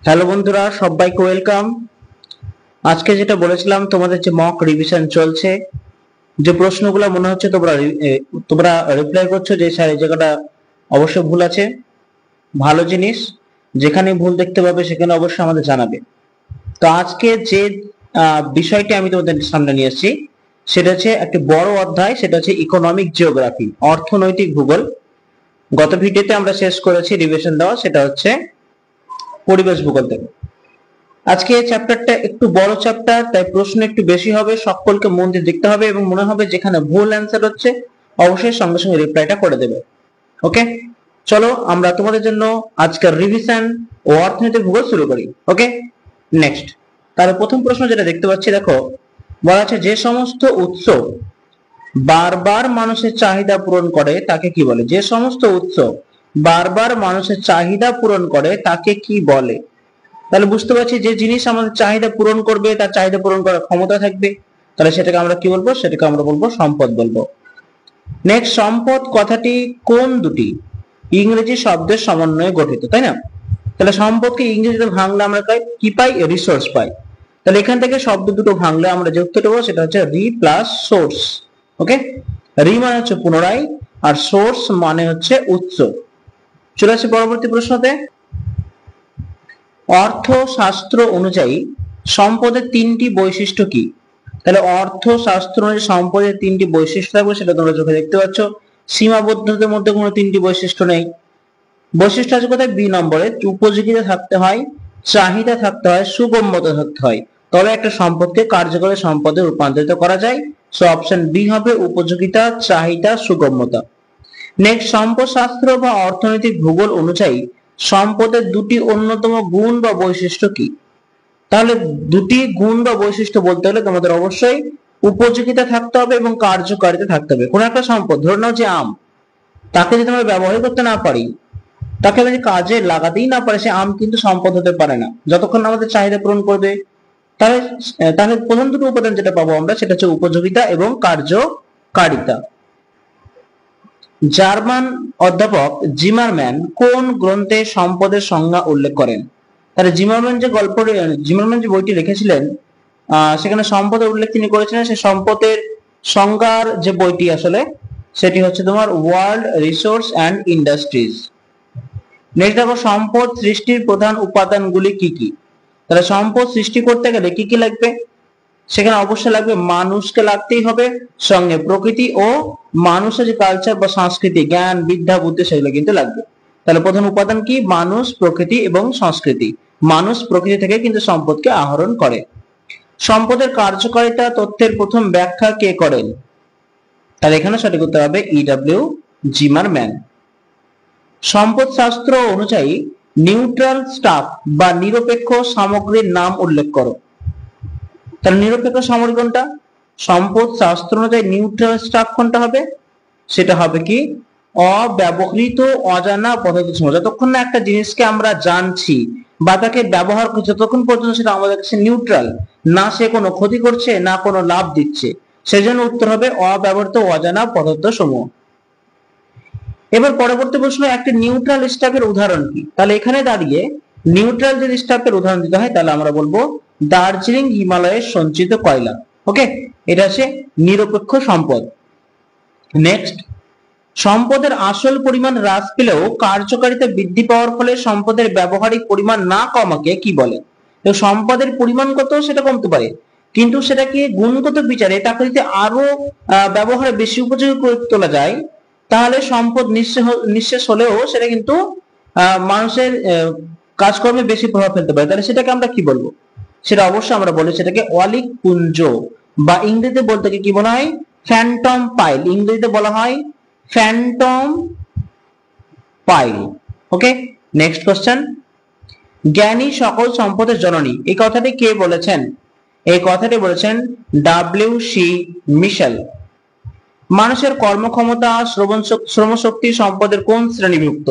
Hello বন্ধুরা, সবাইকে welcome. আজকে যেটা বলেছিলাম তোমাদের যে মক রিভিশন চলছে, যে প্রশ্নগুলো মনে হচ্ছে তোমরা রিপ্লাই করছো যে স্যার এই জায়গাটা অবশ্যই ভুল আছে। ভালো জিনিস, যেখানে ভুল দেখতে পাবে সেখানে অবশ্যই আমাদের জানাবে। তো আজকে যে বিষয়টি আমি তোমাদের সামনে নিয়ে এসেছি সেটা হচ্ছে একটি বড় অধ্যায়, সেটা হচ্ছে ইকোনমিক জিওগ্রাফি, অর্থনৈতিক ভূগোল। গত ভিডিওতে আমরা শেষ করেছি রিভিশন দেওয়া, সেটা হচ্ছে পরিবেশ ভূগোল থেকে। আজকে এই চ্যাপ্টারটা একটু বড় চ্যাপ্টার, তাই প্রশ্ন একটু বেশি হবে, সকলকে মন দিয়ে দেখতে হবে এবং মনে হবে যেখানে ভুল অ্যান্সার হচ্ছে অবশ্যই সঙ্গে সঙ্গে রিপ্লাইটা করে দেবে। ওকে, চলো আমরা তোমাদের জন্য আজকের রিভিশন ও অর্থনৈতিক ভূগোল শুরু করি। ওকে, নেক্সট। তাহলে প্রথম প্রশ্ন যেটা দেখতে পাচ্ছি, দেখো বলা আছে যে সমস্ত উৎস বারবার মানুষের চাহিদা পূরণ করে তাকে কি বলে? যে সমস্ত উৎস বারবার মানুষের চাহিদা পূরণ করে তাকে কি বলে? তাহলে বুঝতে পারছি যে জিনিস আমাদের চাহিদা পূরণ করবে, তার চাহিদা পূরণ করার ক্ষমতা থাকবে, তাহলে সেটাকে আমরা কি বলবো? সেটাকে আমরা বলবো সম্পদ বলবো। নেক্সট, সম্পদ কথাটি কোন দুটি ইংরেজি শব্দের সমন্বয়ে গঠিত, তাই না? তাহলে সম্পদকে ইংরেজিতে ভাঙলে আমরা কি পাই? রিসোর্স পাই। তাহলে এখান থেকে শব্দ দুটো ভাঙলে আমরা যে উত্তরটা পাবো সেটা হচ্ছে রি প্লাস সোর্স। ওকে, রি মানে হচ্ছে পুনরায়, আর সোর্স মানে হচ্ছে উৎস। চলে আসছে পরবর্তী প্রশ্নতে। অর্থশাস্ত্র অনুযায়ী সম্পদের তিনটি বৈশিষ্ট্য কি? তাহলে অর্থশাস্ত্র অনুযায়ী সম্পদের তিনটি বৈশিষ্ট্য থাকবে, সেটা তোমরা চোখে দেখতে পাচ্ছ। সীমাবদ্ধতার মধ্যে কোনো তিনটি বৈশিষ্ট্য নেই। বৈশিষ্ট্য আছে কোথায়? বি নম্বরে, উপযোগিতা থাকতে হয়, চাহিদা থাকতে হয়, সুগম্যতা থাকতে হয়, তবে একটা সম্পদকে কার্যকরী সম্পদে রূপান্তরিত করা যায়। সো অপশন বি হবে উপযোগিতা, চাহিদা, সুগম্যতা। নেক্সট, সম্পদশাস্ত্র বা অর্থনৈতিক ভূগোল অনুযায়ী সম্পদের দুটি অন্যতম গুণ বা বৈশিষ্ট্য কি? তাহলে দুটি গুণ বা বৈশিষ্ট্য বলতে হলে তোমাদের অবশ্যই উপযোগিতা থাকতে হবে এবং কার্যকারিতা থাকতে হবে। কোন একটা সম্পদ, ধরে নাও যে আম, তাকে যদি আমরা ব্যবহার করতে না পারি, তাকে যদি কাজে লাগাতেই না পারে, সে আম কিন্তু সম্পদ হতে পারে না যতক্ষণ না আমাদের চাহিদা পূরণ করবে। তাহলে তাহলে প্রথম দুটো উপাদান যেটা পাবো আমরা সেটা হচ্ছে উপযোগিতা এবং কার্যকারিতা। জার্মান অধ্যাপক জিমারম্যান কোন গ্রন্থে সম্পদের সংজ্ঞা উল্লেখ করেন? তাহলে জিমারম্যান যে বইটি লিখেছিলেন, সেখানে সম্পদের উল্লেখ তিনি করেছিলেন। সেই সম্পদের সংজ্ঞার যে বইটি আসলে সেটি হচ্ছে তোমার world resource and industries. Next দেখো, সম্পদ সৃষ্টির প্রধান উপাদানগুলি কি কি? তাহলে সম্পদ সৃষ্টি করতে গেলে কি কি লাগবে? সেখানে অবশ্যই লাগবে মানুষকে, লাগতেই হবে, সঙ্গে প্রকৃতি ও মানুষের যে কালচার বা সংস্কৃতি, জ্ঞান, বিদ্যা, বুদ্ধি, সেগুলো কিন্তু লাগবে। তাহলে প্রধান উপাদান কি? মানুষ, প্রকৃতি এবং সংস্কৃতি। মানুষ প্রকৃতি থেকে কিন্তু সম্পদকে আহরণ করে। সম্পদের কার্যকারিতা তথ্যের প্রথম ব্যাখ্যা কে করেন? তাহলে এখানে সঠিক উত্তর হবে ইডব্লিউ জিমারম্যান। সম্পদ শাস্ত্র অনুযায়ী নিউট্রাল স্টাফ বা নিরপেক্ষ সামগ্রীর নাম উল্লেখ করো। তাহলে নিরপেক্ষ সামগ্রী কোনটা? সম্পদ শাস্ত্র অনুযায়ী নিউট্রাল স্টাফ কোনটা হবে? সেটা হবে কি? অব্যবহৃত অজানা পদার্থ সমূহ। যতক্ষণ না একটা জিনিসকে আমরা জানছি বা তাকে ব্যবহার করছি, ততক্ষণ পর্যন্ত সেটা আমাদের কাছে নিউট্রাল, না সে কোনো ক্ষতি করছে না কোনো লাভ দিচ্ছে, সেজন্য উত্তর হবে অব্যবহৃত অজানা পদার্থ সমূহ। এবার পরবর্তী প্রশ্ন, একটি নিউট্রাল স্টাফের উদাহরণ কি? তাহলে এখানে দাঁড়িয়ে নিউট্রাল যদি স্টাফের উদাহরণ দিতে হয় তাহলে আমরা বলবো দার্জিলিং হিমালয়ের সঞ্চিত কয়লা। ওকে, এটা হচ্ছে নিরপেক্ষ সম্পদ। নেক্সট, সম্পদের আসল পরিমাণ হ্রাস পেলেও কার্যকারিতা বৃদ্ধি পাওয়ার ফলে সম্পদের ব্যবহারিক পরিমাণ না কমাকে কি বলে? তো সম্পদের পরিমাণ কত সেটা কমতে পারে, কিন্তু সেটাকে গুণগত বিচারে তাকে যদি আরো ব্যবহারে বেশি উপযোগী করে তোলা যায়, তাহলে সম্পদ নিঃশেষ হলেও সেটা কিন্তু মানুষের কাজকর্মে বেশি প্রভাব ফেলতে পারে। তাহলে সেটাকে আমরা কি বলবো? সেটা অবশ্যই আমরা বলি সেটাকে অলিক পুঞ্জ, বা ইংরেজিতে বলতে কি বলা হয়? Phantom pile. ইংরেজিতে বলা হয় phantom pile. Okay, next question. জ্ঞানী সকল সম্পদের জননী, এই কথাটি কে বলেছেন? এই কথাটি বলেছেন ডব্লিউ.সি. মিশেল। মানুষের কর্মক্ষমতা, শ্রমশক্তি সম্পদের কোন শ্রেণীভুক্ত?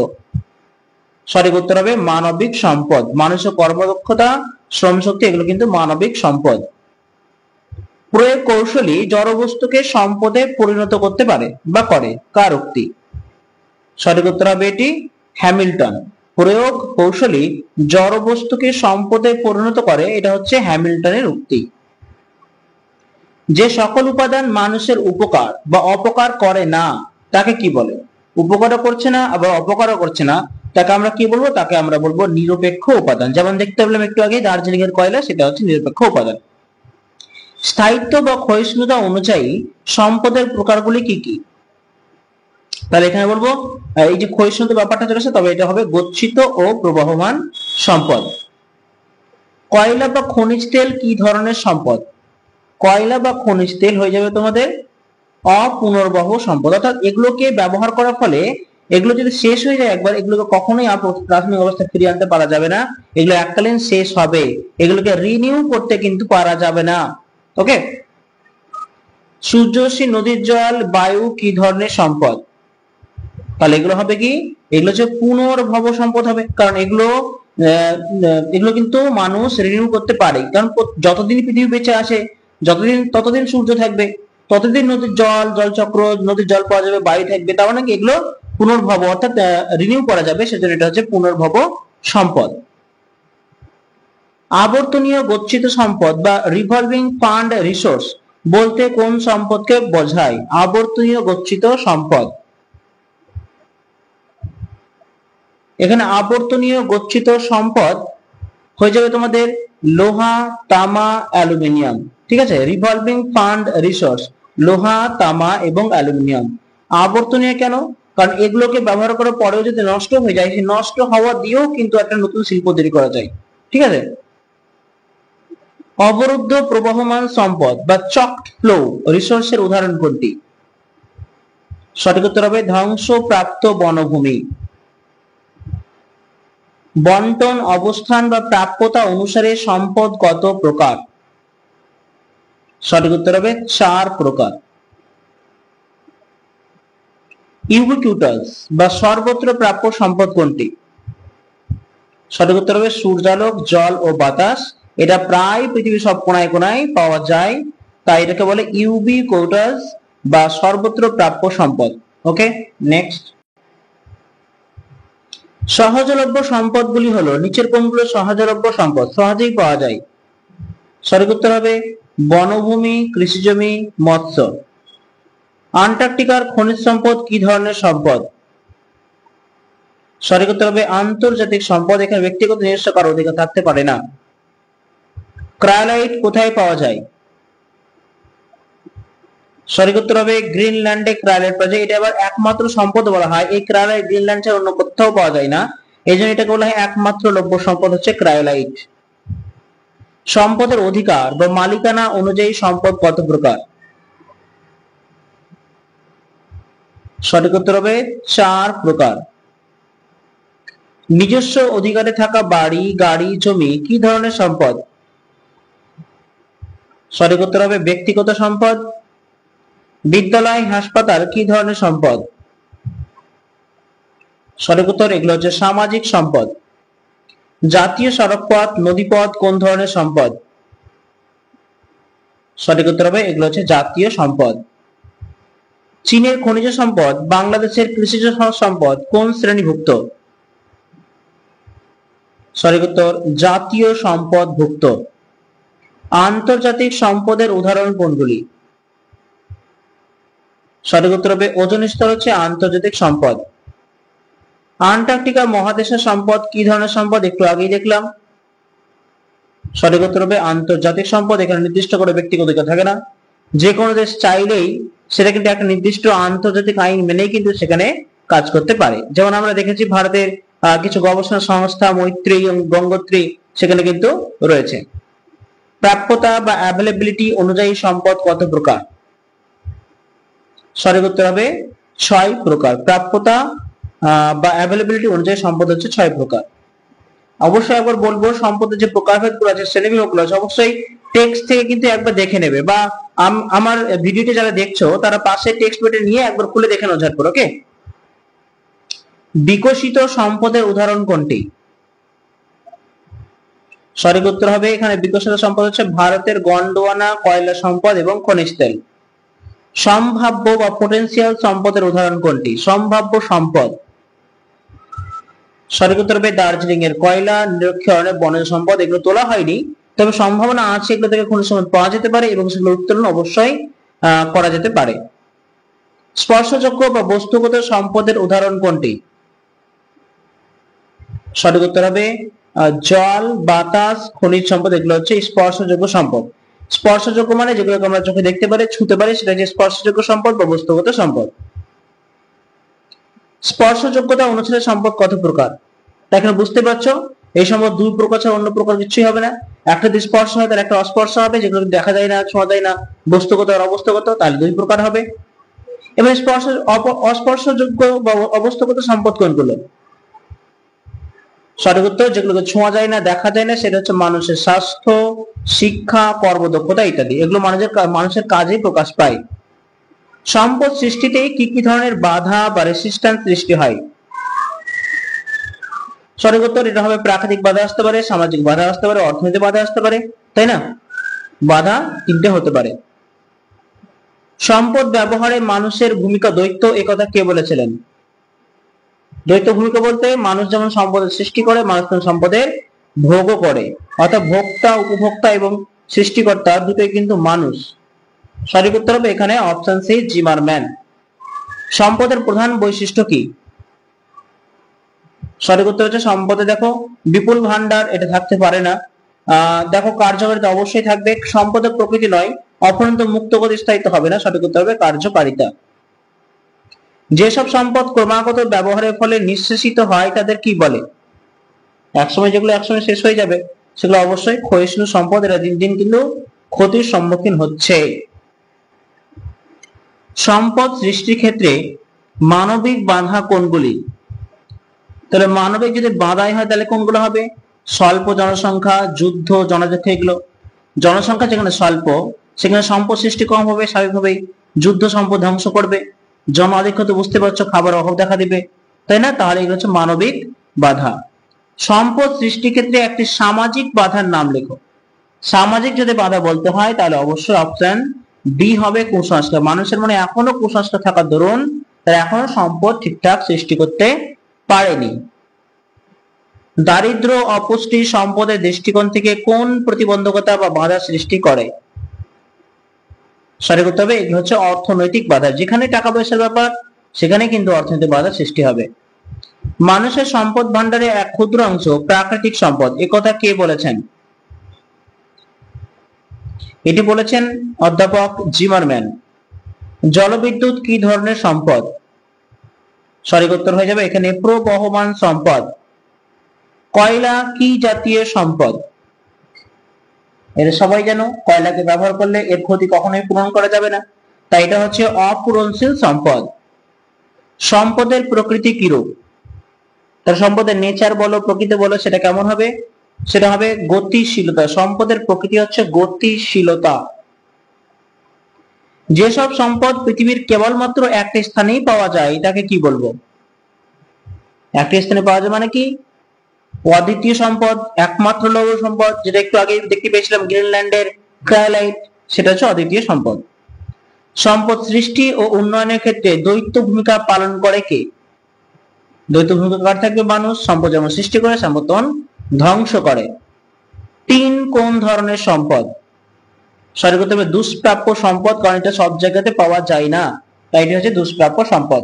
সঠিক উত্তর হবে মানবিক সম্পদ। মানুষের কর্মদক্ষতা, শ্রমশক্তি, এগুলো কিন্তু মানবিক সম্পদ। প্রয়োগ কৌশলী জড়বস্তুকে সম্পদে পরিণত করতে পারে বা করে, কার উক্তি? সঠিক উত্তর হবে এটি হ্যামিল্টন। প্রয়োগ কৌশলী জড় বস্তুকে সম্পদে পরিণত করে, এটা হচ্ছে হ্যামিল্টনের উক্তি। যে সকল উপাদান মানুষের উপকার বা অপকার করে না তাকে কি বলে? উপকারও করছে না আবার অপকারও করছে না, তাকে আমরা কি বলবো? তাকে আমরা বলবো নিরপেক্ষ উপাদান। যেমন দেখতে পেলাম একটু আগে দার্জিলিং এর কয়লা, সেটা হচ্ছে নিরপেক্ষ উপাদান। স্থায়িত্ব বা ক্ষয়িষ্ণুতা অনুযায়ী সম্পদের প্রকারগুলি কি কি? তাহলে এখানে বলবো এই যে ক্ষয়িষ্ণুতা ব্যাপারটা চলে আসে, তবে এটা হবে গচ্ছিত ও প্রবাহমান সম্পদ। কয়লা বা খনিজ তেল কি ধরনের সম্পদ? কয়লা বা খনিজ তেল হয়ে যাবে তোমাদের অপুনর্বহ সম্পদ, অর্থাৎ এগুলোকে ব্যবহার করার ফলে এগুলো যদি শেষ হয়ে যায় একবার, এগুলোকে কখনোই আর প্রাথমিক অবস্থায় ফিরিয়ে আনতে পারা যাবে না, এগুলো এককালীন শেষ হবে, এগুলোকে রিনিউ করতে কিন্তু পারা যাবে না। ওকে, সূর্যরশ্মি, নদীর জল, বায়ু কি ধরনের সম্পদ? তাহলে এগুলো হবে কি? এগুলো হচ্ছে পুনর্ভব সম্পদ হবে, কারণ এগুলো কিন্তু মানুষ রিনিউ করতে পারে, কারণ যতদিন পৃথিবী বেঁচে আছে ততদিন সূর্য থাকবে, ততদিন নদীর জল, জলচক্র, নদীর জল পাওয়া যাবে, বায়ু থাকবে, তার মানে এগুলো পুনর্ভব অর্থাৎ রিনিউ করা যাবে, সেজন্য এটা হচ্ছে পুনর্ভব সম্পদ। আবর্তনীয় গচ্ছিত সম্পদ বা রিভলভিং ফান্ড রিসোর্স বলতে কোন সম্পদকে বোঝায়? আবর্তনীয় গচ্ছিত সম্পদ, এখানে আবর্তনীয় গচ্ছিত সম্পদ হয়ে যাবে তোমাদের লোহা, তামা, অ্যালুমিনিয়াম। ঠিক আছে, রিভলভিং ফান্ড রিসোর্স লোহা, তামা এবং অ্যালুমিনিয়াম। আবর্তনীয় কেন? কারণ এগুলোকে ব্যবহার করার পরেও যদি নষ্ট হয়ে যায়, সেই নষ্ট হওয়া দিয়েও কিন্তু একটা নতুন শিল্প তৈরি করা যায়। ঠিক আছে। অবরুদ্ধ প্রবাহমান সম্পদ বা চকড ফ্লো রিসোর্সের উদাহরণ কোনটি? সঠিক উত্তর হবে ধ্বংসপ্রাপ্ত বনভূমি। বন্টন, অবস্থান বা প্রাপ্যতা অনুসারে সম্পদ কত প্রকার? সঠিক উত্তর হবে 4 প্রকার। ইউবিকুইটাস বা সর্বত্র প্রাপ্য সম্পদ কোনটি? সঠিক উত্তর হবে সূর্যালোক, জল ও বাতাস। এটা প্রায় পৃথিবীর সব কোনায় কোনায় পাওয়া যায়, তাই এটাকে বলে ইউবিকুইটাস বা সর্বত্র প্রাপ্য সম্পদ। ওকে, নেক্সট। সহজলভ্য সম্পদগুলি হলো নিচের কোনগুলো সহজলভ্য সম্পদ, সহজেই পাওয়া যায়? সঠিক উত্তর হবে বনভূমি, কৃষিজমি, মৎস্য। আন্টার্কটিকার খনিজ সম্পদ কি ধরনের সম্পদ? সঠিক উত্তর হবে আন্তর্জাতিক সম্পদ, এখানে ব্যক্তিগত নিজস্ব কারো অধিকার থাকতে পারে না। ক্রায়োলাইট কোথায় পাওয়া যায়? সঠিক উত্তর হবে গ্রিনল্যান্ডে ক্রায়োলাইট পাওয়া যায়, এটা আবার একমাত্র সম্পদ বলা হয়। এই ক্রায়োলাইট গ্রিনল্যান্ড ছাড়া অন্য কোথাও পাওয়া যায় না, এই জন্য এটাকে বলা হয় একমাত্র লভ্য সম্পদ হচ্ছে ক্রায়োলাইট। সম্পদের অধিকার বা মালিকানা অনুযায়ী সম্পদ কত প্রকার? সঠিক উত্তর হবে 4 প্রকার। নিজস্ব অধিকারে থাকা বাড়ি, গাড়ি, জমি কি ধরনের সম্পদ? সঠিক উত্তর হবে ব্যক্তিগত সম্পদ। বিদ্যালয়, হাসপাতাল কি ধরনের সম্পদ? সঠিক উত্তর এগুলো হচ্ছে সামাজিক সম্পদ। জাতীয় সড়কপথ, নদীপথ কোন ধরনের সম্পদ? সঠিক উত্তর হবে এগুলো হচ্ছে জাতীয় সম্পদ। চীনের খনিজ সম্পদ বাংলাদেশের কৃষিজ সম্পদ কোন শ্রেণীভুক্ত? সঠিক উত্তর জাতীয় সম্পদভুক্ত। আন্তর্জাতিক সম্পদের উদাহরণ কোনগুলি? সঠিক উত্তর হবে ওজোন স্তর হচ্ছে আন্তর্জাতিক সম্পদ। আন্টার্কটিকা মহাদেশের সম্পদ কি ধরনের সম্পদ? একটু আগেই দেখলাম। সঠিক উত্তর হবে আন্তর্জাতিক সম্পদ, এখানে নির্দিষ্ট করে ব্যক্তিগত অধিকার থাকে না, যে কোনো দেশ চাইলেই সেটা কিন্তু একটা নির্দিষ্ট আন্তর্জাতিক আইন মেনেই কিন্তু সেখানে কাজ করতে পারে। যেমন আমরা দেখেছি ভারতের কিছু গবেষণা সংস্থা মৈত্রী এবং গঙ্গোত্রী সেখানে কিন্তু রয়েছে। প্রাপ্যতা বা অ্যাভেলেবিলিটি অনুযায়ী সম্পদ কত প্রকার? সঠিক উত্তর হবে 6 প্রকার। প্রাপ্যতা বা অ্যাভেলেবিলিটি অনুযায়ী সম্পদ হচ্ছে 6 প্রকার। অবশ্যই একবার বলবো সম্পদের যে প্রকারভেদগুলো আছে, শ্রেণীবিভাগগুলো আছে, অবশ্যই টেক্সট থেকে কিন্তু একবার দেখে নেবে, বা আমার ভিডিওটি যারা দেখছো তারা পাশে টেক্সট বইটা নিয়ে একবার খুলে দেখে নাও ঝটপট। ওকে, বিকশিত সম্পদের উদাহরণ কোনটি? সঠিক উত্তর হবে এখানে বিকশিত সম্পদ হচ্ছে ভারতের গন্ডোয়ানা কয়লা সম্পদ এবং খনিজ তেল। সম্ভাব্য বা পটেনশিয়াল সম্পদের উদাহরণ কোনটি? সম্ভাব্য সম্পদ সঠিক উত্তর হবে দার্জিলিং এর কয়লা, নিরক্ষীয়রণ্যের বনজ সম্পদ, এগুলো তোলা হয়নি, তবে সম্ভাবনা আছে এগুলো থেকে খনিজ সম্পদ পাওয়া যেতে পারে এবং সেগুলো উত্তোলন অবশ্যই করা যেতে পারে। স্পর্শযোগ্য বা বস্তুগত সম্পদের উদাহরণ কোনটি? সঠিক উত্তর হবে জল, বাতাস, খনিজ সম্পদ, এগুলো হচ্ছে স্পর্শযোগ্য সম্পদ। স্পর্শযোগ্য মানে যেগুলোকে আমরা চোখে দেখতে পারি, ছুঁতে পারি, সেটা হচ্ছে স্পর্শযোগ্য সম্পদ বা বস্তুগত সম্পদ। স্পর্শযোগ্যতা অনুসারে সম্পদ কত প্রকার? এখানে বুঝতে পারছো এই সম্পদ দুই প্রকার ছাড়া অন্য প্রকার কিছুই হবে না। একটা যদি স্পর্শ হয় তার একটা অস্পর্শ হবে, যেগুলো দেখা যায় না, ছোঁয়া যায় না, বস্তুগত আর অবস্থাগত, তাহলে দুই প্রকার হবে। এবার অস্পর্শযোগ্য বা অবস্থাগত সম্পদ কোনগুলো? সঠিক উত্তর যেগুলোকে ছোঁয়া যায় না, দেখা যায় না, সেটা হচ্ছে মানুষের স্বাস্থ্য, শিক্ষা, কর্মদক্ষতা ইত্যাদি। এগুলো মানুষের কাজে প্রকাশ পায়। সম্পদ সৃষ্টিতে কি কি ধরনের বাধা বা রেসিস্ট্যান্স সৃষ্টি হয়? সঠিক উত্তর এটা হবে প্রাকৃতিক বাধা আসতে পারে, সামাজিক বাধা আসতে পারে, অর্থনৈতিক বাধা আসতে পারে, তাই না? বাধা তিনটে হতে পারে। সম্পদ ব্যবহারে মানুষের ভূমিকা দ্বৈত, একথা কে বলেছিলেন? দ্বৈত ভূমিকা বলতে মানুষ যেমন সম্পদের সৃষ্টি করে, মানুষ তেমন সম্পদের ভোগও করে, অর্থাৎ ভোক্তা, উপভোক্তা এবং সৃষ্টিকর্তা দুটোই কিন্তু মানুষ। সঠিক উত্তর হবে এখানে অপশন সি, জিমারম্যান। সম্পদের প্রধান বৈশিষ্ট্য কি? সঠিক উত্তর হচ্ছে সম্পদে দেখো বিপুল ভান্ডার, এটা থাকতে পারে না। দেখো কার্যকারিতা অবশ্যই থাকবে, সম্পদের প্রকৃতি নয়, অপরন্ত মুক্ত গতি স্থায়িত্ব হবে না। সঠিক উত্তর হবে কার্যকারিতা। যেসব সম্পদ ক্রমাগত ব্যবহারের ফলে নিঃশেষিত হয় তাদের কি বলে? একসময় যেগুলো একসময় শেষ হয়ে যাবে সেগুলো অবশ্যই ক্ষয়িষ্ণু সম্পদ, এরা দিন দিন কিন্তু ক্ষতির সম্মুখীন হচ্ছে। সম্পদ সৃষ্টির ক্ষেত্রে মানবিক বাধা কোনগুলি? তাহলে মানবিক যদি বাধাই হয় তাহলে কোনগুলো হবে? স্বল্প জনসংখ্যা, যুদ্ধ, জনযুদ্ধ, এগুলো। জনসংখ্যা যেখানে স্বল্প সেখানে সম্পদ সৃষ্টি কম হবে স্বাভাবিকভাবেই, যুদ্ধ সম্পদ ধ্বংস করবে, জন আধিক্য তো বুঝতে পারছো, খাবার অভাব দেখা দিবে, তাই না? তাহলে এগুলো হচ্ছে মানবিক বাধা। সম্পদ সৃষ্টির ক্ষেত্রে একটি সামাজিক বাধার নাম লেখো। সামাজিক যদি বাধা বলতে হয় তাহলে অবশ্যই অপশন বি হবে কুসংস্কার। মানুষের মনে এখনো কুসংস্কার থাকার দরুন তারা এখনো সম্পদ ঠিকঠাক সৃষ্টি করতে পারেনি। দারিদ্র, অপুষ্টি সম্পদের দৃষ্টিকোণ থেকে কোন প্রতিবন্ধকতা বা বাধা সৃষ্টি করে? সঠিক উত্তর হবে এগুলো হচ্ছে অর্থনৈতিক বাধা। যেখানে টাকা পয়সার ব্যাপার সেখানে কিন্তু অর্থনৈতিক বাধা সৃষ্টি হবে। মানুষের সম্পদ ভান্ডারে এক ক্ষুদ্র অংশ প্রাকৃতিক সম্পদ, একথা কে বলেছেন? এটি বলেছেন অধ্যাপক জিমারম্যান। জলবিদ্যুৎ কি ধরনের সম্পদ? সঠিক উত্তর হয়ে যাবে এখানে প্রবহমান সম্পদ। কয়লা কি জাতীয় সম্পদ? এটা সবাই জানো, কয়লাকে ব্যবহার করলে এর ক্ষতি কখনোই পূরণ করা যাবে না, তাই এটা হচ্ছে অপূরণশীল সম্পদ। সম্পদের প্রকৃতি কিরূপ? তার সম্পদের নেচার বলো, প্রকৃতি বলো, সেটা কেমন হবে? সেটা হবে গতিশীলতা। সম্পদের প্রকৃতি হচ্ছে গতিশীলতা। যেসব সম্পদ পৃথিবীর কেবলমাত্র একটা স্থানেই পাওয়া যায় তাকে কি বলবো? একটা স্থানে পাওয়া যায় মানে কি? অদ্বিতীয় সম্পদ, একমাত্র লৌহ সম্পদ, যেটা একটু আগে দেখতে পেয়েছিলাম গ্রিনল্যান্ডের ক্রায়োলাইট, সেটা হচ্ছে অদ্বিতীয় সম্পদ। সম্পদ সৃষ্টি ও উন্নয়নের ক্ষেত্রে দ্বৈত ভূমিকা পালন করে কে? দ্বৈত ভূমিকা কার থাকবে? মানুষ। সম্পদ যেমন সৃষ্টি করে সম্পদ তখন ধ্বংস করে। তিন কোন ধরনের সম্পদ? সঠিক উত্তর হবে দুষ্প্রাপ্য সম্পদ, কারণ এটা সব জায়গাতে পাওয়া যায় না, তাই এটা হচ্ছে দুষ্প্রাপ্য সম্পদ।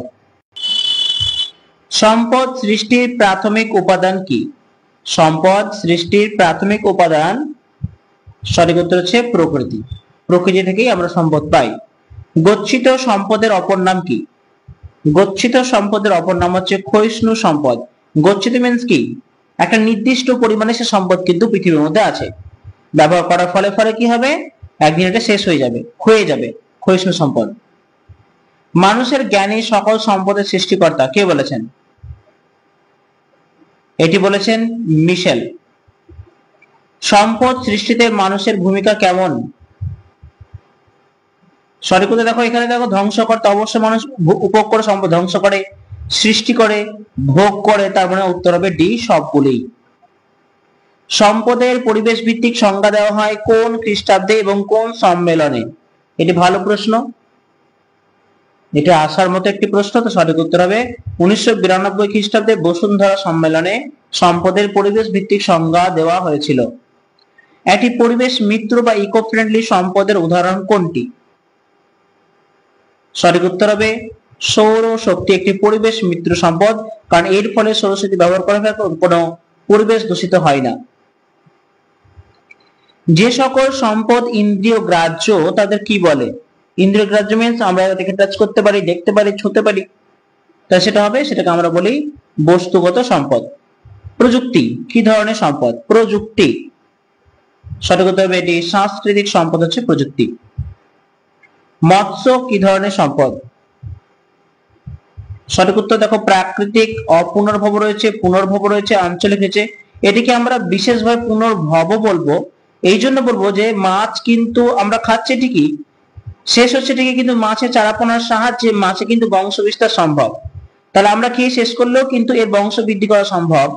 সম্পদ সৃষ্টির প্রাথমিক উপাদান কি? সম্পদ সৃষ্টির প্রাথমিক উপাদান, সঠিক উত্তর হচ্ছে প্রকৃতি। প্রকৃতি থেকেই আমরা সম্পদ পাই। গচ্ছিত সম্পদের অপর নাম কি? গচ্ছিত সম্পদের অপর নাম হচ্ছে ক্ষয়িষ্ণু সম্পদ। গচ্ছিত মিন্স কি? একটা নির্দিষ্ট পরিমাণে সে সম্পদ কিন্তু পৃথিবীর মধ্যে আছে, ব্যবহার করার ফলে ফলে কি হবে? একদিন এটা শেষ হয়ে যাবে, ক্ষয়ে যাবে, ক্ষয়িষ্ণু সম্পদ। মানুষের জ্ঞানী সকল সম্পদের সৃষ্টিকর্তা কে বলেছেন? এটি বলেছেন মিশেল। সম্পদ সৃষ্টিতে মানুষের ভূমিকা কেমন? সঠিক উত্তর দেখো এখানে, দেখো ধ্বংস করতে অবশ্যই মানুষ উপভোগ করে, সম্পদ ধ্বংস করে, সৃষ্টি করে, ভোগ করে, তার মানে উত্তর হবে ডি, সবগুলি। সম্পদের পরিবেশ ভিত্তিক সংজ্ঞা দেওয়া হয় কোন খ্রিস্টাব্দে এবং কোন সম্মেলনে? এটি ভালো প্রশ্ন, এটা আসার মতো একটি প্রশ্ন, তো সঠিক উত্তর হবে 1992 খ্রিস্টাব্দে বসুন্ধরা সম্মেলনে সম্পদের পরিবেশ ভিত্তিক সংজ্ঞা দেওয়া হয়েছিল। একটি পরিবেশ মিত্র বা ইকো ফ্রেন্ডলি সম্পদের উদাহরণ কোনটি? সঠিক উত্তর হবে সৌর শক্তি একটি পরিবেশ মিত্র সম্পদ, কারণ এর ফলে সৌরশক্তি ব্যবহার করা হয় কোনো পরিবেশ দূষিত হয় না। যে সকল সম্পদ ইন্দ্রিয় গ্রাহ্য তাদের কি বলে? ইন্দ্রিয় গ্রাহ্য মিন্স আমরা এটাকে টাচ করতে পারি, দেখতে পারি, ছুঁতে পারি, তাই সেটা হবে, সেটাকে আমরা বলি বস্তুগত সম্পদ। প্রযুক্তি কি ধরনের সম্পদ? প্রযুক্তি। সঠিক উত্তর হবে এটি সাংস্কৃতিক সম্পদ হচ্ছে প্রযুক্তি। মৎস্য কি ধরনের সম্পদ? সঠিক উত্তর দেখো প্রাকৃতিক, অপুনর্ভব রয়েছে, পুনর্ভব রয়েছে, আঞ্চলিক রয়েছে। এটিকে আমরা বিশেষভাবে পুনর্ভব বলবো, এই জন্য বলবো যে মাছ কিন্তু আমরা খাচ্ছি ঠিকই, শেষ হচ্ছে ঠিকই, কিন্তু মাছের চারাপোনার সাহায্যে মাছে কিন্তু বংশ বিস্তার সম্ভব। তাহলে আমরা খেয়ে শেষ করলেও কিন্তু এর বংশ বৃদ্ধি করা সম্ভব।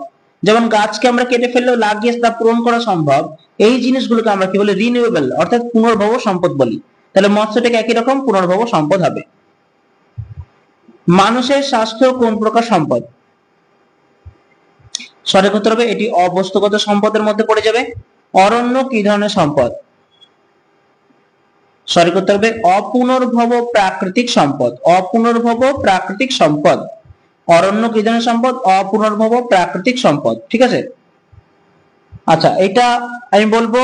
যেমন গাছকে আমরা কেটে ফেললেও লাগিয়ে তা পূরণ করা সম্ভব। এই জিনিসগুলোকে আমরা কি বলি? রিনিউয়েবল অর্থাৎ পুনর্ভব সম্পদ বলি। তাহলে মৎস্যটাকে একই রকম পুনর্ভব সম্পদ হবে। মানুষের স্বাস্থ্য কোন প্রকার সম্পদ? সঠিক উত্তর হবে এটি অবস্তুগত সম্পদের মধ্যে পড়ে যাবে। অরণ্য কি ধরনের সম্পদ? সঠিক উত্তর হবে অপুনর্ভব প্রাকৃতিক সম্পদ। অপুনর্ভব প্রাকৃতিক সম্পদ। অরণ্য কি ধরনের সম্পদ? অপুনর্ভব প্রাকৃতিক সম্পদ। ঠিক আছে, আচ্ছা এটা আমি বলবো,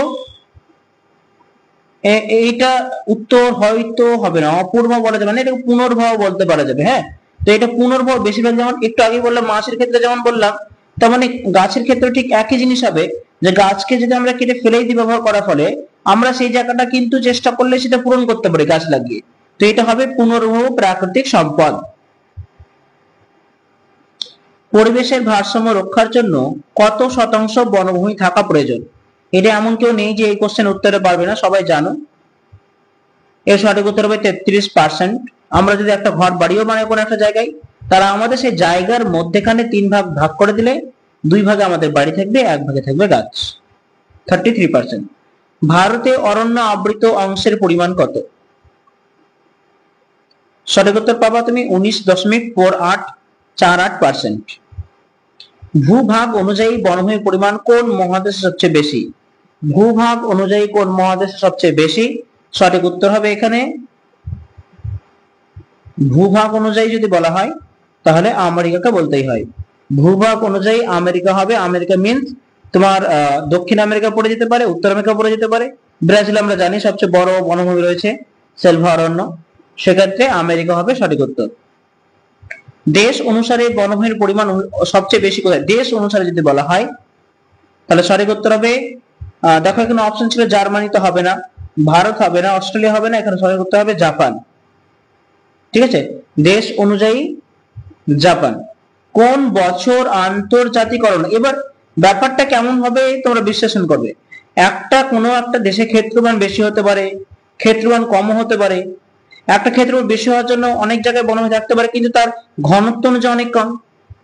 এইটা উত্তর হয়তো হবে না, অপূর্ব বলা যাবে না, এটা পুনর্ভব বলতে পারা যাবে। হ্যাঁ, তো এটা পুনর্ভব বেশিরভাগ, যেমন একটু আগে বললাম মাছের ক্ষেত্রে যেমন বললাম, তার মানে গাছের ক্ষেত্রে ঠিক একই জিনিস হবে, যে গাছকে যদি আমরা কেটে ফেলেই দিই ব্যবহার করার ফলে আমরা সেই জায়গাটা কিন্তু চেষ্টা করলে সেটা পূরণ করতে পারি গাছ লাগিয়ে, তো এটা হবে পুনর্ভব প্রাকৃতিক সম্পদ। পরিবেশের ভারসাম্য রক্ষার জন্য কত শতাংশ বনভূমি থাকা প্রয়োজন? এটা এমন কেউ নেই যে এই কোশ্চেন উত্তরে পারবে না, সবাই জানো। এর সঠিক উত্তর হবে 33%। আমরা যদি একটা ঘর বাড়িও বানাই কোনো একটা জায়গায়, তারা আমাদের সেই জায়গার মধ্যেখানে 3 ভাগ ভাগ করে দিলে 2 ভাগে আমাদের বাড়ি থাকবে, 1 ভাগে থাকবে গাছ। 33%। ভারতে অরণ্য আবৃত অংশের পরিমাণ কত? সঠিক উত্তর পাবা তুমি 19.4848%। ভূভাগ অনুযায়ী বনভূমির পরিমাণ কোন মহাদেশে সবচেয়ে বেশি? ভূভাগ অনুযায়ী কোন মহাদেশে সবচেয়ে বেশি? সঠিক উত্তর হবে এখানে, ভূভাগ অনুযায়ী যদি বলা হয় তাহলে আমেরিকাকে বলতেই হয়। ভূভাগ অনুযায়ী আমেরিকা হবে। আমেরিকা মিন্স তোমার দক্ষিণ আমেরিকা পড়ে যেতে পারে, উত্তর আমেরিকা পড়ে যেতে পারে। ব্রাজিল আমরা জানি সবচেয়ে বড় বনভূমি রয়েছে, সেলভা অরণ্য, সেক্ষেত্রে আমেরিকা হবে সঠিক উত্তর। দেশ অনুসারে বনভূমির পরিমাণ সবচেয়ে বেশি কোথায়? দেশ অনুসারে যদি বলা হয় তাহলে সঠিক উত্তর হবে, দেখো এখানে অপশন ছিল জার্মানি, তো হবে না, ভারত হবে না, অস্ট্রেলিয়া হবে না, এখানে সঠিক উত্তর হবে জাপান। ঠিক আছে, দেশ অনুযায়ী জাপান। কোন বছর আন্তর্জাতিকরণ? এবার ব্যাপারটা কেমন হবে তোমরা বিশ্লেষণ করবে। কোনো একটা দেশে ক্ষেত্রফল বেশি হতে পারে, ক্ষেত্রফল কমও হতে পারে। একটা ক্ষেত্রফল বেশি হওয়ার জন্য অনেক জায়গায় বনভূমি থাকতে পারে, কিন্তু তার ঘনত্ব অনুযায়ী অনেক কম।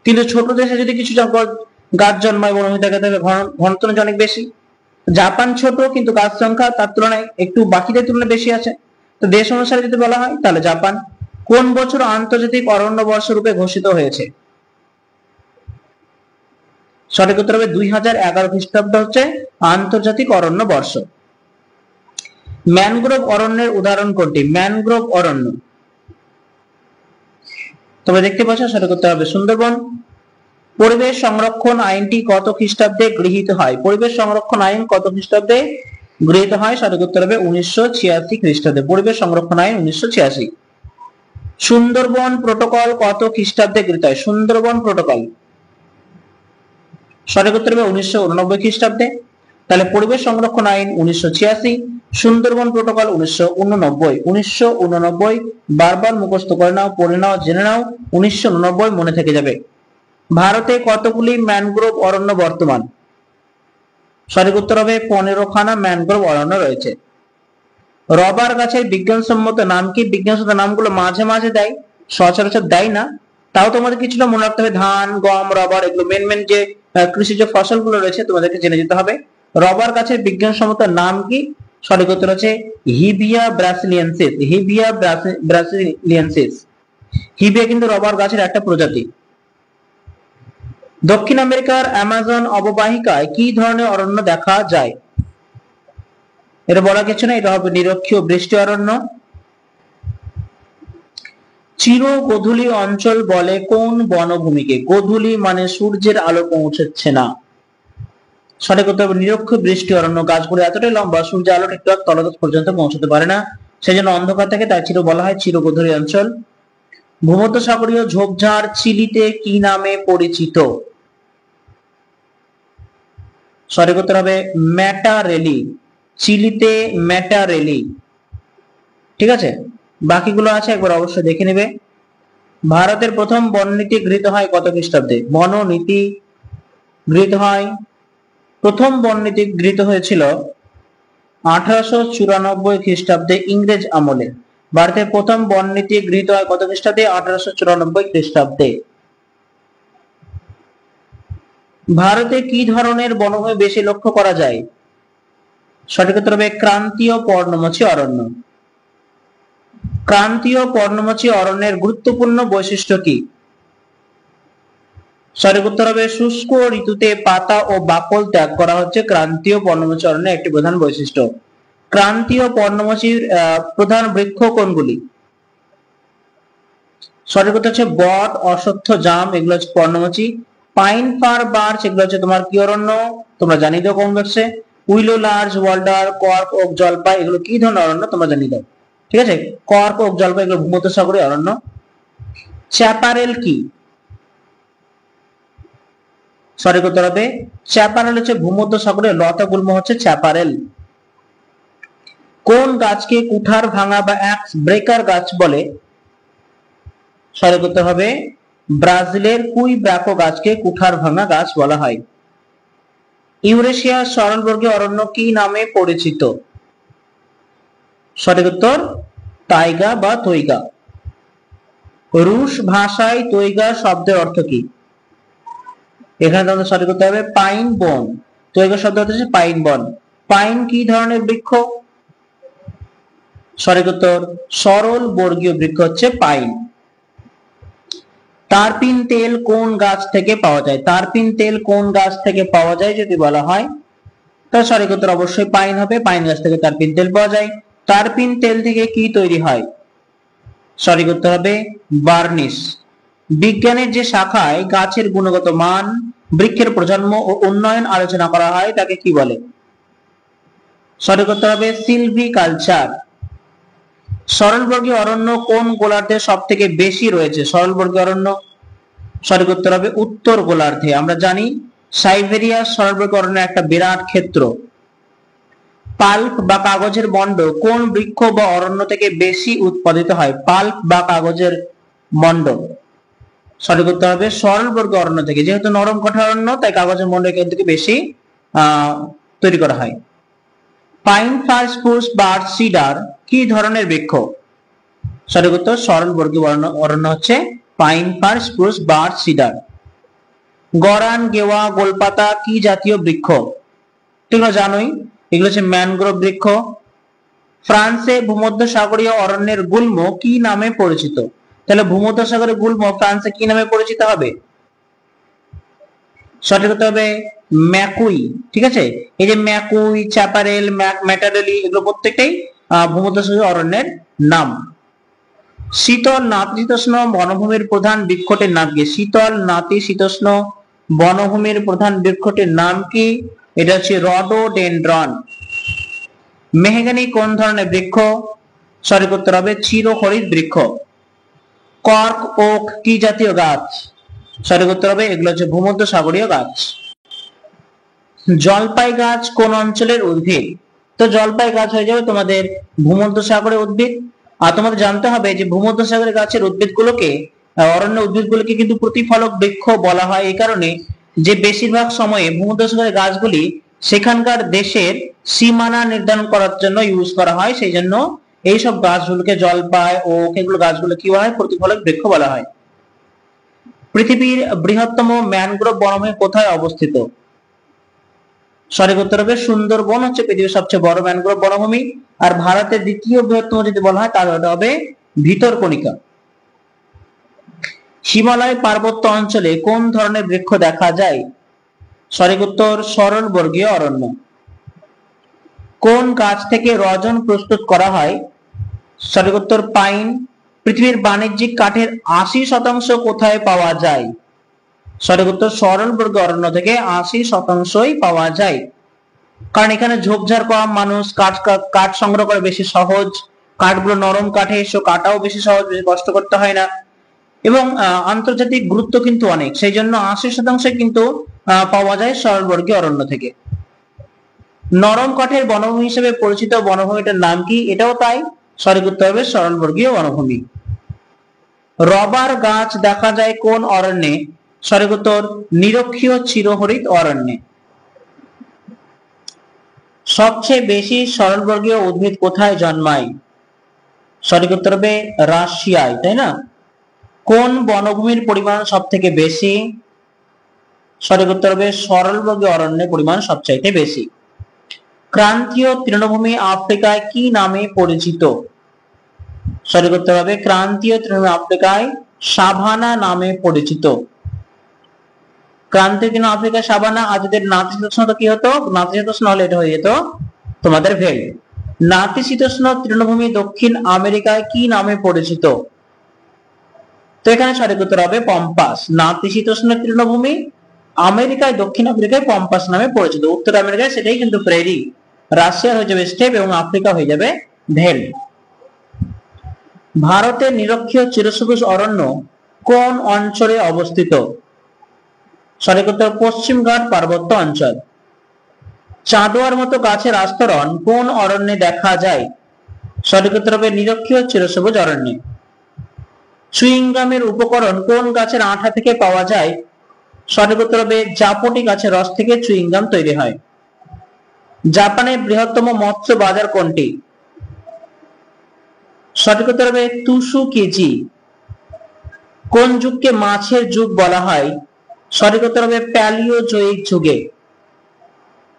কিন্তু ছোট দেশে যদি কিছু গাছ জন্মায়, বনভূমি থাকে, তাহলে ঘনত্ব অনুযায়ী অনেক বেশি। জাপান ছোট কিন্তু গাছ সংখ্যা তার তুলনায় একটু বাকিদের তুলনায় বেশি আছে, তো দেশ অনুসারে যদি বলা হয় তাহলে জাপান। কোন বছর আন্তর্জাতিক অরণ্য বর্ষ রূপে ঘোষিত হয়েছে? সঠিক উত্তর হবে 2011 খ্রিস্টাব্দ হচ্ছে আন্তর্জাতিক অরণ্য বর্ষ। ম্যানগ্রোভ অরণ্যের উদাহরণ কোনটি? ম্যানগ্রোভ অরণ্য তবে দেখতে পাচ্ছ, সঠিক উত্তর হবে সুন্দরবন। পরিবেশ সংরক্ষণ আইনটি কত খ্রিস্টাব্দে গৃহীত হয়? পরিবেশ সংরক্ষণ আইন কত খ্রিস্টাব্দে গৃহীত হয়? সঠিক উত্তর হবে 1986 খ্রিস্টাব্দে। পরিবেশ সংরক্ষণ আইন 1986। সুন্দরবন প্রোটোকল কত খ্রিস্টাব্দে গৃহীত হয়? সুন্দরবন প্রোটোকল সঠিক উত্তর হবে 1989 খ্রিস্টাব্দে। তাহলে পরিবেশ সংরক্ষণ আইন 1986, সুন্দরবন প্রোটোকল 1989। 1989 বারবার মুখস্থ করে নাও, পড়ে নাও, জেনে নাও, 1989 মনে থেকে যাবে। ভারতে কতগুলি ম্যানগ্রোভ অরণ্য বর্তমান? সঠিক উত্তর হবে 15খানা ম্যানগ্রোভ অরণ্য রয়েছে। রবার গাছের বিজ্ঞানসম্মত নাম কি? বিজ্ঞানসম্মত নামগুলো মাঝে মাঝে দেয়, সচরাচর দেয় না, তাও তোমাদের কিছুটা মনে রাখতে হবে। ধান, গম, রবার, এগুলো মেন যে কৃষিজ ফসলগুলো রয়েছে তোমাদেরকে জেনে যেতে হবে। রবার গাছের বিজ্ঞানসম্মত নাম কি? সঠিক উত্তর হচ্ছে হিভিয়া ব্রাসিলিয়েন্সিস। হিভিয়া ব্রাসিলিয়েন্সিস। হিবিয়া কিন্তু রবার গাছের একটা প্রজাতি। দক্ষিণ আমেরিকার অ্যামাজন অববাহিকায় কি ধরনের অরণ্য দেখা যায়? এটা বলা কিছু না, এটা হবে নিরক্ষীয় বৃষ্টি অরণ্য। চির গোধূলি অঞ্চল বলে কোন বনভূমিকে? গোধূলি মানে সূর্যের আলো পৌঁছচ্ছে না। সঠিক উত্তর হবে নিরক্ষীয় বৃষ্টি অরণ্য। গাছগুলো এতটাই লম্বা, সূর্যের আলো ঠিকঠাক তলদেশ পর্যন্ত পৌঁছতে পারে না, সেই জন্য অন্ধকার থাকে, তাই চির বলা হয় চির গোধূলি অঞ্চল। ভূমধ্যসাগরীয় ঝোপঝাড় চিলিতে কি নামে পরিচিত? সঠিক উত্তর হবে ম্যাটারেলি। চিলিতে ম্যাটারেলি। ঠিক আছে, বাকিগুলো আছে একবার অবশ্যই দেখে নেবে। ভারতের প্রথম বননীতি গৃহীত হয় কত খ্রিস্টাব্দে? বননীতি গৃহীত হয়, প্রথম বননীতি গৃহীত হয়েছিল 1894 খ্রিস্টাব্দে, ইংরেজ আমলে। ভারতের প্রথম বননীতি গৃহীত হয় কত খ্রিস্টাব্দে? 1894 খ্রিস্টাব্দে। ভারতে কি ধরনের বনভূমি বেশি লক্ষ্য করা যায়? সঠিক উত্তর হবে ক্রান্তীয় পর্ণমোচী অরণ্য। ক্রান্তীয় পর্ণমোচী অরণ্যের গুরুত্বপূর্ণ বৈশিষ্ট্য কি? সঠিক উত্তর হবে শুষ্ক ঋতুতে পাতা ও বাকল ত্যাগ করা হচ্ছে ক্রান্তীয় পর্ণমোচী অরণ্যের একটি প্রধান বৈশিষ্ট্য। ক্রান্তীয় পর্ণমোচীর প্রধান বৃক্ষ কোনগুলি? সঠিক উত্তর হচ্ছে বট, অশ্বত্থ, জাম, এগুলো হচ্ছে পর্ণমোচী। পাইন, ফার, বার্চ এগুলো হচ্ছে তোমার কি অরণ্য? তোমরা জানিয়ে দাও কমেন্ট বক্সে। উইলো, লার্জ, ওয়াল্ডার, কর্ক, ওক, জলপাই এগুলো কি ধরনের অরণ্য তোমরা জানিয়ে দাও। ঠিক আছে, কর্ক, ওক, জলপাই এগুলো ভূমধ্যসাগরীয় অরণ্য। চ্যাপারেল কি? সঠিক উত্তর হবে চ্যাপারেল হচ্ছে ভূমধ্যসাগরীয় লতাগুল্ম হচ্ছে চ্যাপারেল। কোন গাছকে কুঠার ভাঙা বা অ্যাক্স ব্রেকার গাছ বলে? সঠিক উত্তর হবে ব্রাজিলের কুইব্রাকো গাছকে কুঠার ভাঙা গাছ বলা হয়। ইউরেশিয়ার সরলবর্গীয় অরণ্য কি নামে পরিচিত? সঠিক উত্তর তাইগা বা তৈগা। রুশ ভাষায় তৈগা শব্দের অর্থ কি? এখানে তোমাদের সঠিক উত্তর হবে পাইন বন। তৈগা শব্দ হচ্ছে পাইন বন। পাইন কি ধরনের বৃক্ষ? সঠিক উত্তর সরল বর্গীয় বৃক্ষ হচ্ছে পাইন। তারপিন তেল কোন গাছ থেকে পাওয়া যায়? তারপিন তেল কোন গাছ থেকে পাওয়া যায় যদি বলা হয়, তাহলে সঠিক উত্তর অবশ্যই পাইন হবে। পাইন গাছ থেকে তারপিন তেল পাওয়া যায়। তারপিন তেল থেকে কি তৈরি হয়? সঠিক উত্তর হবে বার্নিশ। বিজ্ঞানের যে শাখায় গাছের গুণগত মান, বৃক্ষের প্রজন্ম ও উন্নয়ন আলোচনা করা হয় তাকে কি বলে? সঠিক উত্তর হবে সিলভিকালচার। সরলবর্গীয় অরণ্য কোন গোলার্ধে সব থেকে বেশি রয়েছে? সরলবর্গীয় অরণ্য সঠিক উত্তর হবে উত্তর গোলার্ধে। আমরা জানি সাইবেরিয়ার সরলবর্গীয় অরণ্যের একটা বিরাট ক্ষেত্র। পাল্প বা কাগজের মণ্ড কোন বৃক্ষ বা অরণ্য থেকে বেশি উৎপাদিত হয়? পাল্প বা কাগজের মণ্ড সঠিক উত্তর হবে সরলবর্গীয় অরণ্য থেকে। যেহেতু নরম কাঠের অরণ্য তাই কাগজের মণ্ড এখান থেকে বেশি তৈরি করা হয়। Pine, fir, spruce, birch, cedar কি ধরনের বৃক্ষ? সঠিক উত্তর সরলবর্গীয় অরণ্য হচ্ছে pine, fir, spruce, birch, cedar. গরান, গেওয়া, গোলপাতা কি জাতীয় বৃক্ষ? তোমরা জানোই এগুলো হচ্ছে ম্যানগ্রোভ বৃক্ষ। ফ্রান্সে ভূমধ্যসাগরীয় অরণ্যের গুল্ম কি নামে পরিচিত? তাহলে ভূমধ্যসাগরের গুল্ম ফ্রান্সে কি নামে পরিচিত হবে? সঠিক উত্তর হবে ম্যাকুই। ঠিক আছে, এই যে ম্যাকুই, চ্যাপারেল, ম্যাটারেলি এগুলো প্রত্যেকটাই ভূমধ্যসাগরীয় অরণ্যের নাম। শীতল নাতিশীতোষ্ণ বনভূমির প্রধান বৃক্ষটির নাম কি? শীতল নাতিশীতোষ্ণ বনভূমির প্রধান বৃক্ষটির নাম কি? এটা হচ্ছে রডোডেনড্রন। মেহগনি কোন ধরনের বৃক্ষ? সঠিক উত্তর হবে চিরহরিৎ বৃক্ষ। কর্ক, ওক কি জাতীয় গাছ? সঠিক উত্তর হবে এগুলো হচ্ছে ভূমধ্যসাগরীয় গাছ। জলপাই গাছ কোন অঞ্চলের উদ্ভিদ? তো জলপাই গাছ হয়ে যাবে তোমাদের ভূমধ্যসাগরের উদ্ভিদ। আর তোমাদের জানতে হবে যে ভূমধ্যসাগরের গাছের উদ্ভিদগুলোকে, অরণ্য উদ্ভিদগুলোকে কিন্তু প্রতিফলক বৃক্ষ বলা হয় এই কারণে যে বেশিরভাগ সময়ে ভূমধ্যসাগরের গাছগুলি সেখানকার দেশের সীমানা নির্ধারণ করার জন্য ইউজ করা হয়, সেই জন্য এইসব গাছগুলোকে জলপাই, ওক এগুলো গাছগুলো কি বলা হয়? প্রতিফলক বৃক্ষ বলা হয়। পৃথিবীর বৃহত্তম ম্যানগ্রোভ বনভূমি কোথায় অবস্থিত? সঠিক উত্তর হবে সুন্দরবন হচ্ছে পৃথিবীর সবচেয়ে বড় ম্যানগ্রোভ বনভূমি। আর ভারতের দ্বিতীয় বৃহত্তম যদি বলা হয় তাহলে ওটা হবে ভিতরকণিকা। হিমালয় পার্বত্য অঞ্চলে কোন ধরনের বৃক্ষ দেখা যায়? সঠিক উত্তর সরলবর্গীয় অরণ্য। কোন গাছ থেকে রজন প্রস্তুত করা হয়? সঠিক উত্তর পাইন। পৃথিবীর বাণিজ্যিক কাঠের 80% কোথায় পাওয়া যায়? সঠিক উত্তর সরলবর্গীয় অরণ্য থেকে 80%ই পাওয়া যায়। কারণ এখানে ঝোপঝাড় কম, মানুষ কাঠ সংগ্রহ করে বেশি সহজ, কাঠগুলো নরম কাঠে, সো কাটাও বেশি সহজ, বেশি কষ্ট করতে হয় না, এবং আন্তর্জাতিক গুরুত্ব কিন্তু অনেক, সেই জন্য 80% কিন্তু পাওয়া যায় সরলবর্গীয় অরণ্য থেকে। নরম কাঠের বনভূমি হিসেবে পরিচিত বনভূমিটার নাম কি? এটাও তাই, সঠিক উত্তর হবে সরলবর্গীয় বনভূমি। রবার গাছ দেখা যায় কোন অরণ্যে? সঠিক উত্তর নিরক্ষীয় চিরহরিৎ অরণ্যে। সবচেয়ে বেশি সরলবর্গীয় উদ্ভিদ কোথায় জন্মায়? সঠিক উত্তর হবে রাশিয়ায়, তাই না? কোন বনভূমির পরিমাণ সব থেকে বেশি? সঠিক উত্তর হবে সরলবর্গীয় অরণ্যের পরিমাণ সবচাইতে বেশি। ক্রান্তীয় তৃণভূমি আফ্রিকায় কি নামে পরিচিত? সঠিক উত্তর হবে ক্রান্তীয় তৃণভূমি আফ্রিকায় সাভানা নামে পরিচিত। ক্রান্তীয় তৃণভূমি আফ্রিকায় সাভানা। আর যদি নাতিশীতোষ্ণ তো কি হতো? নাতিশীতোষ্ণ হলে এটা হয়ে যেত তোমাদের ভেল। নাতিশীতোষ্ণ তৃণভূমি দক্ষিণ আমেরিকায় কি নামে পরিচিত? তো এখানে সঠিক উত্তর হবে পম্পাস। নাতিশীতোষ্ণ তৃণভূমি আমেরিকায়, দক্ষিণ আমেরিকায় পম্পাস নামে পরিচিত। উত্তর আমেরিকায় সেটাই কিন্তু প্রেরি। রাশিয়া হয়ে যাবে স্টেপ এবং আফ্রিকা হয়ে যাবে ভেল। ভারতের নিরক্ষীয় চিরসবুজ অরণ্য কোন অঞ্চলে অবস্থিত? সঠিক উত্তর পশ্চিম ঘাট পার্বত্য অঞ্চল। চাঁদোয়ার মতো গাছের আস্তরণ কোন অরণ্যে দেখা যায়? সঠিক উত্তর হবে নিরক্ষীয় চিরসবুজ অরণ্যে। চুইংগামের উপকরণ কোন গাছের আঠা থেকে পাওয়া যায়? সঠিক উত্তর হবে জাপটি গাছের রস থেকে চুইংগাম তৈরি হয়। জাপানের বৃহত্তম মৎস্য বাজার কোনটি? সঠিক উত্তর হবে তুসুকেজি। কোন যুগকে মাছের যুগ বলা হয়? সঠিক উত্তর হবে প্যালিওজোয়িক যুগে।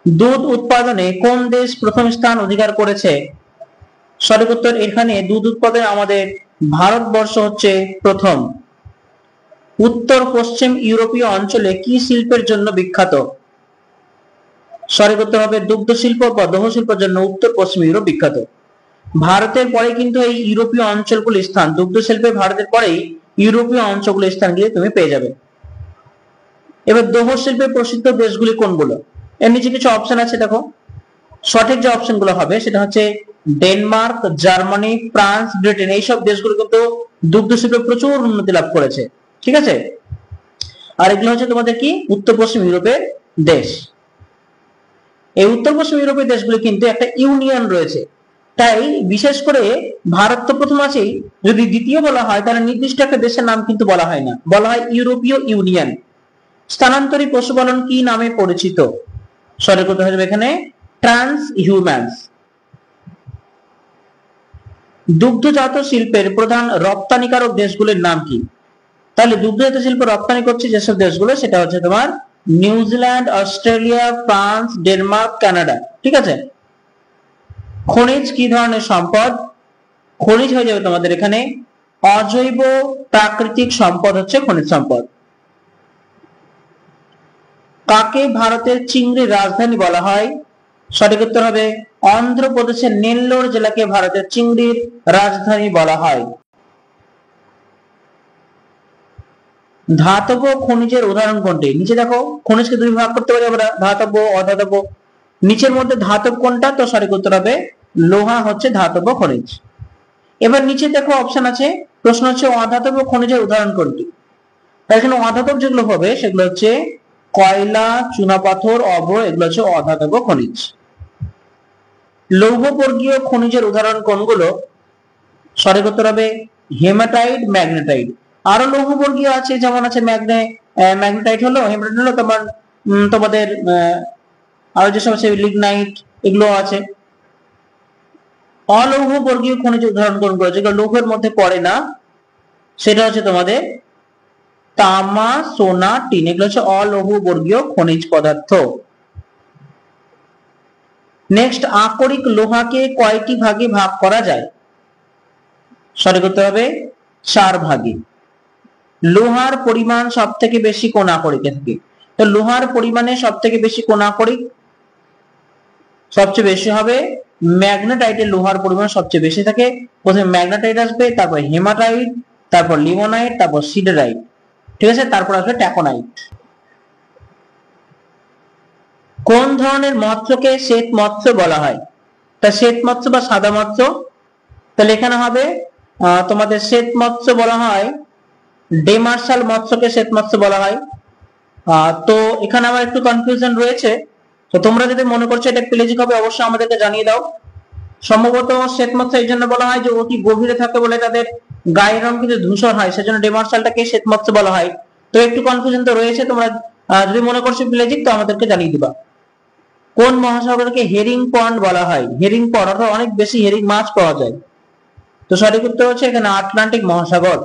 দুধ উৎপাদনে কোন দেশ প্রথম স্থান অধিকার করেছে? সঠিক উত্তর এখানে দুধ উৎপাদনে আমাদের ভারতবর্ষ হচ্ছে প্রথম। উত্তর পশ্চিম ইউরোপীয় অঞ্চলে কি শিল্পের জন্য বিখ্যাত? সঠিক উত্তর হবে দুগ্ধ শিল্প বা লৌহ শিল্পের জন্য উত্তর পশ্চিম ইউরোপ বিখ্যাত। ভারতের পরে কিন্তু এই ইউরোপীয় অঞ্চলগুলির স্থান, দুগ্ধ শিল্পে ভারতের পরেই ইউরোপীয় অঞ্চলগুলির স্থানগুলি তুমি পেয়ে যাবে। এবার লৌহ শিল্পে প্রসিদ্ধ দেশগুলি কোনগুলো? এর নিচে কিছু অপশন আছে, দেখো। সঠিক যে অপশনগুলো হবে সেটা হচ্ছে ডেনমার্ক, জার্মানি, ফ্রান্স, ব্রিটেন। এইসব দেশগুলো কিন্তু দুগ্ধ শিল্পে প্রচুর উন্নতি লাভ করেছে, ঠিক আছে? আর এগুলো হচ্ছে তোমাদের কি উত্তর পশ্চিম ইউরোপের দেশ। এই উত্তর পশ্চিম ইউরোপের দেশগুলো কিন্তু একটা ইউনিয়ন রয়েছে, তাই বিশেষ করে ভারত তো প্রথম আছেই, যদি দ্বিতীয় বলা হয় তাহলে নির্দিষ্ট একটা দেশের নাম কিন্তু বলা হয় না, বলা হয় ইউরোপীয় ইউনিয়ন। স্থানান্তরী পশুপালন কি নামে পরিচিত? সঠিক উত্তর হবে এখানে ট্রান্স হিউম্যান্স। দুগ্ধজাত শিল্পের প্রধান রপ্তানিকারক দেশগুলির নাম কি? তাহলে দুগ্ধজাত শিল্প রপ্তানি করছে যেসব দেশগুলো, সেটা হচ্ছে তোমার New Zealand, Australia, France, Denmark, Canada, ঠিক আছে? খনিজ কি ধরনের সম্পদ? খনিজ হয়ে যাবে তোমাদের এখানে অজৈব প্রাকৃতিক সম্পদ হচ্ছে খনিজ সম্পদ। কাকে ভারতের চিংড়ির রাজধানী বলা হয়? সঠিক উত্তর হবে অন্ধ্রপ্রদেশের নেল্লোর জেলাকে ভারতের চিংড়ির রাজধানী বলা হয়। ধাতব খনিজের উদাহরণ কোনটি? নিচে দেখো, খনিজকে দুই ভাগ করতে পারি আমরা, ধাতব, অধাতব। নিচের মধ্যে ধাতব কোনটা? তো সঠিক উত্তর হবে লোহা হচ্ছে ধাতব খনিজ। এবার নিচে দেখো অপশন আছে, প্রশ্ন হচ্ছে অধাতব খনিজের উদাহরণ কোনটি? তাই এখানে অধাতব যেগুলো হবে সেগুলো হচ্ছে কয়লা, চুনাপাথর, অভ্র, এগুলো হচ্ছে অধাতব খনিজ। লৌহবর্গীয় খনিজের উদাহরণ কোনগুলো? সঠিক উত্তর হবে হেমাটাইট, ম্যাগনেটাইট। আরো লৌহবর্গীয় আছে, যেমন আছে ম্যাগনেটাইট হলো, হেমাটাইট হলো, তোমাদের আরো যেসব আছে লিগনাইট, এগুলো আছে। অলৌহবর্গীয় খনিজের উদাহরণ কোনগুলো? যেগুলো লৌহের মধ্যে পড়ে না, সেটা হচ্ছে তোমাদের তামা, সোনা, টিন, এগুলো হচ্ছে অলৌহবর্গীয় খনিজ পদার্থ। নেক্সট, আকরিক লোহাকে কয়টি ভাগে ভাগ করা যায়? সঠিক উত্তর হবে 4 ভাগে। লোহার পরিমাণ সব থেকে বেশি কোন আকরিকে থাকে? তো লোহার পরিমাণে সব থেকে বেশি কোন আকরিক সবচেয়ে বেশি হবে ম্যাগনেটাইটের লোহার পরিমাণ সবচেয়ে বেশি থাকে। প্রথমে ম্যাগনেটাইট আসবে, তারপর হেমাটাইট, তারপর লিমোনাইট, তারপর সিডারাইট, ঠিক আছে, তারপর আসবে ট্যাকোনাইট। কোন ধরনের মৎস্যকে শ্বেত মৎস্য বলা হয়? তা শ্বেত মৎস্য বা সাদা মৎস্য? তাহলে এখানে হবে তোমাদের শ্বেত মৎস্য বলা হয়, ডেমার্শাল মৎস্যকে শ্বেত মৎস্য বলা হয়। তো এখানে আমার একটু কনফিউশন রয়েছে, তো তোমরা যদি মনে করছো এটা পেলেজিক হবে অবশ্যই আমাদেরকে জানিয়ে দাও। সম্ভবত শ্বেত মৎস্য এই জন্য বলা হয় যে অতি গভীরে থাকে বলে তাদের গায়ের রং কিন্তু ধূসর হয়, সেজন্য ডেমার্শালটাকে শ্বেত মৎস্য বলা হয়। তো একটু কনফিউশন তো রয়েছে, তোমরা যদি মনে করছো পেলেজিক তো আমাদেরকে জানিয়ে দিবা। কোন মহাসাগরকে হেরিং পন্ড বলা হয়? হেরিং পন্ড অর্থাৎ অনেক বেশি হেরিং মাছ পাওয়া যায়। তো সঠিক উত্তর হচ্ছে এখানে আটলান্টিক মহাসাগর।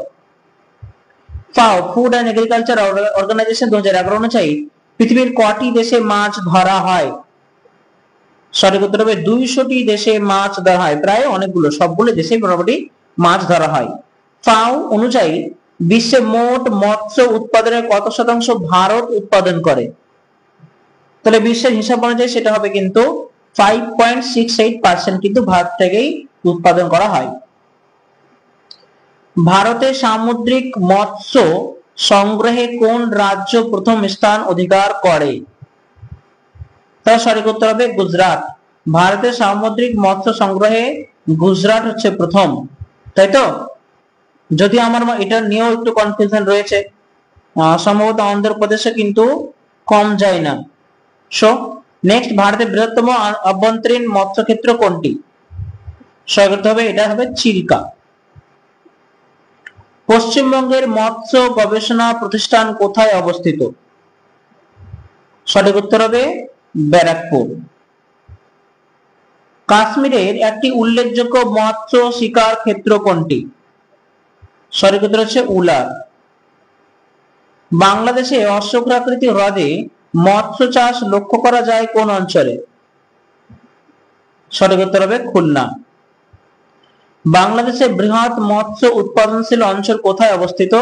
ফাও ফুড অ্যান্ড এগ্রিকালচার অর্গানাইজেশন 2011 অনুযায়ী পৃথিবীর কটি দেশে মাছ ধরা হয়? সঠিক উত্তর হবে 200টি দেশে মাছ ধরা হয়, প্রায় অনেকগুলো, সবগুলো দেশে মোটামুটি মাছ ধরা হয়। ফাও অনুযায়ী বিশ্বে মোট মৎস্য উৎপাদনের কত শতাংশ ভারত উৎপাদন করে? তাহলে বিশ্বের হিসাব অনুযায়ী সেটা হবে কিন্তু 5.68% কিন্তু ভারত থেকেই উৎপাদন করা হয়। ভারতে সামুদ্রিক মৎস্য সংগ্রহে কোন রাজ্য প্রথম স্থান অধিকার করে? তার সঠিক উত্তর হবে গুজরাট। ভারতের সামুদ্রিক মৎস্য সংগ্রহে গুজরাট হচ্ছে প্রথম, তাই তো? যদি আমার এটা নিয়েও একটু কনফিউশন রয়েছে, সম্ভবত অন্ধ্রপ্রদেশে কিন্তু কম যায় না। সো নেক্সট, ভারতের বৃহত্তম আভ্যন্তরীণ মৎস্যক্ষেত্র কোনটি? সঠিক হবে এটা হবে চিল্কা। পশ্চিমবঙ্গের মৎস্য গবেষণা প্রতিষ্ঠান কোথায় অবস্থিত? সঠিক উত্তর হবে ব্যারাকপুর। কাশ্মীরের একটি উল্লেখযোগ্য মৎস্য শিকার ক্ষেত্র কোনটি? সঠিক উত্তর হচ্ছে উলার। বাংলাদেশে অশ্বক্ষুরাকৃতি হ্রদে মৎস্য চাষ লক্ষ্য করা যায় কোন অঞ্চলে? সঠিক উত্তর হবে খুলনা। বাংলাদেশের বৃহৎ মৎস্য উৎপাদনশীল অঞ্চল কোথায় অবস্থিত?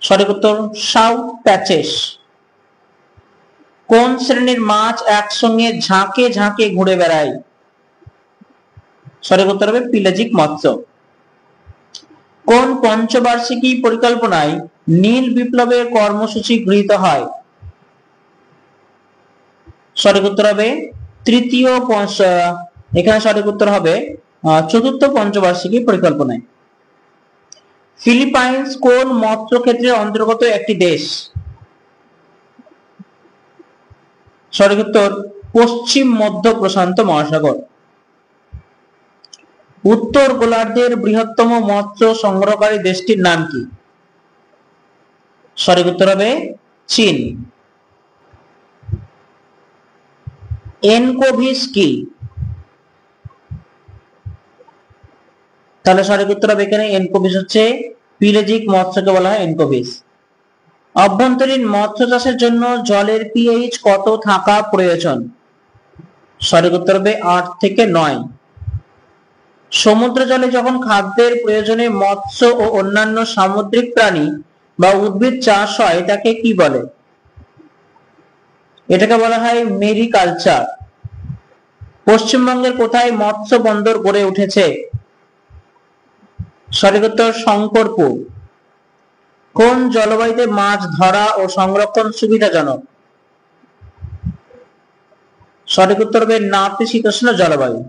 সঠিক উত্তর সাউথ প্যাচেস। কোন শ্রেণীর মাছ একসঙ্গে ঝাঁকে ঝাঁকে ঘুরে বেড়ায়? সঠিক উত্তর হবে পিলাজিক মৎস্য। কোন পঞ্চবার্ষিকী পরিকল্পনায় নীল বিপ্লবের কর্মসূচি গৃহীত হয়? সঠিক উত্তর হবে তৃতীয়, এখানে সঠিক উত্তর হবে চতুর্থ পঞ্চবার্ষিকী পরিকল্পনায়। ফিলিপাইন্স কোন মৎস্য ক্ষেত্রের অন্তর্গত একটি দেশ? সঠিক উত্তর পশ্চিম মধ্য প্রশান্ত মহাসাগর। উত্তর গোলার্ধের বৃহত্তম মৎস্য সংগ্রহকারী দেশটির নাম কি? সঠিক উত্তর হবে চীন। এনকোভিস কি? তাহলে সঠিক উত্তর হবে এখানে এনকোভিস হচ্ছে পিলেজিক মৎস্যকে বলা হয় এনকোভিস। অভ্যন্তরীণ মৎস্য চাষের জন্য জলের পিএইচ কত থাকা প্রয়োজন? সঠিক উত্তর হবে 8 থেকে 9। সমুদ্র জলে যখন খাদ্যের প্রয়োজনে মৎস্য ও অন্যান্য সামুদ্রিক প্রাণী বা উদ্ভিদ চাষ হয় তাকে কি বলে? এটাকে বলা হয় মেরিকালচার। পশ্চিমবঙ্গের কোথায় মৎস্য বন্দর গড়ে উঠেছে? সঠিক উত্তর শঙ্করপুর। কোন জলবায়ুতে মাছ ধরা ও সংরক্ষণ সুবিধাজনক? সঠিক উত্তর হবে নাতিশীতোষ্ণ জলবায়ু।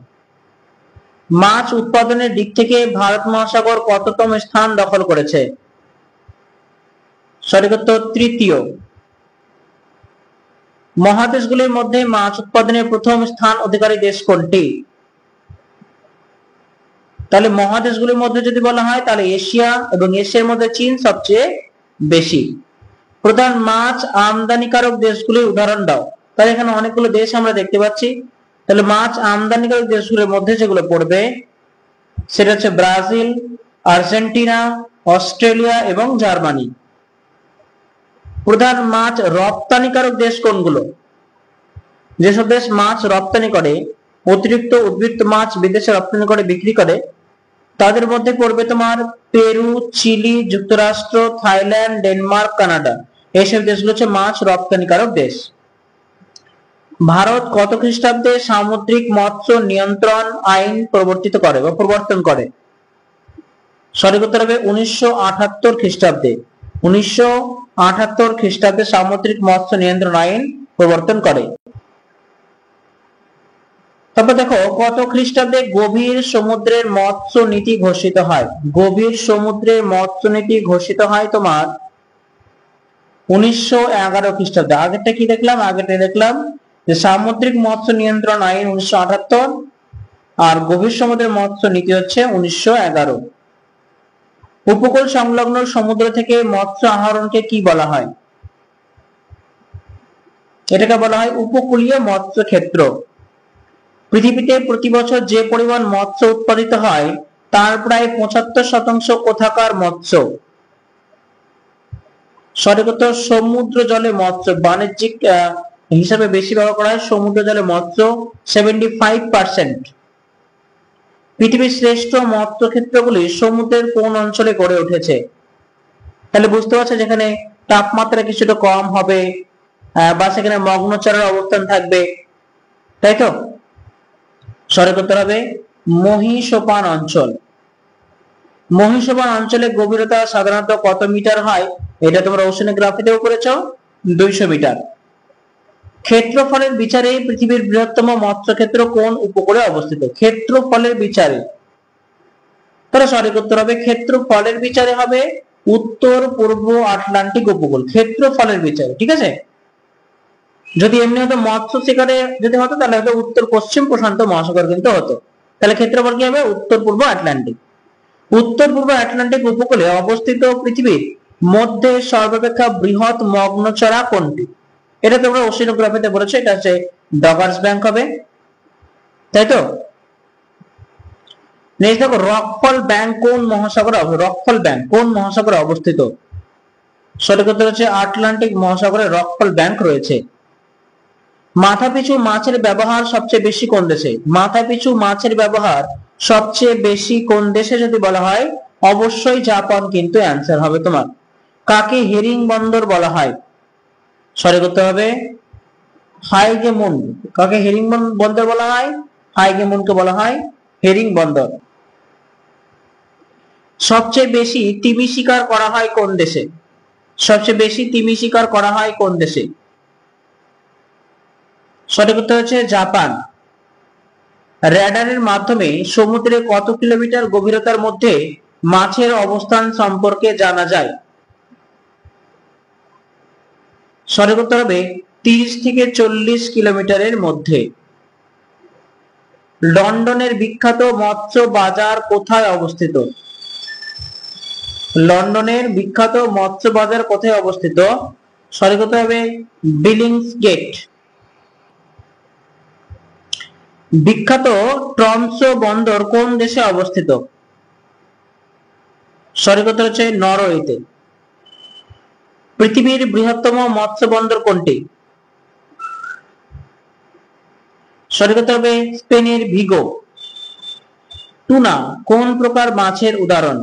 মাছ উৎপাদনের দিক থেকে ভারত মহাসাগর কততম স্থান দখল করেছে? সঠিক উত্তর তৃতীয়। মহাদেশগুলির মধ্যে মাছ উৎপাদনের প্রথম স্থান অধিকারী দেশ কোনটি? তাহলে মহাদেশগুলির মধ্যে যদি বলা হয় তাহলে এশিয়া, এবং এশিয়ার মধ্যে চীন সবচেয়ে বেশি। প্রধান মাছ আমদানিকারক দেশগুলির উদাহরণ দাও। তাহলে এখানে অনেকগুলো দেশ আমরা দেখতে পাচ্ছি, তাহলে মাছ আমদানিকারক দেশগুলোর মধ্যে যেগুলো পড়বে সেটা হচ্ছে ব্রাজিল, আর্জেন্টিনা, অস্ট্রেলিয়া এবং জার্মানি। প্রধান মাছ রপ্তানিকারক দেশ কোনগুলো? যেসব দেশ মাছ রপ্তানি করে, অতিরিক্ত উদ্বৃত্ত মাছ বিদেশে রপ্তানি করে বিক্রি করে, তাদের মধ্যে পড়বে তোমার পেরু, চিলি, যুক্তরাষ্ট্র, থাইল্যান্ড, ডেনমার্ক, কানাডা। এইসব দেশগুলো হচ্ছে মাছ রপ্তানিকারক দেশ। ভারত কত খ্রিস্টাব্দে সামুদ্রিক মৎস্য নিয়ন্ত্রণ আইন প্রবর্তিত করে বা প্রবর্তন করে? সঠিক উত্তর হবে 1978 খ্রিস্টাব্দে। 1978 খ্রিস্টাব্দে সামুদ্রিক মৎস্য নিয়ন্ত্রণ আইন প্রবর্তন করে। তারপর দেখো কত খ্রিস্টাব্দে গভীর সমুদ্রের মৎস্য নীতি ঘোষিত হয়? গভীর সমুদ্রের মৎস্য নীতি ঘোষিত হয় তোমার 1911 খ্রিস্টাব্দে। আগেরটা কি দেখলাম? আগেরটা দেখলাম যে সামুদ্রিক মৎস্য নিয়ন্ত্রণ আইন 1978, আর গভীর সমুদ্রের মৎস্য নীতি হচ্ছে 1911। উপকূল সংলগ্ন সমুদ্র থেকে মৎস্য আহরণকে কি বলা হয়? এটাকে বলা হয় উপকূলীয় মৎস্য ক্ষেত্র। পৃথিবীতে প্রতি বছর যে পরিমাণ মৎস্য উৎপাদিত হয় তার প্রায় 75% কোথাকার মৎস্য? সঠিক উত্তর সমুদ্র জলে মৎস্য। বাণিজ্যিক হিসাবে বেশি ব্যবহার করা হয় সমুদ্র জলে মৎস্য 75%। পৃথিবীর শ্রেষ্ঠ মৎস্য ক্ষেত্রগুলি সমুদ্রের কোন অঞ্চলে গড়ে উঠেছে? তাহলে বুঝতে পারছো যেখানে তাপমাত্রা কিছুটা কম হবে বা সেখানে মগ্নচরের অবস্থান থাকবে, তাই তো? সঠিক উত্তর হবে মহীসোপান অঞ্চল। মহীসোপান অঞ্চলে গভীরতা সাধারণত কত মিটার হয়? এটা তোমরা ওশেনোগ্রাফিতেও করেছো, 200 মিটার। ক্ষেত্রফলের বিচারে পৃথিবীর বৃহত্তম মৎস্য ক্ষেত্র কোন উপকূলে অবস্থিত? ক্ষেত্রফলের বিচারে তাহলে সঠিক উত্তর হবে ক্ষেত্রফলের বিচারে হবে উত্তর পূর্ব আটলান্টিক উপকূল। ক্ষেত্রফলের বিচারে, ঠিক আছে? যদি এমনি হতো মৎস্য শিকারে যদি হতো তাহলে হয়তো উত্তর পশ্চিম প্রশান্ত মহাসাগর কিন্তু হতো। তাহলে ক্ষেত্রফল কি হবে? উত্তর পূর্ব আটলান্টিক। উত্তর পূর্ব আটলান্টিক উপকূলে অবস্থিত পৃথিবীর মধ্যে সর্বাপেক্ষা বৃহৎ মগ্নচড়া কোনটি? এটা তোমরা ওশেনোগ্রাফিতে পড়েছো, এটা হচ্ছে ডগার্স ব্যাংক হবে, তাই তো? নেক্সট দেখো রকফল ব্যাংক কোন মহাসাগরে অবস্থিত? রকফল ব্যাংক কোন মহাসাগরে অবস্থিত? সঠিক উত্তর হচ্ছে আটলান্টিক মহাসাগরে রকফল ব্যাংক রয়েছে। মাথাপিছু মাছের ব্যবহার সবচেয়ে বেশি কোন দেশে? মাথাপিছু মাছের ব্যবহার সবচেয়ে বেশি কোন দেশে যদি বলা হয় অবশ্যই জাপান কিন্তু অ্যান্সার হবে তোমার। কাকে হেরিং বন্দর বলা হয়? সঠিক উত্তর হবে হাইগেমুন। কাকে হেরিং বন্দর বলা হয়? হাইগেমুনকে বলা হয় হেরিং বন্দর। সবচেয়ে বেশি তিমি শিকার করা হয় কোন দেশে? সবচেয়ে বেশি তিমি শিকার করা হয় কোন দেশে? সঠিক উত্তর হচ্ছে জাপান। র্যাডারের মাধ্যমে সমুদ্রে কত কিলোমিটার গভীরতার মধ্যে মাছের অবস্থান সম্পর্কে জানা যায়? সঠিক উত্তর হবে 30 থেকে 40 কিলোমিটারের মধ্যে। লন্ডনের বিখ্যাত মৎস্য বাজার কোথায় অবস্থিত? লন্ডনের বিখ্যাত মৎস্য বাজার কোথায় অবস্থিত? সঠিক উত্তর হবে বিলিংসগেট। বিখ্যাত ট্রমসো বন্দর কোন দেশে অবস্থিত? সঠিক উত্তর হচ্ছে নরওয়েতে। পৃথিবীর বৃহত্তম মৎস্য বন্দর কোনটি? সঠিক উত্তর হবে স্পেনের ভিগো। টুনা কোন প্রকার মাছের উদাহরণ?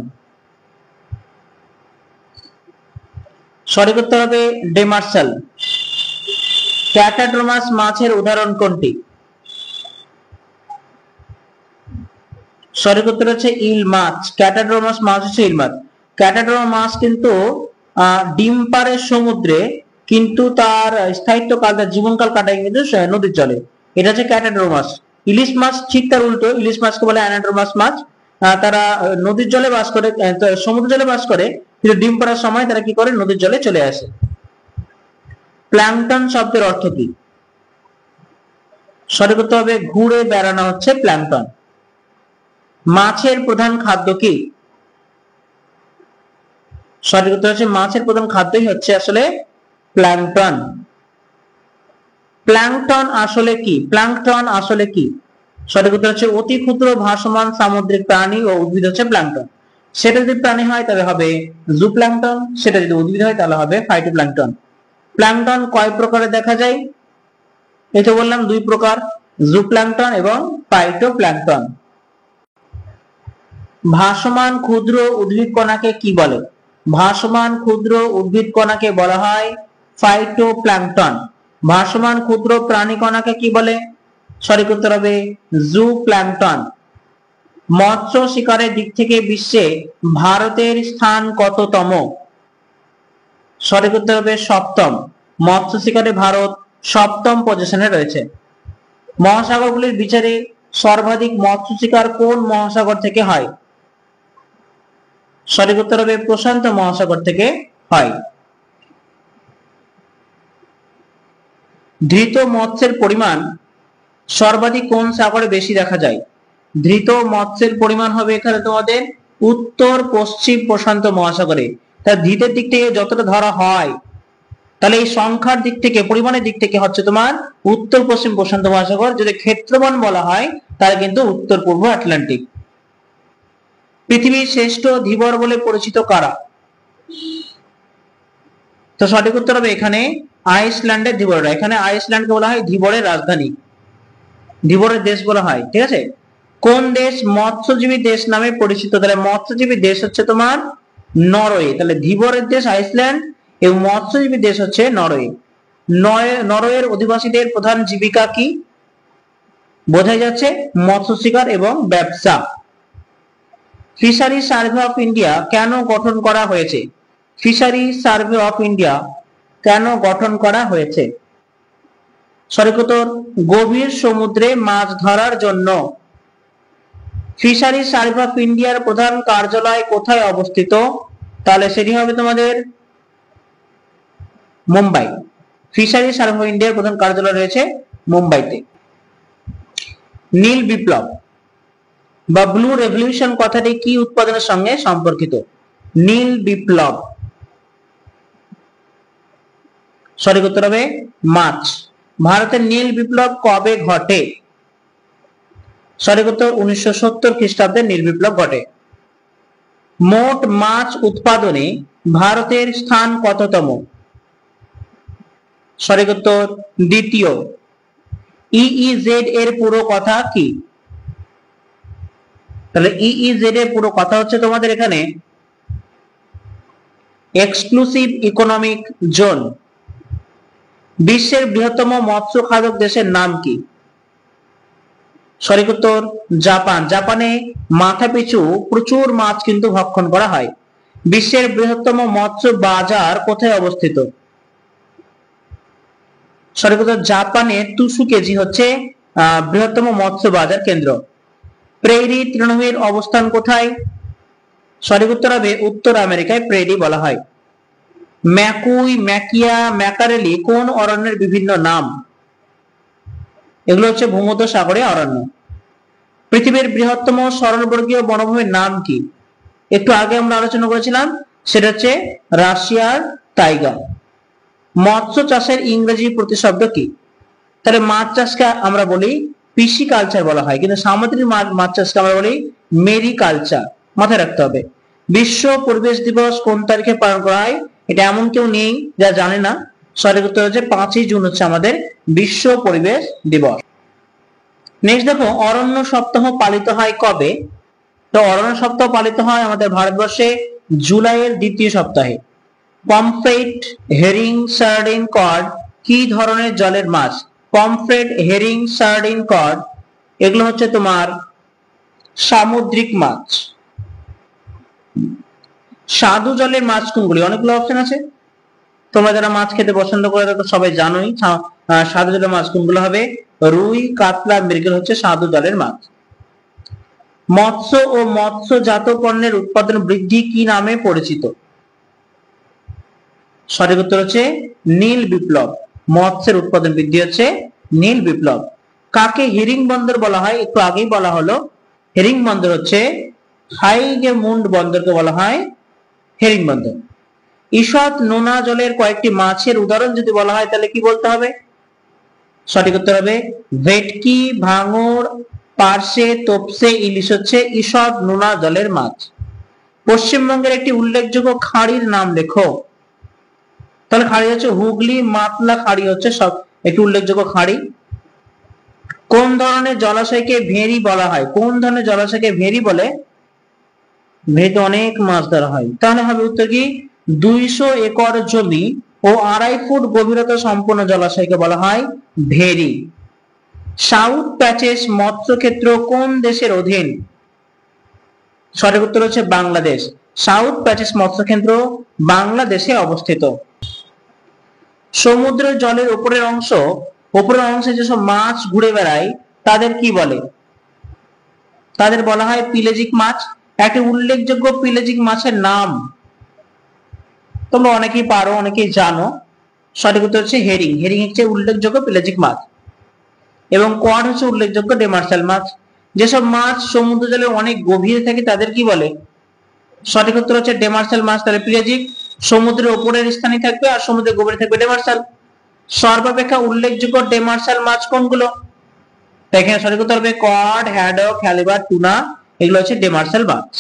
সঠিক উত্তর হবে ডেমার্সাল। ক্যাটাড্রমাস মাছের উদাহরণ কোনটি? সঠিক উত্তর হচ্ছে ইল মাছ। ক্যাটাড্রমাস মাছ হচ্ছে ইল মাছ। ক্যাটাড্রমা মাছ কিন্তু ডিম পাড়ে সমুদ্রে, কিন্তু তার স্থায়িত্ব কাল, তার জীবনকাল কাটায় কিন্তু নদীর জলে। এটা হচ্ছে ক্যাটাড্রমাস। ইলিশ মাছ ঠিক তার উল্টো, ইলিশ মাছকে বলে অ্যানাড্রোমাস মাছ। তারা নদীর জলে বাস করে, সমুদ্র জলে বাস করে, কিন্তু ডিম পাড়ার সময় তারা কি করে? নদীর জলে চলে আসে। প্ল্যাংটন শব্দের অর্থ কি? সঠিক উত্তর হবে ঘুরে বেড়ানো হচ্ছে প্ল্যাংটন। মাছের প্রধান খাদ্য কি? সঠিক উত্তর হচ্ছে মাছের প্রধান খাদ্যই হচ্ছে আসলে প্ল্যাংটন। প্ল্যাংটন আসলে কি? প্ল্যাংটন আসলে কি? সঠিক উত্তর হচ্ছে অতি ক্ষুদ্র ভাসমান সামুদ্রিক প্রাণী ও উদ্ভিদ হচ্ছে প্ল্যাংটন। সেটা যদি প্রাণী হয় তাহলে হবে জুপ্ল্যাংটন, সেটা যদি উদ্ভিদ হয় তাহলে হবে ফাইটোপ্ল্যাংটন। প্ল্যাংটন কয় প্রকারে দেখা যায়? এই তো বললাম 2 প্রকার, জুপ্ল্যাংটন এবং ফাইটোপ্ল্যাংটন। ভাসমান ক্ষুদ্র উদ্ভিদ কণাকে কি বলে? ভাসমান ক্ষুদ্র উদ্ভিদ কণাকে বলা হয় ফাইটোপ্ল্যাঙ্কটন। ভাসমান ক্ষুদ্র প্রাণী কণাকে কি বলে? সঠিক উত্তর হবে জুপ্ল্যাঙ্কটন। মৎস্য শিকারের দিক থেকে বিশ্বে ভারতের স্থান কততম? সঠিক উত্তর হবে সপ্তম। মৎস্য শিকারে ভারত সপ্তম পজিশনে রয়েছে। মহাসাগরগুলির বিচারে সর্বাধিক মৎস্য শিকার কোন মহাসাগর থেকে হয়? সঠিক উত্তর হবে প্রশান্ত মহাসাগর থেকে হয়। ধৃত মৎস্যের পরিমাণ সর্বাধিক কোন সাগরে বেশি দেখা যায়? ধৃত মৎস্যের পরিমাণ হবে এখানে তোমাদের উত্তর পশ্চিম প্রশান্ত মহাসাগরে। তা ধৃতের দিক থেকে যতটা ধরা হয়, তাহলে এই সংখ্যার দিক থেকে পরিমাণের দিক থেকে হচ্ছে তোমার উত্তর পশ্চিম প্রশান্ত মহাসাগর। যদি ক্ষেত্রফল বলা হয় তাহলে কিন্তু উত্তর পূর্ব আটলান্টিক। পৃথিবীর শ্রেষ্ঠ ধীবর বলে পরিচিত কারা? তো সঠিক উত্তর হবে এখানে আইসল্যান্ডের ধীবররা। এখানে আইসল্যান্ডকে বলা হয় ধীবরের রাজধানী, ধীবরের দেশ বলা হয়। ঠিক আছে। কোন দেশ মৎস্যজীবী দেশ নামে পরিচিত? তাহলে মৎস্যজীবী দেশ হচ্ছে তোমার নরওয়ে। তাহলে ধীবরের দেশ আইসল্যান্ড এবং মৎস্যজীবী দেশ হচ্ছে নরওয়ে। নরওয়ের অধিবাসীদের প্রধান জীবিকা কি? বোঝাই যাচ্ছে মৎস্য শিকার এবং ব্যবসা। ফিশারি সার্ভে অফ ইন্ডিয়া কেন গঠন করা হয়েছে? ফিশারি সার্ভে অফ ইন্ডিয়া কেন গঠন করা হয়েছে? সঠিক উত্তর গভীর সমুদ্রে মাছ ধরার জন্য। ফিশারি সার্ভে অফ ইন্ডিয়ার প্রধান কার্যালয় কোথায় অবস্থিত? তাহলে সেটি হবে তোমাদের মুম্বাই। ফিশারি সার্ভে অফ ইন্ডিয়ার প্রধান কার্যালয় রয়েছে মুম্বাইতে। নীল বিপ্লব বা ব্লু রেভলিউশন কথাটি কি উৎপাদনের সঙ্গে সম্পর্কিত? নীল বিপ্লব। সঠিক উত্তর হবে মাছ। ভারতের নীল বিপ্লব কবে ঘটে? সঠিক উত্তর 1970 খ্রিস্টাব্দে নীল বিপ্লব ঘটে। মোট মাছ উৎপাদনে ভারতের স্থান কততম? সঠিক উত্তর দ্বিতীয়। ইইজেড এর পুরো কথা কি? তাহলে ইইজেড এর পুরো কথা হচ্ছে তোমাদের এখানে এক্সক্লুসিভ ইকোনমিক জোন। বিশ্বের বৃহত্তম মৎস্য খাদক দেশের নাম কি? সঠিক উত্তর জাপান। জাপানে মাথাপিছু প্রচুর মাছ কিন্তু ভক্ষণ করা হয়। বিশ্বের বৃহত্তম মৎস্য বাজার কোথায় অবস্থিত? সঠিক উত্তর জাপানের তুসুকেজি হচ্ছে বৃহত্তম মৎস্য বাজার কেন্দ্র। প্রেরি তৃণভূমির অবস্থান কোথায়? সঠিক উত্তর হবে উত্তর আমেরিকায় প্রেরি বলা হয়। ম্যাকুই, ম্যাকিয়া, ম্যাকারেলি কোন অরণ্যের বিভিন্ন নাম? এগুলো হচ্ছে ভূমধ্যসাগরীয় অরণ্য। পৃথিবীর বৃহত্তম সরলবর্গীয় বনভূমির নাম কি? একটু আগে আমরা আলোচনা করেছিলাম, সেটা হচ্ছে রাশিয়ার টাইগার। মৎস্য চাষের ইংরেজি প্রতিশব্দ কি? তাহলে মাছ চাষকে আমরা বলি পিসি কালচার বলা হয়, কিন্তু সামুদ্রিক মাছ চাষকে আমরা বলি মেরি কালচার। মাথায় রাখতে হবে। বিশ্ব পরিবেশ দিবস কোন তারিখে পালন করা হয়? এটা এমন কেউ নেই যা জানে না। সঠিক উত্তর হচ্ছে 5ই জুন হচ্ছে আমাদের বিশ্ব পরিবেশ দিবস। নেক্সট দেখো, অরণ্য সপ্তাহ পালিত হয় কবে? তো অরণ্য সপ্তাহ পালিত হয় আমাদের ভারতবর্ষে জুলাইয়ের দ্বিতীয় সপ্তাহে। পমফ্রেট, হেরিং, সার্ডিন, কড কি ধরনের জলের মাছ? পমফ্রেট, হেরিং, সার্ডিন, কড এগুলো হচ্ছে তোমার সামুদ্রিক মাছ। স্বাদু জলের মাছ কোনগুলি? অনেকগুলো অপশন আছে। তোমরা যারা মাছ খেতে পছন্দ করে তো সবাই জানোই স্বাদু জলের মাছ কোনগুলো হবে। রুই, কাতলা, মৃগেল হচ্ছে স্বাদু জলের মাছ। মৎস্য ও মৎস্যজাত পণ্যের উৎপাদন বৃদ্ধি কি নামে পরিচিত? সঠিক উত্তর হচ্ছে নীল বিপ্লব। মৎস্যের উৎপাদন বৃদ্ধি হচ্ছে নীল বিপ্লব। কাকে হেরিং বন্দর বলা হয়? একটু আগেই বলা হলো। হেরিং বন্দর হচ্ছে হাইগেমুন্ড বন্দরকে বলা হয় হেরিং বন্দর। ঈষৎ নোনা জলের কয়েকটি মাছের উদাহরণ যদি বলা হয় তাহলে কি বলতে হবে? সঠিক উত্তর হবে ভেটকি, ভাঙর, পার্শে, তোপসে, ইলিশ হচ্ছে ঈষৎ নোনা জলের মাছ। পশ্চিমবঙ্গের একটি উল্লেখযোগ্য খাঁড়ির নাম লেখো। তাহলে খাঁড়ি হচ্ছে হুগলি, মাতলা খাঁড়ি হচ্ছে সব একটি উল্লেখযোগ্য খাঁড়ি। কোন ধরনের জলাশয়কে ভেরি বলা হয়? কোন ধরনের জলাশয়কে ভেরি বলে? ভেদ অনেক মাছ ধরা হয়, তাহলে হবে উত্তর কি 200 একর জমি ও 2.5 ফুট গভীরতা সম্পন্ন জলাশয়কে বলা হয় ভেরি। সাউথ প্যাচেস মৎস্যক্ষেত্র কোন দেশের অধীন? সঠিক উত্তর হচ্ছে বাংলাদেশ। সাউথ প্যাচেস মৎস্যক্ষেত্র বাংলাদেশে অবস্থিত। সমুদ্রের জলের উপরের অংশে যেসব মাছ ঘুরে বেড়ায় তাদের কি বলে? তাদের বলা হয় পিলেজিক মাছ। একটি উল্লেখযোগ্য পিলেজিক মাছের নাম তোমরা অনেকেই পারো, অনেকেই জানো। সঠিক উত্তর হচ্ছে হেরিং। হেরিং হচ্ছে উল্লেখযোগ্য পিলেজিক মাছ এবং কড হচ্ছে উল্লেখযোগ্য ডেমার্সাল মাছ। যেসব মাছ সমুদ্র জলে অনেক গভীরে থাকে তাদের কি বলে? সঠিক উত্তর হচ্ছে ডেমার্সাল মাছ। তাহলে পিলেজিক সমুদ্রের উপরের স্থানে থাকবে আর সমুদ্রের গভীরে থাকবে ডেমার্সাল। সর্বাপেক্ষা উল্লেখযোগ্য ডেমার্সাল মাছ কোনগুলো? এখানে সঠিক উত্তর হবে কড, হ্যাডক, ক্যালিবার, টুনা, এগুলো হচ্ছে ডেমার্সাল মাছ।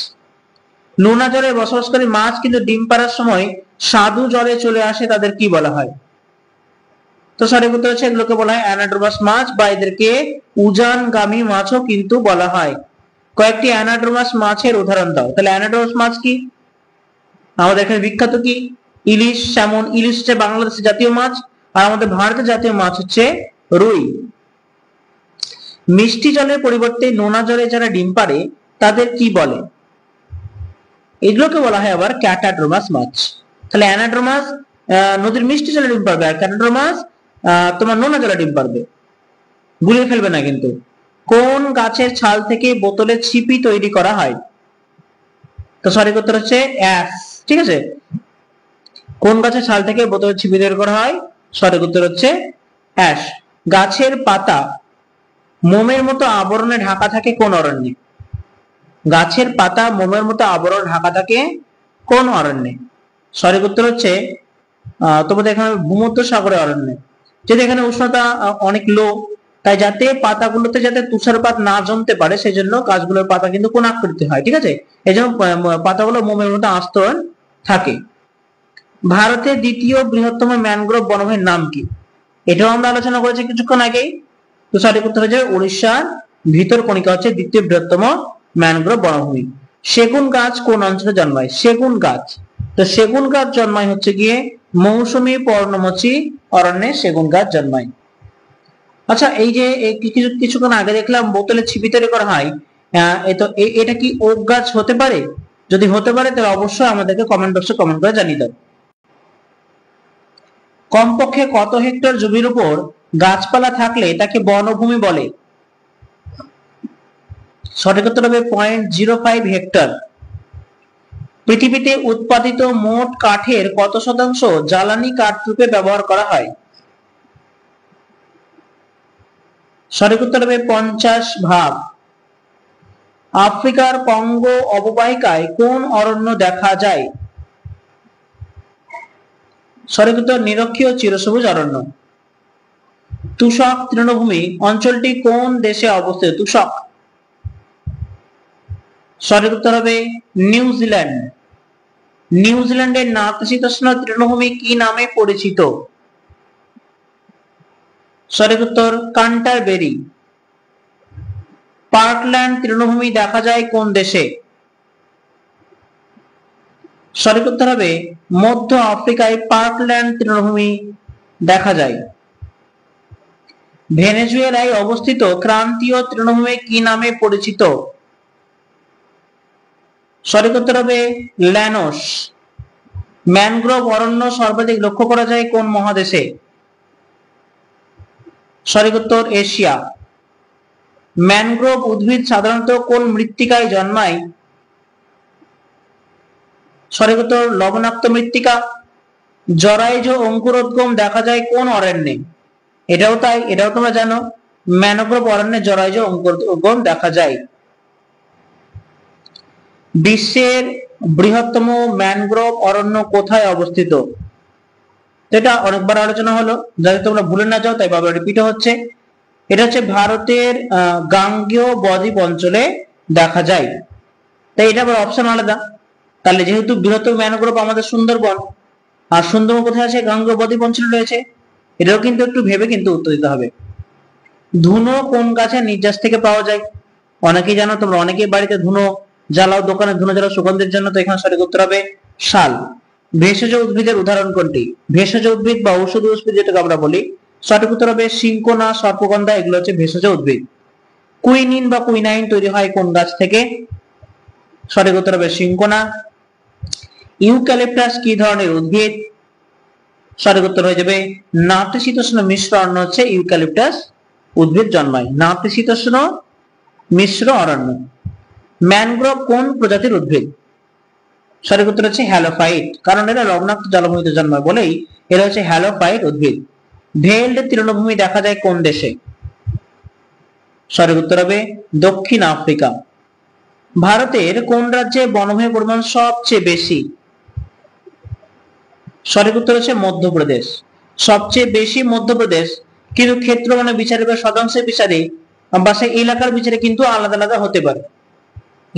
নোনা জলে বসবাসকারী মাছ কিন্তু ডিম পাড়ার সময় স্বাদু জলে চলে আসে, তাদের কি বলা হয়? তো সঠিক উত্তর হচ্ছে এগুলোকে বলা হয় অ্যানাড্রোমাস মাছ বা এদেরকে উজানগামী মাছও কিন্তু বলা হয়। কয়েকটি অ্যানাড্রোমাস মাছের উদাহরণ দাও। তাহলে অ্যানাড্রোমাস মাছ কি? আমাদের এখানে বিখ্যাত কি? ইলিশ, স্যামন। ইলিশ হচ্ছে বাংলাদেশের জাতীয় মাছ আর আমাদের ভারতের জাতীয় মাছ হচ্ছে রুই। মিষ্টি জলের পরিবর্তে নোনা জলে যারা ডিম পাড়ে তাদের কি বলে? এগুলোকে বলা হয় আবার ক্যাটাড্রোমাস মাছ। তাহলে অ্যানাড্রোমাস নদীর মিষ্টি জলে ডিম পারবে আর ক্যাটাড্রোমাস তোমার নোনা জলে ডিম পারবে। গুলিয়ে ফেলবে না কিন্তু। কোন গাছের ছাল থেকে বোতলে ছিপি তৈরি করা হয়? তো সঠিক উত্তর হচ্ছে অ্যাশ। ঠিক আছে, কোন গাছের ছাল থেকে বোতলে ছিপি তৈরি করা হয়? সঠিক উত্তর হচ্ছে অ্যাশ। গাছের পাতা মোমের মতো আবরণে ঢাকা থাকে কোন অরণ্যে? গাছের পাতা মোমের মতো আবরণ ঢাকা থাকে কোন অরণ্যে? সঠিক উত্তর হচ্ছে তোমাদের এখানে ভূমধ্য সাগরের অরণ্যে। যেহেতু এখানে উষ্ণতা অনেক লো, তাই যাতে পাতাগুলোতে যাতে তুষারপাত না জমতে পারে সেই জন্য গাছগুলোর পাতা কিন্তু কোন আকৃতি হয়। ঠিক আছে, এই জন্য পাতাগুলো মোমের মতো আস্তরণ থাকে। ভারতের দ্বিতীয় বৃহত্তম ম্যানগ্রোভ বনভূমির নাম কি? এটাও আমরা আলোচনা করেছি কিছুক্ষণ আগেই। তো সঠিক উত্তর হচ্ছে উড়িষ্যার ভিতরকণিকা হচ্ছে দ্বিতীয় বৃহত্তম ম্যানগ্রোভ বনভূমি। সেগুন গাছ কোন অঞ্চলে জন্মায়? সেগুন গাছ, তো সেগুন গাছ জন্মায় হচ্ছে গিয়ে মৌসুমী পর্ণমোচী অরণ্যে সেগুন গাছ জন্মায়। আচ্ছা, এই যে কিছুক্ষণ আগে দেখলাম বোতলে ছিপি তৈরি করা হয়, এটা কি ওক গাছ হতে পারে? যদি হতে পারে তাহলে অবশ্যই আমাদেরকে কমেন্ট বক্সে কমেন্ট করে জানিয়ে দাও। কমপক্ষে কত হেক্টর জমির উপর গাছপালা থাকলে তাকে বনভূমি বলে? সঠিক উত্তর হবে 0.05 হেক্টর। পৃথিবীতে উৎপাদিত মোট কাঠের কত শতাংশ জ্বালানি কাঠ রূপে ব্যবহার করা হয়? সঠিক উত্তর হবে 50%। আফ্রিকার কঙ্গো অববাহিকায় কোন অরণ্য দেখা যায়? সঠিক উত্তর নিরক্ষীয় চিরসবুজ অরণ্য। তুষক তৃণভূমি অঞ্চলটি কোন দেশে অবস্থিত? তুষক, সঠিক উত্তর হবে নিউজিল্যান্ড। নিউজিল্যান্ডের নাতিশীতোষ্ণ তৃণভূমি কি নামে পরিচিত? সঠিক উত্তর কান্টারবেরি। পার্কল্যান্ড তৃণভূমি দেখা যায় কোন দেশে? সঠিক উত্তর হবে মধ্য আফ্রিকায় পার্কল্যান্ড তৃণভূমি দেখা যায়। ভেনেজুয়েলায় অবস্থিত ক্রান্তীয় তৃণভূমি কি নামে পরিচিত? সঠিক উত্তর হবে ল্যানোস। ম্যানগ্রোভ অরণ্য সর্বাধিক লক্ষ্য করা যায় কোন মহাদেশে? সঠিক উত্তর এশিয়া। ম্যানগ্রোভ উদ্ভিদ সাধারণত কোন মৃত্তিকায় জন্মায়? সঠিক উত্তর লবণাক্ত মৃত্তিকা। জরায়ুজ অঙ্কুরোদ্গম দেখা যায় কোন অরণ্যে? এটাও তাই, এটাও তোমরা জানো, ম্যানগ্রোভ অরণ্যে জরায়ুজ অঙ্কুরোদ্গম দেখা যায়। বিশ্বের বৃহত্তম ম্যানগ্রোভ অরণ্য কোথায় অবস্থিত? এটা অনেকবার আলোচনা হলো, যাতে তোমরা ভুলে না যাও তাই বারবার রিপিট হচ্ছে। এটা হচ্ছে ভারতের গাঙ্গেয় বদ্বীপ অঞ্চলে দেখা যায়। তাই এটা আবার অপশন আলাদা। তাহলে যেহেতু বৃহত্তম ম্যানগ্রোভ আমাদের সুন্দরবন, আর সুন্দরবন কোথায় আছে? গাঙ্গেয় বদ্বীপ অঞ্চলে রয়েছে। এটাও কিন্তু একটু ভেবে কিন্তু উত্তর দিতে হবে। ধুনো কোন গাছের নির্যাস থেকে পাওয়া যায়? অনেকেই জানো তোমরা, অনেকেই বাড়িতে ধুনো জ্বালাও দোকানে ধুনো জ্বালাও সুগন্ধের জন্য, তো এখানে সঠিক উত্তর হবে শাল। ভেষজ উদ্ভিদের উদাহরণ কোনটি? ভেষজ উদ্ভিদ বা ঔষধি উদ্ভিদ যেটাকে আমরা বলি, সঠিক উত্তর হবে সিংকোনা, সর্পগন্ধা, এগুলো হচ্ছে ভেষজ উদ্ভিদ। কুইনিন বা কুইনাইন তৈরি হয় কোন গাছ থেকে? সঠিক উত্তর হবে সিংকোনা। ইউক্যালিপটাস কি ধরনের উদ্ভিদ? সঠিক উত্তর হয়ে যাবে নাতিশীতোষ্ণ মিশ্র অরণ্য হচ্ছে ইউক্যালিপটাস উদ্ভিদ জন্মায়, নাতিশীতোষ্ণ মিশ্র অরণ্য। ম্যানগ্রোভ কোন প্রজাতির উদ্ভিদ? সঠিক উত্তর হচ্ছে হ্যালোফাইট, কারণ এরা লবণাক্ত জলভূমিতে জন্মায় বলেই এরা হচ্ছে হ্যালোফাইট উদ্ভিদ। ভেল্ড তৃণভূমি দেখা যায় কোন দেশে? সঠিক উত্তর হবে দক্ষিণ আফ্রিকা। ভারতের কোন রাজ্যে বনভূমির পরিমাণ সবচেয়ে বেশি? সঠিক উত্তর হচ্ছে মধ্যপ্রদেশ। সবচেয়ে বেশি মধ্যপ্রদেশ, কিন্তু ক্ষেত্র মানে বিচারে বা শতাংশের বিচারে বা সেই এলাকার বিচারে কিন্তু আলাদা আলাদা হতে পারে।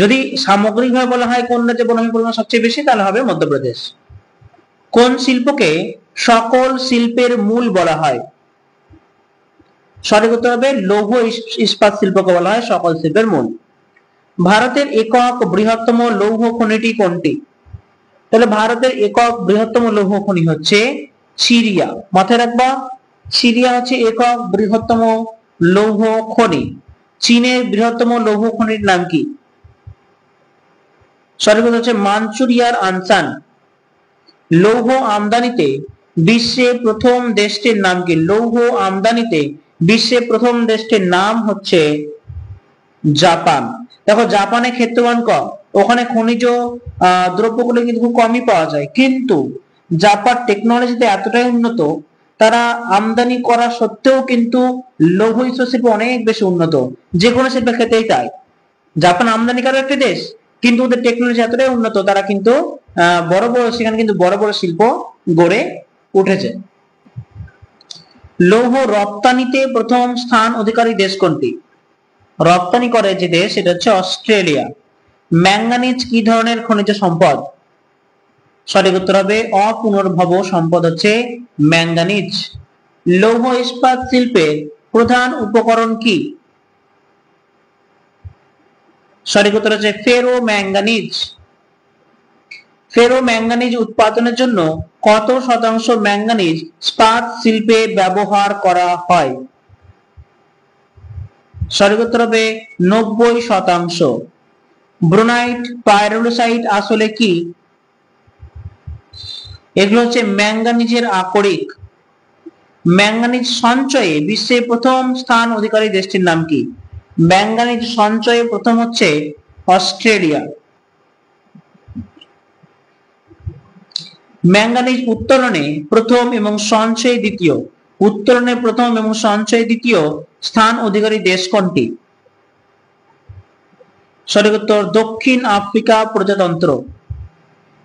যদি সামগ্রিকভাবে বলা হয় কোন রাজ্যে বনভূমির পরিমাণ সবচেয়ে বেশি, তাহলে হবে মধ্যপ্রদেশ। কোন শিল্পকে সকল শিল্পের মূল বলা হয়? সঠিক উত্তর হবে লৌহ ইস্পাত শিল্পকে বলা হয় সকল শিল্পের মূল। ভারতের একক বৃহত্তম লৌহ খনিটি কোনটি? তাহলে ভারতের একক বৃহত্তম লৌহ খনি হচ্ছে চিরিয়া। মাথায় রাখবা, চিরিয়া হচ্ছে একক বৃহত্তম লৌহ খনি। চীনের বৃহত্তম লৌহ খনির নাম কি? সঠিক উত্তর হচ্ছে মানচুরিয়ার আনসান। লৌহ আমদানিতে বিশ্বের প্রথম দেশটির নাম কি? লৌহ আমদানিতে বিশ্বের প্রথম দেশটির নাম হচ্ছে জাপান। দেখো জাপানের ক্ষেত্রফল কম, ওখানে খনিজ দ্রব্যগুলো কিন্তু খুব কমই পাওয়া যায়, কিন্তু জাপান টেকনোলজিতে এতটাই উন্নত, তারা আমদানি করা সত্ত্বেও কিন্তু লৌহ ইস্পাত শিল্প অনেক বেশি উন্নত। যে কোনো শিল্পের ক্ষেত্রেই তাই, জাপান আমদানিকারক একটি দেশ, কিন্তু ওদের টেকনোলজি এতটাই উন্নত, তারা কিন্তু বড় বড় সেখানে কিন্তু বড় বড় শিল্প গড়ে উঠেছে। লৌহ রপ্তানিতে প্রথম স্থান অধিকারী দেশ কোনটি? রপ্তানি করে যে দেশ সেটা হচ্ছে অস্ট্রেলিয়া। ম্যাঙ্গানিজ কি ধরনের খনিজ সম্পদ? সঠিক উত্তর হবে অপুনর্ভব সম্পদ হচ্ছে ম্যাঙ্গানিজ। লৌহ ইস্পাত শিল্পের প্রধান উপকরণ কি? সঠিক উত্তর হচ্ছে ফেরো ম্যাঙ্গানিজ। ফেরো ম্যাঙ্গানিজ উৎপাদনের জন্য কত শতাংশ ম্যাঙ্গানিজ ইস্পাত শিল্পে ব্যবহার করা হয়? সঠিক উত্তর হবে 90%। ব্রোনাইট, পাইরোলুসাইট আসলে কি? এগুলো হচ্ছে ম্যাঙ্গানিজের আকরিক। ম্যাঙ্গানিজ সঞ্চয়ে বিশ্বের প্রথম স্থান অধিকারী দেশটির নাম কি? ম্যাঙ্গানিজ সঞ্চয়ে প্রথম হচ্ছে অস্ট্রেলিয়া। ম্যাঙ্গানিজ উত্তোলনে প্রথম এবং সঞ্চয়ে দ্বিতীয়, উত্তোলনে প্রথম এবং সঞ্চয়ে দ্বিতীয় স্থান অধিকারী দেশ কোনটি? সঠিক উত্তর দক্ষিণ আফ্রিকা প্রজাতন্ত্র।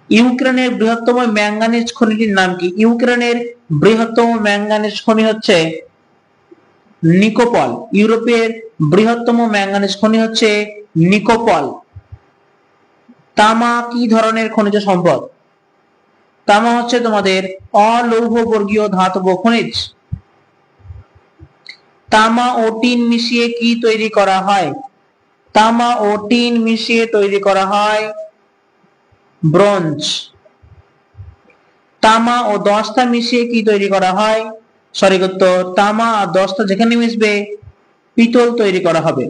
ইউক্রেনের বৃহত্তম ম্যাঙ্গানিজ খনিটির নাম কি? ইউক্রেনের বৃহত্তম ম্যাঙ্গানিজ খনি হচ্ছে নিকোপল। ইউরোপের বৃহত্তম ম্যাঙ্গানিজ খনি হচ্ছে নিকোপল। তামা কি ধরনের খনিজ সম্পদ? তামা হচ্ছে তোমাদের অলৌহ বর্গীয় ধাতব খনিজ। তামা ও টিন মিশিয়ে কি তৈরি করা হয়? তামা ও টিন মিশিয়ে তৈরি করা হয় ব্রোঞ্জ। তামা ও দস্তা মিশিয়ে কি তৈরি করা হয়? সঠিক উত্তর তামা আর দস্তা যেখানে মিশবে পিতল তৈরি করা হবে।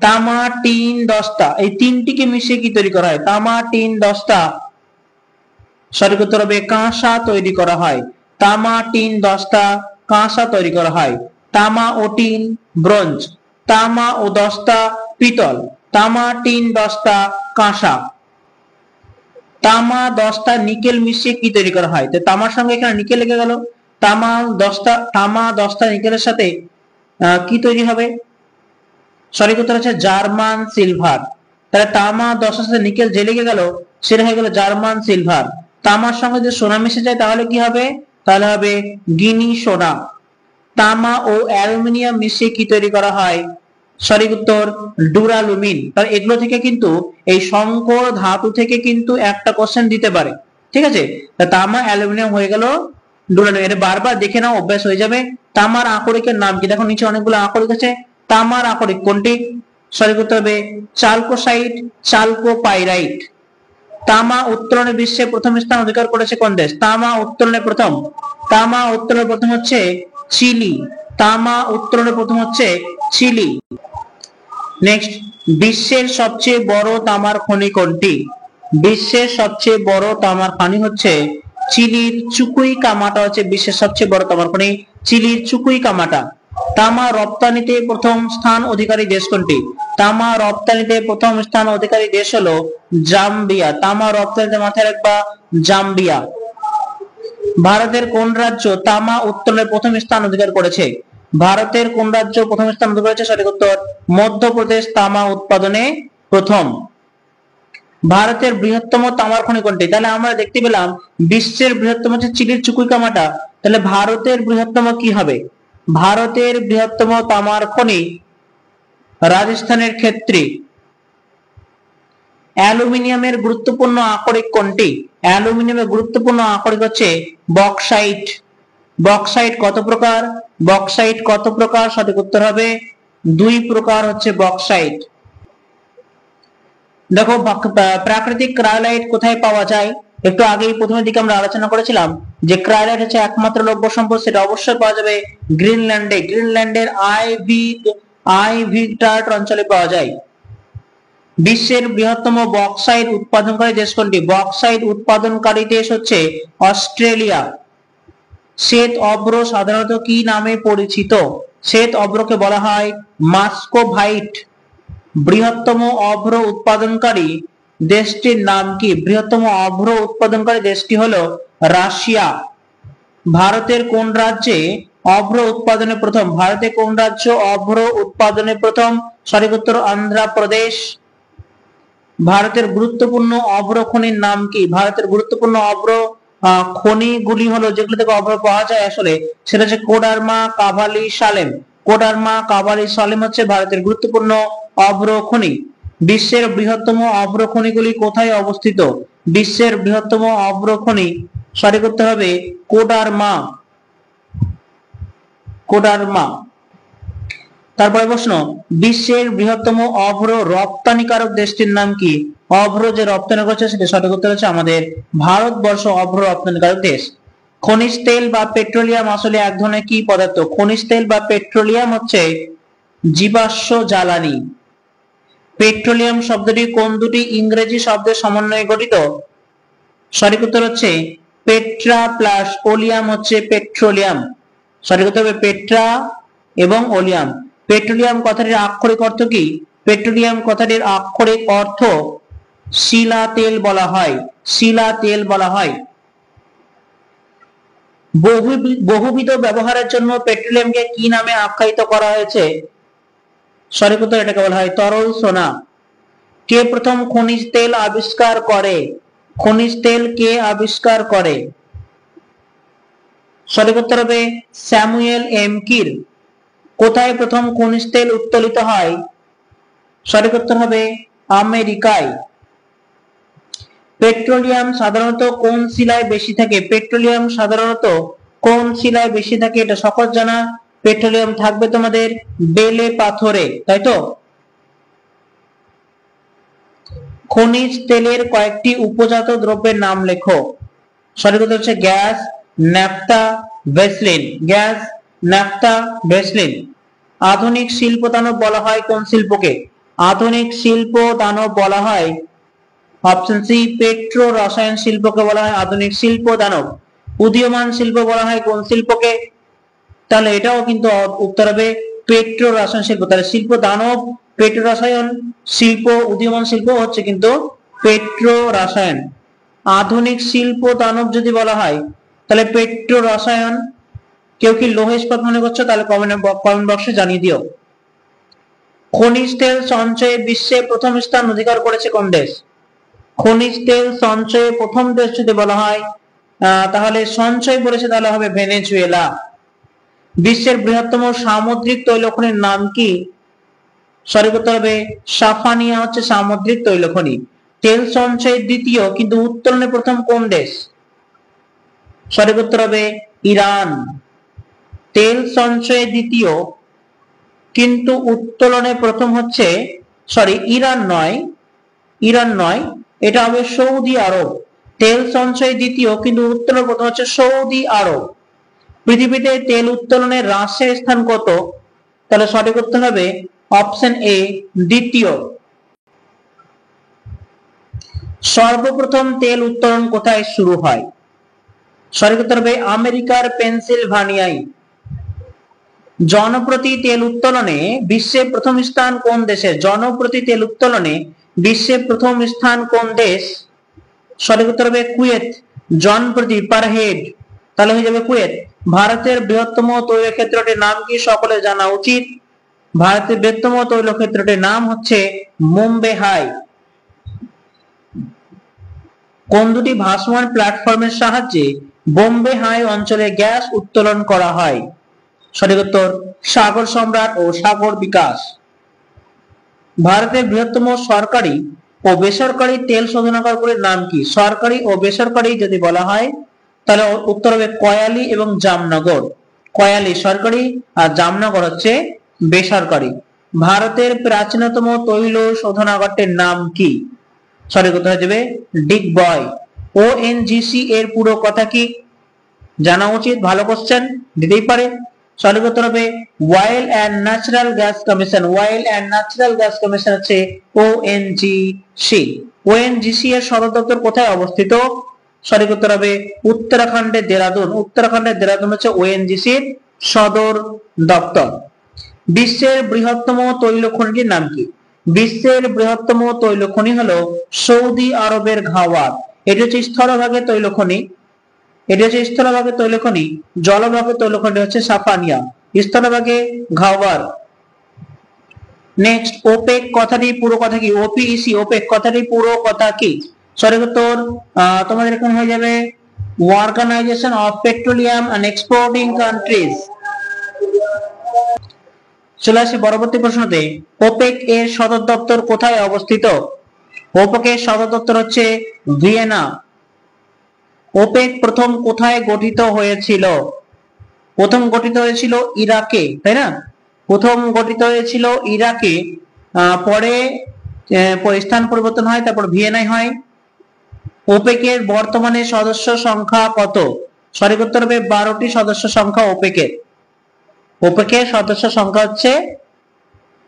তামা, টিন, দস্তা এই তিনটিকে মিশিয়ে কি তৈরি করা হয়? তামা, টিন, দস্তা। সঠিক উত্তর হবে কাঁসা তৈরি করা হয়। তামা, টিন, দস্তা, কাঁসা তৈরি করা হয়। তামা ও টিন ব্রোঞ্জ, তামা ও দস্তা পিতল, তামা, টিন, দস্তা, কাঁসা। তামা, দস্তা, নিকেল মিশিয়ে কি তৈরি করা হয়? তো তামার সঙ্গে এখানে নিকেল লেগে গেল, তামা, দস্তা, নিকেলের সাথে কি তৈরি হবে? সঠিক উত্তর হচ্ছে জার্মান সিলভার। তাহলে তামা, দস্তার সাথে নিকেল যে লেগে গেল সেটা হয়ে গেল জার্মান সিলভার। তামার সঙ্গে যদি সোনা মিশে যায় তাহলে কি হবে? তাহলে হবে গিনি সোনা। তামা ও অ্যালুমিনিয়াম মিশিয়ে কি তৈরি করা হয়? সঠিক উত্তর ডুরালুমিন। তাহলে এগুলো থেকে কিন্তু এই সংকর ধাতু থেকে কিন্তু একটা কোশ্চেন দিতে পারে, ঠিক আছে? তামা, অ্যালুমিনিয়াম হয়ে গেল ডুরালুমিন। এটা বারবার দেখে নাও, অভ্যাস হয়ে যাবে। তামার আকরিকের নাম কি? দেখো নিচে অনেকগুলো আকরিক আছে, তামার আকরিক কোনটি? সঠিক উত্তর হবে চালকোসাইট, চালকোপাইরাইট। তামা উত্তোলনে বিশ্বে প্রথম স্থান অধিকার করেছে কোন দেশ? তামা উত্তোলনে প্রথম হচ্ছে চিলি। তামা উত্তোলনে প্রথম হচ্ছে চিলি। নেক্সট, বিশ্বের সবচেয়ে বড় তামার খনি কোনটি? বিশ্বের সবচেয়ে বড় তামার খনি হচ্ছে চিলির চুকুইকামাটা, হচ্ছে বিশ্বের সবচেয়ে বড় তামার খনি চিলির চুকুইকামাটা। তামা রপ্তানিতে প্রথম স্থান অধিকারী দেশ কোনটি? তামা রপ্তানিতে প্রথম স্থান অধিকারী দেশ হলো জাম্বিয়া। তামা রপ্তানিতে মাথায় রাখবা জাম্বিয়া। ভারতের কোন রাজ্য তামা উত্তোলনে প্রথম স্থান অধিকার করেছে? ভারতের কোন রাজ্য প্রথম স্থান অধিকার করেছে? সঠিক উত্তর মধ্যপ্রদেশ তামা উৎপাদনে প্রথম। ভারতের বৃহত্তম তামার খনি কোনটি? তাহলে আমরা দেখতে পেলাম বিশ্বের বৃহত্তম হচ্ছে চিলির চুকুইকামাটা, তাহলে ভারতের বৃহত্তম কি হবে? ভারতের বৃহত্তম তামার খনি রাজস্থানের ক্ষেত্রে। অ্যালুমিনিয়ামের গুরুত্বপূর্ণ আকরিক কোনটি? অ্যালুমিনিয়ামের গুরুত্বপূর্ণ আকরিক হচ্ছে বক্সাইট। বক্সাইট কত প্রকার? বক্সাইট কত প্রকার? সঠিক উত্তর হবে 2 প্রকার হচ্ছে বক্সাইট। দেখো প্রাকৃতিক ক্রায়োলাইট কোথায় পাওয়া যায়? একটু আগেই প্রথমের দিকে আমরা আলোচনা করেছিলাম যে ক্রায়োলাইট হচ্ছে একমাত্র লৌহ সম্পদ, সেটা অবশ্যই পাওয়া যাবে গ্রিনল্যান্ডে। গ্রিনল্যান্ডের আইভিটার্ট অঞ্চলে পাওয়া যায়। বিশ্বের বৃহত্তম বক্সাইট উৎপাদনকারী দেশ কোনটি? বক্সাইট উৎপাদনকারী দেশ হচ্ছে অস্ট্রেলিয়া। শ্বেত অভ্র সাধারণত কি নামে পরিচিত? শ্বেত অভ্রকে বলা হয় মাস্কোভাইট। বৃহত্তম অভ্র উৎপাদনকারী দেশটির নাম কি? বৃহত্তম অভ্র উৎপাদনকারী দেশটি হলো রাশিয়া। ভারতের কোন রাজ্যে অভ্র উৎপাদনে প্রথম? ভারতে কোন রাজ্য অভ্র উৎপাদনে প্রথম? সঠিক উত্তর অন্ধ্রপ্রদেশ। ভারতের গুরুত্বপূর্ণ অভ্র খনির নাম কি? ভারতের গুরুত্বপূর্ণ অভ্র খনিগুলি হলো, যেগুলো থেকে অভ্র পাওয়া যায় আসলে, সেটা হচ্ছে কোডারমা, কাভালি, সালেম। কোডারমা, কাভালি, সালেম হচ্ছে ভারতের গুরুত্বপূর্ণ অভ্র খনি। বিশ্বের বৃহত্তম অভ্র খনিগুলি কোথায় অবস্থিত? বিশ্বের বৃহত্তম অভ্র খনি সঠিক উত্তর হবে কোডারমা। কোডারমা। তারপরে প্রশ্ন, বিশ্বের বৃহত্তম অভ্র রপ্তানিকারক দেশটির নাম কি? অভ্র যে রপ্তানি করছে সেটা সঠিক উত্তর হচ্ছে আমাদের ভারতবর্ষ অভ্র রপ্তানিকারক দেশ। খনিজ তেল বা পেট্রোলিয়াম আসলে এক ধরনের কি পদার্থ? খনিজ তেল বা পেট্রোলিয়াম হচ্ছে জীবাশ্ম জ্বালানি। পেট্রোলিয়াম শব্দটি কোন দুটি ইংরেজি শব্দের সমন্বয়ে গঠিত? সঠিক উত্তর হচ্ছে পেট্রা প্লাস ওলিয়াম হচ্ছে পেট্রোলিয়াম। সঠিক উত্তর হবে পেট্রা এবং ওলিয়াম। পেট্রোলিয়াম কথাটির আক্ষরিক অর্থ কি? পেট্রোলিয়াম কথাটির আক্ষরিক অর্থ শিলা তেল বলা হয়। শিলা তেল বলা হয়। বহুবিধ ব্যবহারের জন্য পেট্রোলিয়ামকে কি নামে আখ্যায়িত করা হয়েছে? সঠিক উত্তর এটাকে বলা হয় তরল সোনা। কে প্রথম খনিজ তেল আবিষ্কার করে? খনিজ তেল কে আবিষ্কার করে? সঠিক উত্তর হবে স্যামুয়েল এম কির। কোথায় প্রথম খনিজ তেল উত্তোলিত হয়? সঠিক উত্তর হবে আমেরিকায়। পেট্রোলিয়াম সাধারণত কোন শিলায় বেশি থাকে? পেট্রোলিয়াম সাধারণত কোন শিলায় বেশি থাকে? এটা সকল জানা। পেট্রোলিয়াম থাকবে তোমাদের বেলে পাথরে, তাই তো? খনিজ তেলের কয়েকটি উপজাত দ্রব্যের নাম লেখো। সঠিক উত্তর হচ্ছে gas, naphtha, vaseline. Gas, naphtha, vaseline. আধুনিক শিল্প দানব বলা হয় কোন শিল্পকে? আধুনিক শিল্প দানব বলা হয় অপশন সি পেট্রো রসায়ন শিল্পকে বলা হয় আধুনিক শিল্প দানব। উদীয়মান শিল্প বলা হয় কোন শিল্পকে? তাহলে এটাও কিন্তু উত্তর হবে পেট্রো রসায়ন শিল্প। তাহলে শিল্প দানব, পেট্রো রসায়ন শিল্প, উদীয়মান শিল্প হচ্ছে কিন্তু পেট্রো রসায়ন। আধুনিক শিল্প দানব যদি বলা হয় তাহলে পেট্রো রসায়ন। কেউ কি লৌহ ইস্পাত মনে করছো? তাহলে কমেন্ট বক্সে জানিয়ে দিও। খনিজ তেল সঞ্চয়ে বিশ্বে প্রথম স্থান অধিকার করেছে কোন দেশ? খনিজ তেল সঞ্চয়ে প্রথম দেশ যদি বলা হয় তাহলে সঞ্চয় করেছে তাহলে হবে ভেনেজুয়েলা। বিশ্বের বৃহত্তম সামুদ্রিক তৈল খনির নাম কি? সঠিক উত্তর হবে সাফানিয়া হচ্ছে সামুদ্রিক তৈল খনি। তেল সঞ্চয়ে দ্বিতীয় কিন্তু উত্তোলনে প্রথম কোন দেশ? সঠিক উত্তর হবে ইরান। তেল সঞ্চয়ে দ্বিতীয় কিন্তু উত্তোলনে প্রথম হচ্ছে সরি ইরান নয়, এটা হবে সৌদি আরব। তেল সঞ্চয় দ্বিতীয়, কিন্তু উত্তোলন প্রথম হচ্ছে সৌদি আরব। পৃথিবীতে তেল উত্তোলনের হ্রাসের স্থান কত? তাহলে সঠিক উত্তর হবে অপশন এ, দ্বিতীয়। সর্বপ্রথম তেল উত্তোলন কোথায় শুরু হয়? সঠিক উত্তর হবে আমেরিকার পেনসিলভানিয়ায়। জনপ্রতি তেল উত্তোলনে বিশ্বে প্রথম স্থান কোন দেশে? জনপ্রতি তেল উত্তোলনে বিশ্বে প্রথম স্থান কোন দেশ? সঠিক উত্তর হবে কুয়েত। জনপ্রতি, পার হেড, তাহলে হয়ে যাবে কুয়েত। ভারতের বৃহত্তম তৈল ক্ষেত্রটির নাম কি সকলে জানা উচিত? ভারতের বৃহত্তম তৈল ক্ষেত্রটির নাম হচ্ছে মুম্বাই। কোন দুটি ভাসমান প্ল্যাটফর্মের সাহায্যে বোম্বে হাই অঞ্চলে গ্যাস উত্তোলন করা হয়? সঠিক উত্তর সাগর সম্রাট ও সাগর বিকাশ। ভারতের বৃহত্তম সরকারি ও বেসরকারি তেল শোধনাগারগুলির নাম কি? সরকারি ও বেসরকারি যদি বলা হয় তাহলে উত্তর হবে কয়ালি এবং জামনগর। কয়ালি সরকারি আর জামনগর হচ্ছে বেসরকারি। ভারতের প্রাচীনতম তৈল শোধনাগারটির নাম কি? সঠিক উত্তর হয়ে যাবে ডিগবয়। ওএনজিসি এর পুরো কথা কি? জানা উচিত, ভালো কোশ্চেন, দিতেই পারে। সঠিক উত্তর হবে oil and natural gas commission. Oil and natural gas commission হচ্ছে ওএনজিসি। ওএনজিসি এর সদর দপ্তর কোথায় অবস্থিত? সঠিক উত্তর হবে উত্তরাখণ্ডের দেরাদুন। উত্তরাখণ্ডের দেরাদুন হচ্ছে ওএনজিসির সদর দপ্তর। বিশ্বের বৃহত্তম তৈল খনিটির নাম কি? বিশ্বের বৃহত্তম তৈল খনি হলো সৌদি আরবের ঘাওয়ার। এটি হচ্ছে স্থলভাগে তৈল খনি। এটা হচ্ছে স্থলভাগে তৈল খনি। জলভাগে তৈল খনি হচ্ছে সাফানিয়া। স্থলভাগে ঘাওয়ার। নেক্সট, ওপেক কথাটি পুরো কথা কি? ওপিইসি, ওপেক কথাটি পুরো কথা কি? সঠিক উত্তর তোমাদের এখানে হয়ে যাবে organization of petroleum and exporting countries. চলে আসি পরবর্তী প্রশ্নতে। ওপেক এর সদর দপ্তর কোথায় অবস্থিত? ওপেক এর সদর দপ্তর হচ্ছে ভিয়েনা। ওপেক প্রথম কোথায় গঠিত হয়েছিল? প্রথম গঠিত হয়েছিল ইরাকে, তাই না? প্রথম গঠিত হয়েছিল ইরাকে, পরে স্থান পরিবর্তন হয়, তারপর ভিয়েনায় হয়। ওপেকের বর্তমানে সদস্য সংখ্যা কত? সঠিক উত্তর হবে 12টি সদস্য সংখ্যা ওপেকের। ওপেকের সদস্য সংখ্যা হচ্ছে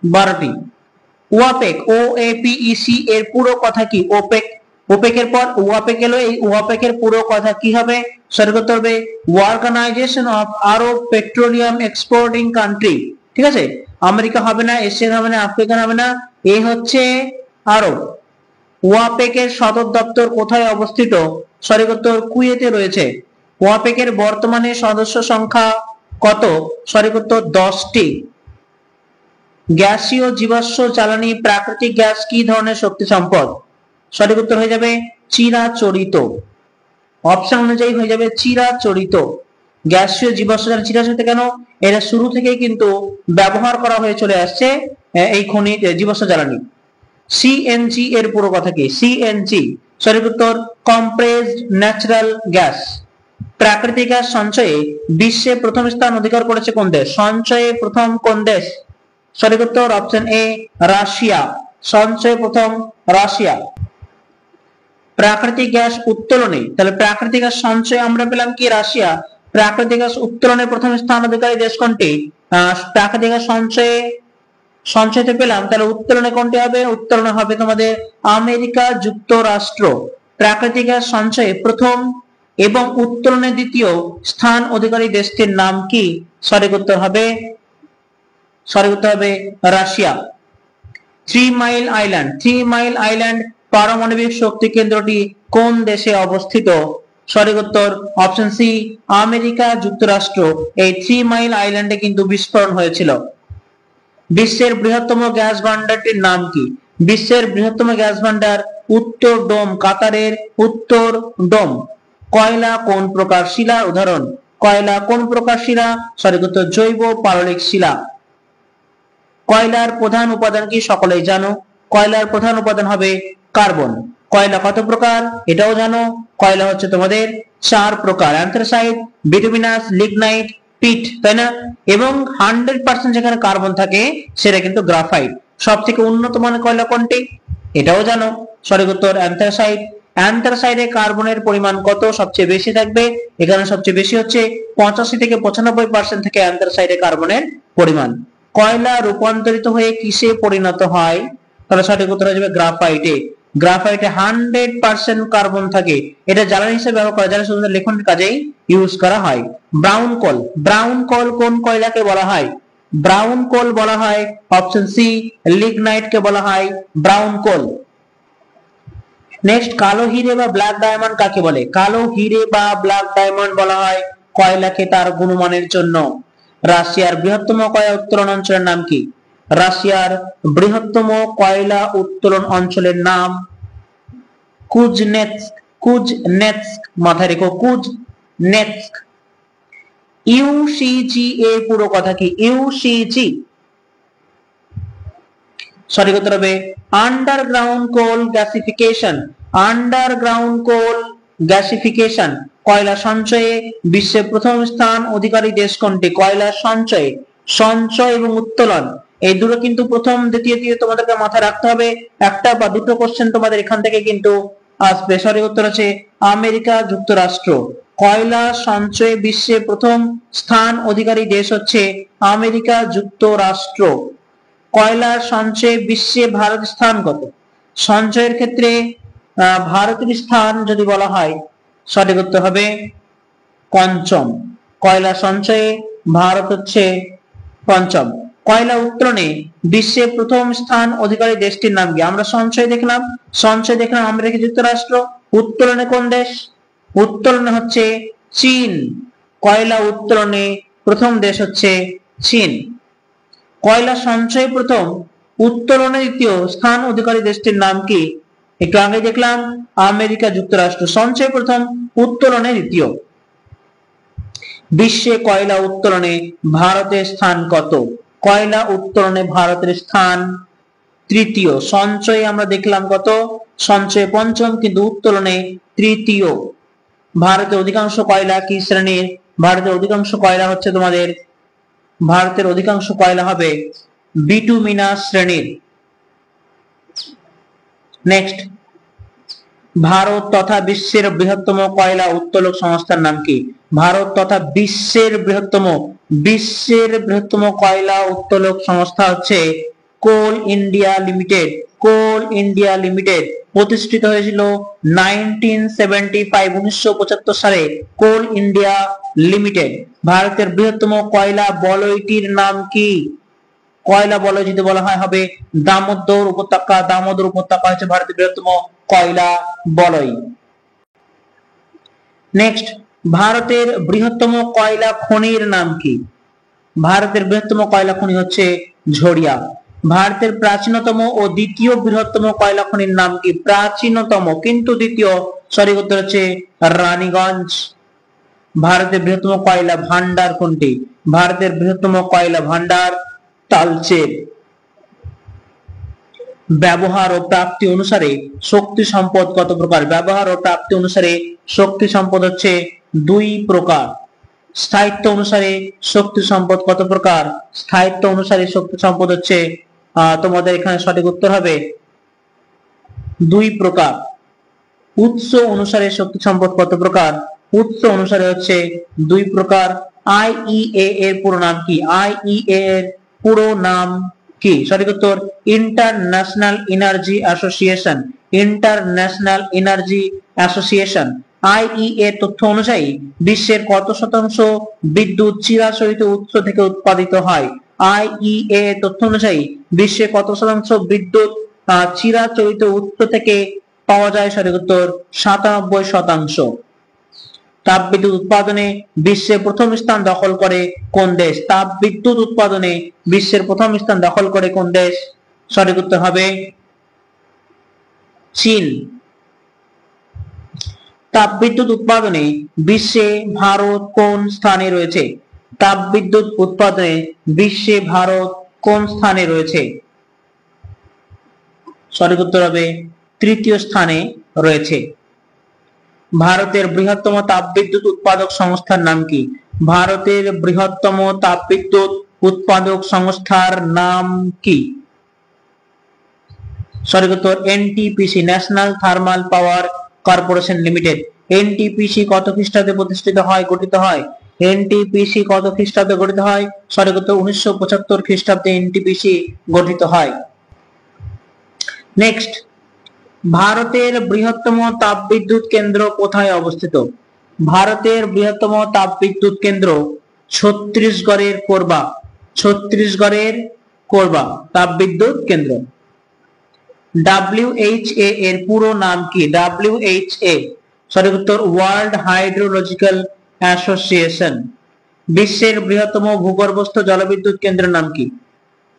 12টি। ওয়াপেক, ওএপিইসি এর পুরো কথা কি? ওপেক, ওপেকের পর ওয়াপেক এলো, এই ওয়াপেকের পুরো কথা কি হবে? সঠিক উত্তর হবে organization of Arab petroleum exporting country. ঠিক আছে, আমেরিকা হবে না, এশিয়ান হবে না, আফ্রিকান হবে না, এই হচ্ছে আরব। ওয়াপেকের সদর দপ্তর কোথায় অবস্থিত? সঠিক উত্তর কুয়েতে রয়েছে। ওয়াপেকের বর্তমানে সদস্য সংখ্যা কত? সঠিক উত্তর 10টি। গ্যাসীয় জীবাশ্ম জ্বালানি প্রাকৃতিক গ্যাস কি ধরনের শক্তি সম্পদ? সঠিক উত্তর হয়ে যাবে চিরাচরিত। অপশন অনুযায়ী হয়ে যাবে চিরাচরিত। গ্যাসীয় জীবাশ্ম জ্বালানি চিরাচরিত কেন? এরা শুরু থেকেই কিন্তু ব্যবহার করা হয়ে চলে আসছে এই খনিজ জীবাশ্ম জ্বালানি। সিএনজি এর পুরো কথা কি? সিএনজি সঠিক উত্তর কম্প্রেসড ন্যাচারাল গ্যাস। প্রাকৃতিক গ্যাস সঞ্চয়ে বিশ্বে প্রথম স্থান অধিকার করেছে কোন দেশ? সঞ্চয়ে প্রথম কোন দেশ? সঠিক উত্তর অপশন এ, রাশিয়া। সঞ্চয়ে প্রথম রাশিয়া। প্রাকৃতিক গ্যাস উত্তোলনে, তাহলে প্রাকৃতিক গ্যাস সঞ্চয়ে আমরা পেলাম কি? রাশিয়া। প্রাকৃতিক গ্যাস উত্তোলনে প্রথম স্থান অধিকারী দেশ কোনটি? প্রাকৃতিক গ্যাস সঞ্চয়তে পেলাম, তাহলে উত্তোলনে কোনটি হবে? উত্তোলনে হবে তোমাদের আমেরিকা যুক্তরাষ্ট্র। প্রাকৃতিক গ্যাস সঞ্চয়ে প্রথম এবং উত্তোলনে দ্বিতীয় স্থান অধিকারী দেশটির নাম কি? সঠিক উত্তর হবে Russia. 3 mile island, 3 mile island পারমাণবিক শক্তি কেন্দ্রটি কোন দেশে অবস্থিত? সঠিক উত্তর অপশন সি, আমেরিকা যুক্তরাষ্ট্র। এই 3 মাইল আইল্যান্ডে কিন্তু বিস্ফোরণ হয়েছিল। বিশ্বের বৃহত্তম গ্যাস ভান্ডারটির নাম কি? বিশ্বের বৃহত্তম গ্যাস ভান্ডার উত্তর ডোম, কাতারের উত্তর ডোম। কয়লা কোন প্রকার শিলা? উদাহরণ, কয়লা কোন প্রকার শিলা? সঠিক উত্তর জৈব পাললিক শিলা। কয়লার প্রধান উপাদান কি? সকলেই জানো, কয়লার প্রধান উপাদান হবে কার্বন। কয়লা কত প্রকার? এটাও জানো, কয়লা হচ্ছে তোমাদের 4 প্রকার, অ্যান্থ্রাসাইট, বিটুমিনাস, লিগনাইট, পিট, তাই না? এবং 100% যেখানে কার্বন থাকে সেটা কিন্তু গ্রাফাইট। সব থেকে উন্নত মানের কয়লা কোনটি? এটাও জানো। সঠিক উত্তর অ্যান্থ্রাসাইট। অ্যান্থ্রাসাইডে কার্বনের পরিমাণ কত সবচেয়ে বেশি থাকবে? এখানে সবচেয়ে বেশি হচ্ছে 85 থেকে 95% থেকে অ্যান্থ্রাসাইডে কার্বনের পরিমাণ। কয়লা রূপান্তরিত হয়ে কিসে পরিণত হয়? তাহলে সঠিক উত্তর হয়ে যাবে গ্রাফাইটে। গ্রাফাইটে 100% কার্বন থাকে। এটা জ্বালানি হিসেবে ব্যবহার করা যায়, শুধু লেখনের কাজেই ইউজ করা হয়। ব্রাউন কোল, ব্রাউন কোল কোন কয়লাকে বলা হয়? ব্রাউন কোল বলা হয় অপশন সি লিগনাইট কে বলা হয় ব্রাউন কোল। নেক্সট, কালো হিরে বা ব্ল্যাক ডায়মন্ড কাকে বলে? কালো হিরে বা ব্ল্যাক ডায়মন্ড বলা হয় কয়লাকে তার গুণমানের জন্য। রাশিয়ার বৃহত্তম কয়লা উত্তোলন অঞ্চলের নাম কি? রাশিয়ার বৃহত্তম কয়লা উত্তোলন অঞ্চলের নাম কুজনেৎস্ক। কুজনেৎস্ক মাথায় রেখো, কুজনেৎস্ক। ইউসিজি এর পুরো কথা কি? ইউসিজি সঠিক উত্তর হবে আন্ডারগ্রাউন্ড কোল গ্যাসিফিকেশন। আন্ডারগ্রাউন্ড কোল গ্যাসিফিকেশন। কয়লা সঞ্চয়ে বিশ্বের প্রথম স্থান অধিকারী দেশ কোনটি? কয়লা সঞ্চয়ে, সঞ্চয় এবং উত্তোলন এই দুটো কিন্তু প্রথম দ্বিতীয় দিয়ে তোমাদেরকে মাথায় রাখতে হবে। একটা বা দুটো কোশ্চেন তোমাদের এখান থেকে কিন্তু আসবে। সঠিক উত্তর হচ্ছে আমেরিকা যুক্তরাষ্ট্র। কয়লা সঞ্চয়ে বিশ্বের প্রথম স্থান অধিকারী দেশ হচ্ছে আমেরিকা যুক্তরাষ্ট্র। কয়লার সঞ্চয়ে বিশ্বে ভারত স্থান কত? সঞ্চয়ের ক্ষেত্রে ভারতের স্থান যদি বলা হয় সঠিক উত্তর হবে পঞ্চম। কয়লা সঞ্চয়ে ভারত হচ্ছে পঞ্চম। কয়লা উত্তোলনে বিশ্বের প্রথম স্থান অধিকারী দেশটির নাম কি? আমরা সঞ্চয় দেখলাম, সঞ্চয় দেখলাম আমেরিকা যুক্তরাষ্ট্র। উত্তোলনে কোন দেশ? উত্তোলনে হচ্ছে চীন। কয়লা উত্তোলনে প্রথম দেশ হচ্ছে চীন। কয়লা সঞ্চয়ে প্রথম, উত্তোলনে দ্বিতীয় স্থান অধিকারী দেশটির নাম কি? একটু আগে দেখলাম আমেরিকা যুক্তরাষ্ট্র। সঞ্চয়ে প্রথম, উত্তোলনে দ্বিতীয়। বিশ্বে কয়লা উত্তোলনে ভারতের স্থান কত? কয়লা উত্তোলনে ভারতের স্থান তৃতীয়। সঞ্চয়ে আমরা দেখলাম কত? সঞ্চয়ে পঞ্চম, কিন্তু উত্তোলনে তৃতীয়। ভারতের অধিকাংশ কয়লা কি শ্রেণীর? ভারতের অধিকাংশ কয়লা হচ্ছে তোমাদের, ভারতের অধিকাংশ কয়লা হবে বিটুমিনাস শ্রেণীর। নেক্সট, ভারত তথা বিশ্বের বৃহত্তম কয়লা উত্তোলক সংস্থার নাম কি? ভারত তথা বিশ্বের বৃহত্তম কয়লা উত্তোলক সংস্থা হচ্ছে কোল ইন্ডিয়া লিমিটেড। কোল ইন্ডিয়া লিমিটেড প্রতিষ্ঠিত হয়েছিল 1975 সালে। কোল ইন্ডিয়া লিমিটেড। ভারতের বৃহত্তম কয়লা বলয়টির নাম কি? কয়লা বলয় যদি বলা হয় হবে দামোদর উপত্যকা। দামোদর উপত্যকা হচ্ছে ভারতের বৃহত্তম কয়লা বলয়। নেক্সট, ভারতের বৃহত্তম কয়লা খনির নাম কি? ভারতের বৃহত্তম কয়লা খনি হচ্ছে ঝরিয়া। ভারতের প্রাচীনতম ও দ্বিতীয় বৃহত্তম কয়লা খনির নাম কি? প্রাচীনতম কিন্তু দ্বিতীয়। সঠিক উত্তর হচ্ছে রানীগঞ্জ। ভারতের বৃহত্তম কয়লা ভান্ডার কোনটি? ভারতের বৃহত্তম কয়লা ভান্ডার তালচের। ব্যবহার ও প্রাপ্তি অনুসারে শক্তি সম্পদ কত প্রকার? ব্যবহার ও প্রাপ্তি অনুসারে শক্তি সম্পদ হচ্ছে দুই প্রকার। স্থায়িত্ব অনুসারে শক্তি সম্পদ কত প্রকার? স্থায়িত্ব অনুসারে শক্তি সম্পদ হচ্ছে তোমাদের এখানে সঠিক উত্তর হবে দুই প্রকার। উৎস অনুসারে শক্তি সম্পদ কত প্রকার? উৎস অনুসারে হচ্ছে দুই প্রকার। আইইএ এর পুরো নাম কি? আইইএ এর পুরো নাম কি? সঠিক উত্তর international energy association. International energy association. IEA তথ্য অনুযায়ী বিশ্বের কত শতাংশ বিদ্যুৎ চিরাচরিত উৎস থেকে উৎপাদিত হয়? আইইএ তথ্য অনুযায়ী বিশ্বে কত শতাংশ বিদ্যুৎ চিরাচরিত উৎস থেকে পাওয়া যায়? সঠিক উত্তর 97%। তাপবিদ্যুৎ উৎপাদনে বিশ্বের প্রথম স্থান দখল করে কোন দেশ? তাপবিদ্যুৎ উৎপাদনে বিশ্বের প্রথম স্থান দখল করে কোন দেশ? সঠিক উত্তর হবে চীন। তাপবিদ্যুৎ উৎপাদনে বিশ্বে ভারত কোন স্থানে রয়েছে? তাপবিদ্যুৎ উৎপাদনে বিশ্বে ভারত কোন স্থানে রয়েছে? সঠিক উত্তর হবে তৃতীয় স্থানে রয়েছে। ভারতের বৃহত্তম তাপবিদ্যুৎ উৎপাদক সংস্থার নাম কি? ভারতের বৃহত্তম তাপবিদ্যুৎ উৎপাদক সংস্থার নাম কি? সঠিক উত্তর NTPC, national thermal power corporation limited. NTPC কত খ্রিস্টাব্দে প্রতিষ্ঠিত হয়, গঠিত হয়? এনটিপিসি কত খ্রিস্টাব্দে গঠিত হয়? সঠিক উত্তর 1975 খ্রিস্টাব্দে এনটিপিসি গঠিত হয়। নেক্সট, ভারতের বৃহত্তম তাপবিদ্যুৎ কেন্দ্র কোথায় অবস্থিত? ভারতের বৃহত্তম তাপবিদ্যুৎ কেন্দ্র ছত্তিশগড়ের কোরবা। ছত্তিশগড়ের কোরবা তাপবিদ্যুৎ কেন্দ্র। WHA এর পুরো নাম কি? WHA সঠিক উত্তর ওয়ার্ল্ড হাইড্রোলজিক্যাল অ্যাসোসিয়েশন। বিশ্বের বৃহত্তম ভূগর্ভস্থ জলবিদ্যুৎ কেন্দ্রের নাম কি?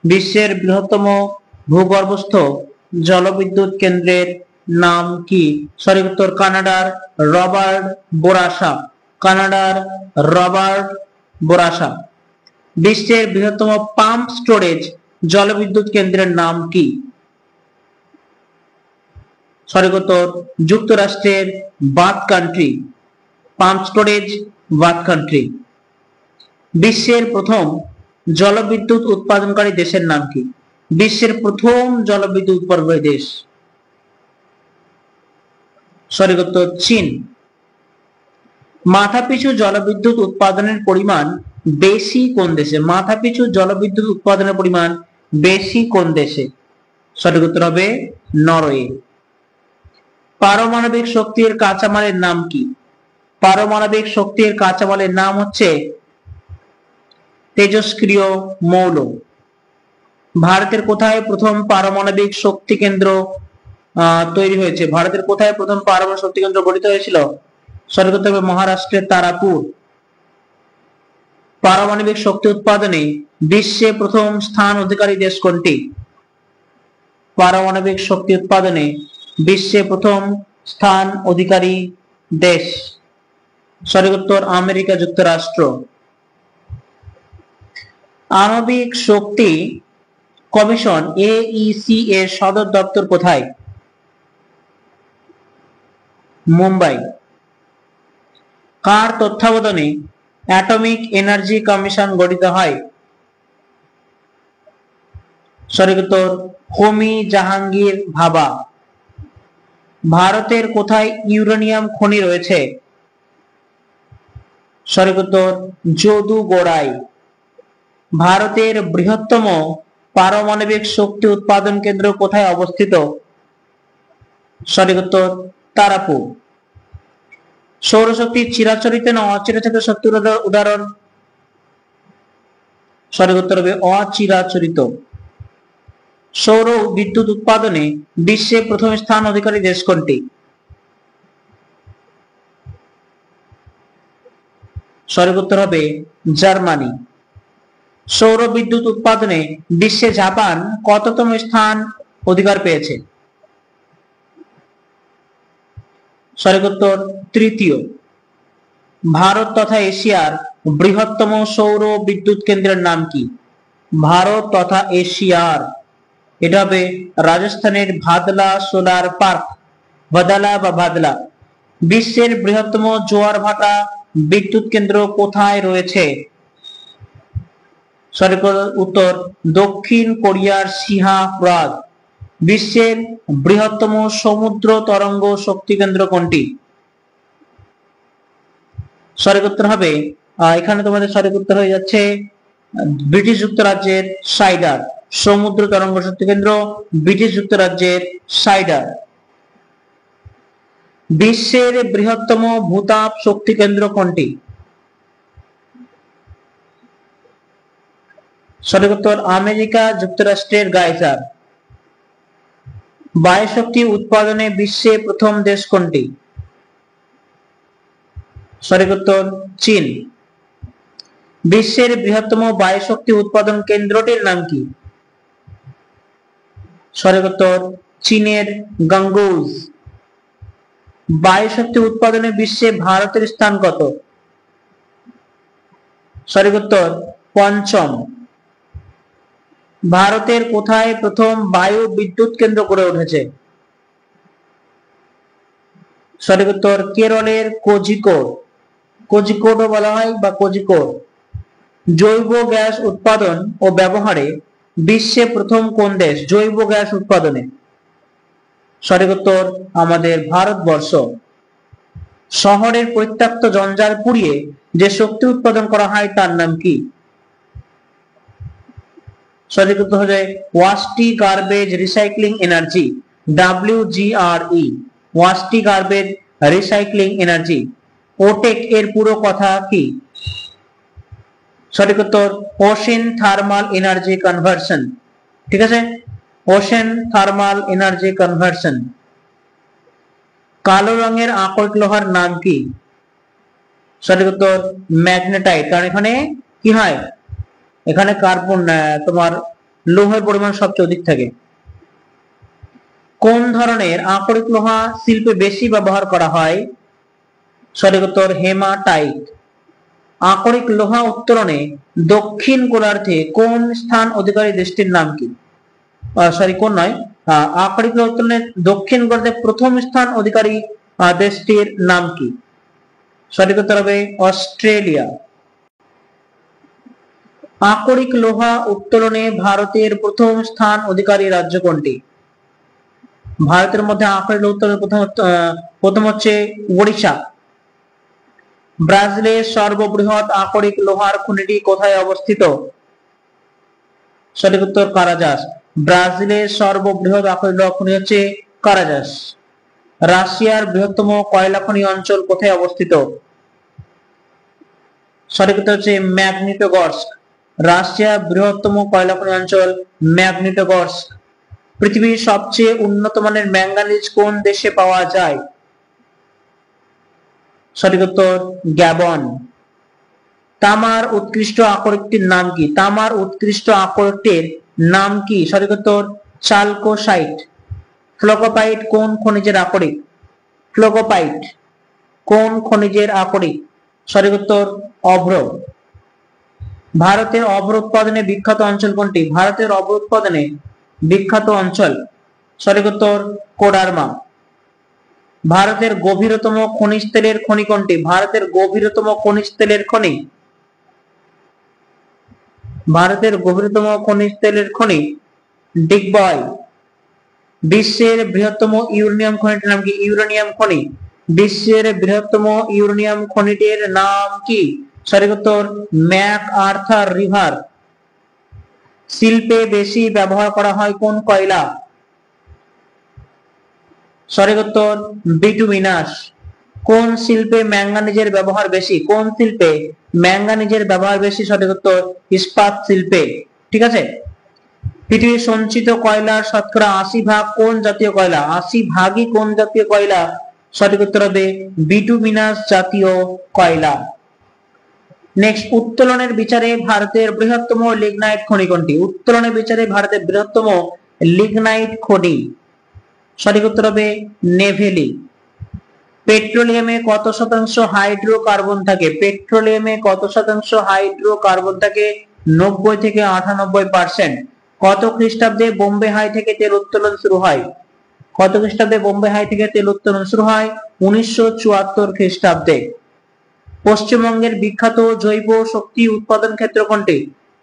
বিশ্বের বৃহত্তম ভূগর্ভস্থ জলবিদ্যুৎ কেন্দ্রের নাম কি? সঠিক উত্তর কানাডার রবার্ট বোরাসা। কানাডার রবার্ট বোরাসা। বিশ্বের বৃহত্তম পাম্প স্টোরেজ জলবিদ্যুৎ কেন্দ্রের নাম কি? সঠিক উত্তর যুক্তরাষ্ট্রের Bath country. Pump storage Bath country. বিশ্বের প্রথম জলবিদ্যুৎ উৎপাদনকারী দেশের নাম কি? বিশ্বের প্রথম জলবিদ্যুৎ উৎপাদনকারী দেশ, সঠিক উত্তর চীন। মাথাপিছু জলবিদ্যুৎ উৎপাদনের পরিমাণ বেশি কোন দেশে? মাথাপিছু জলবিদ্যুৎ উৎপাদনের পরিমাণ বেশি কোন দেশে? সঠিক উত্তর হবে নরওয়ে। পারমাণবিক শক্তির কাঁচামালের নাম কি? পারমাণবিক শক্তির কাঁচামালের নাম হচ্ছে তেজস্ক্রিয় মৌল। ভারতের কোথায় প্রথম পারমাণবিক শক্তি কেন্দ্র তৈরি হয়েছে? ভারতের কোথায় প্রথম পারমাণবিক শক্তি কেন্দ্র গঠিত হয়েছিল? সঠিক উত্তর হবে মহারাষ্ট্রের তারাপুর। পারমাণবিক শক্তি উৎপাদনে বিশ্বে প্রথম স্থান অধিকারী দেশ কোনটি? পারমাণবিক শক্তি উৎপাদনে বিশ্বে প্রথম স্থান অধিকারী দেশ, সঠিক উত্তর আমেরিকা যুক্তরাষ্ট্র। আণবিক শক্তি কমিশন AEC এর সদর দপ্তর কোথায়? মুম্বাই। কার তত্ত্বাবধানে অ্যাটমিক এনার্জি কমিশন গঠিত হয়? সঠিক উত্তর হোমি জাহাঙ্গীর ভাবা। ভারতের কোথায় ইউরেনিয়াম খনি রয়েছে? সঠিক উত্তর যদুগোড়ায়। ভারতের বৃহত্তম পারমাণবিক শক্তি উৎপাদন কেন্দ্র কোথায় অবস্থিত? সঠিক উত্তর তারাপুর। সৌরশক্তি চিরাচরিত না অচিরাচরিত শক্তির উদাহরণ? সঠিক উত্তর হবে অচিরাচরিত। সৌর বিদ্যুৎ উৎপাদনে বিশ্বে প্রথম স্থান অধিকারী দেশ কোনটি? সঠিক উত্তর হবে জার্মানি। সৌর বিদ্যুৎ উৎপাদনে বিশ্বে জাপান কততম স্থান অধিকার পেয়েছে? সঠিক উত্তর তৃতীয়। ভারত তথা এশিয়ার বৃহত্তম সৌর বিদ্যুৎ কেন্দ্রের নাম কি? ভারত তথা এশিয়ার, এটা হবে রাজস্থানের ভাদলা সোলার পার্ক। ভাদালা বা ভাদলা। বিশ্বের বৃহত্তম জোয়ার ভাটা বিদ্যুৎ কেন্দ্র কোথায় রয়েছে? সঠিক উত্তর দক্ষিণ কোরিয়ার সিহা হ্রদ। বিশ্বের বৃহত্তম সমুদ্র তরঙ্গ শক্তি কেন্দ্র কোনটি? সঠিক উত্তর হবে এখানে তোমাদের সঠিক উত্তর হয়ে যাচ্ছে ব্রিটিশ যুক্তরাজ্যের সাইডার। সমুদ্র তরঙ্গ শক্তি কেন্দ্র ব্রিটিশ যুক্তরাজ্যের সাইডার। বিশ্বের বৃহত্তম ভূতাপ শক্তি কেন্দ্র কোনটি? সঠিক উত্তর আমেরিকা যুক্তরাষ্ট্রের গাইজার। বায়ুশক্তি উৎপাদনে বিশ্বে প্রথম দেশ কোনটি? সঠিক উত্তর চীন। বিশ্বের বৃহত্তম বায়ুশক্তি উৎপাদন কেন্দ্রটির নাম কি? সঠিক উত্তর চীনের গাঙ্গুজ। বায়ুশক্তি উৎপাদনে বিশ্বে ভারতের স্থান কত? সঠিক উত্তর পঞ্চম। ভারতের কোথায় প্রথম বায়ু বিদ্যুৎ কেন্দ্র গড়ে উঠেছে? সঠিক উত্তর কেরলের কোঝিকোড। কোঝিকোডও বলা হয় বা কোঝিকোড। জৈব গ্যাস উৎপাদন ও ব্যবহারে বিশ্বে প্রথম কোন দেশ জৈব গ্যাস উৎপাদনে? সঠিক উত্তর আমাদের ভারতবর্ষ। শহরের পরিত্যক্ত জঞ্জাল পুড়িয়ে যে শক্তি উৎপাদন করা হয় তার নাম কি? সঠিক উত্তর হচ্ছে waste garbage recycling energy, WGRE, waste garbage recycling energy. OTEC এর পুরো কথা কি? সঠিক উত্তর ওশেন থার্মাল এনার্জি কনভার্সন। ঠিক আছে, ওশেন থার্মাল এনার্জি কনভার্সন। কালো রঙের আকরিক লোহার নাম কি? সঠিক উত্তর ম্যাগনেটাইট, কারণ এখানে কি হয়, এখানে কার্বন তোমার লোহের পরিমাণ সবচেয়ে অধিক থাকে। কোন ধরনের আকরিক লোহা শিল্পে বেশি ব্যবহার করা হয়? সঠিক উত্তর হেমাটাইট। আকরিক লোহা উত্তোলনে দক্ষিণ গোলার্ধে কোন স্থান অধিকারী দেশটির নাম কি? কোন নয়, আকরিক লোহা উত্তোলনে দক্ষিণ গোলার্ধে প্রথম স্থান অধিকারী দেশটির নাম কি? সঠিক উত্তর হবে অস্ট্রেলিয়া। আকরিক লোহা উত্তোলনে ভারতের প্রথম স্থান অধিকারী রাজ্য কোনটি? ভারতের মধ্যে আকরিক লোহা উত্তোলনে প্রথম হচ্ছে ওড়িশা। ব্রাজিলের সর্ববৃহৎ আকরিক লোহার খনিটি কোথায় অবস্থিত? সঠিক উত্তর কারাজাস। ব্রাজিলের সর্ববৃহৎ আকরিক লোহা খনি হচ্ছে কারাজাস। রাশিয়ার বৃহত্তম কয়লা খনি অঞ্চল কোথায় অবস্থিত? সঠিক উত্তর হচ্ছে ম্যাগনিটোগর্স্ক। রাশিয়ার বৃহত্তম কয়লা খনি অঞ্চল ম্যাগনিটোগর্স্ক। পৃথিবীর সবচেয়ে উন্নত মানের ম্যাঙ্গানিজ কোন দেশে পাওয়া যায়? সঠিক উত্তর গ্যাবন। তামার উৎকৃষ্ট আকরিকটির নাম কি? তামার উৎকৃষ্ট আকরিকটির নাম কি? সঠিক উত্তর চালকোসাইট। ফ্লোকোপাইট কোন খনিজের আকরিক? ফ্লোকোপাইট কোন খনিজের আকরিক? সঠিক উত্তর অভ্র। ভারতের অভ্র উৎপাদনে বিখ্যাত অঞ্চল কোনটি? ভারতের অভ্র উৎপাদনে বিখ্যাত অঞ্চল সঠিক উত্তর কোডারমা। ভারতের গভীরতম খনিজ তেলের খনি কোনটি? ভারতের গভীরতম খনিজ তেলের খনি, ভারতের গভীরতম খনিজ তেলের খনি ডিগবয়। বিশ্বের বৃহত্তম ইউরেনিয়াম খনিটির নাম কি? ইউরেনিয়াম খনি। বিশ্বের বৃহত্তম ইউরেনিয়াম খনিটির নাম কি? সঠিক উত্তর ম্যাক আর্থার রিভার। শিল্পে বেশি ব্যবহার করা হয় কোন কয়লা? সঠিক উত্তর বিটুমিনাস। কোন শিল্পে ম্যাঙ্গানিজের ব্যবহার বেশি? কোন শিল্পে ম্যাঙ্গানিজের ব্যবহার বেশি? সঠিক উত্তর ইস্পাত শিল্পে। ঠিক আছে, পৃথিবীর সঞ্চিত কয়লার শতকরা 80 ভাগ কোন জাতীয় কয়লা? 80 ভাগই কোন জাতীয় কয়লা? সঠিক উত্তর হবে বিটুমিনাস জাতীয় কয়লা। নেক্সট, উত্তোলনের বিচারে ভারতের বৃহত্তম লিগনাইট খনি কোনটি? উত্তোলনের বিচারে ভারতের বৃহত্তম লিগনাইট খনি সঠিক উত্তর হবে নেভেলি। পেট্রোলিয়ামে কত শতাংশ হাইড্রোকার্বন থাকে? পেট্রোলিয়ামে কত শতাংশ হাইড্রোকার্বন থাকে? 90 থেকে 98%। কত খ্রিস্টাব্দে বোম্বে হাই থেকে তেল উত্তোলন শুরু হয়? কত খ্রিস্টাব্দে বোম্বে হাই থেকে তেল উত্তোলন শুরু হয়? 1974 খ্রিস্টাব্দে। পশ্চিমবঙ্গের বিখ্যাত জৈব শক্তি উৎপাদন ক্ষেত্র কোনটি?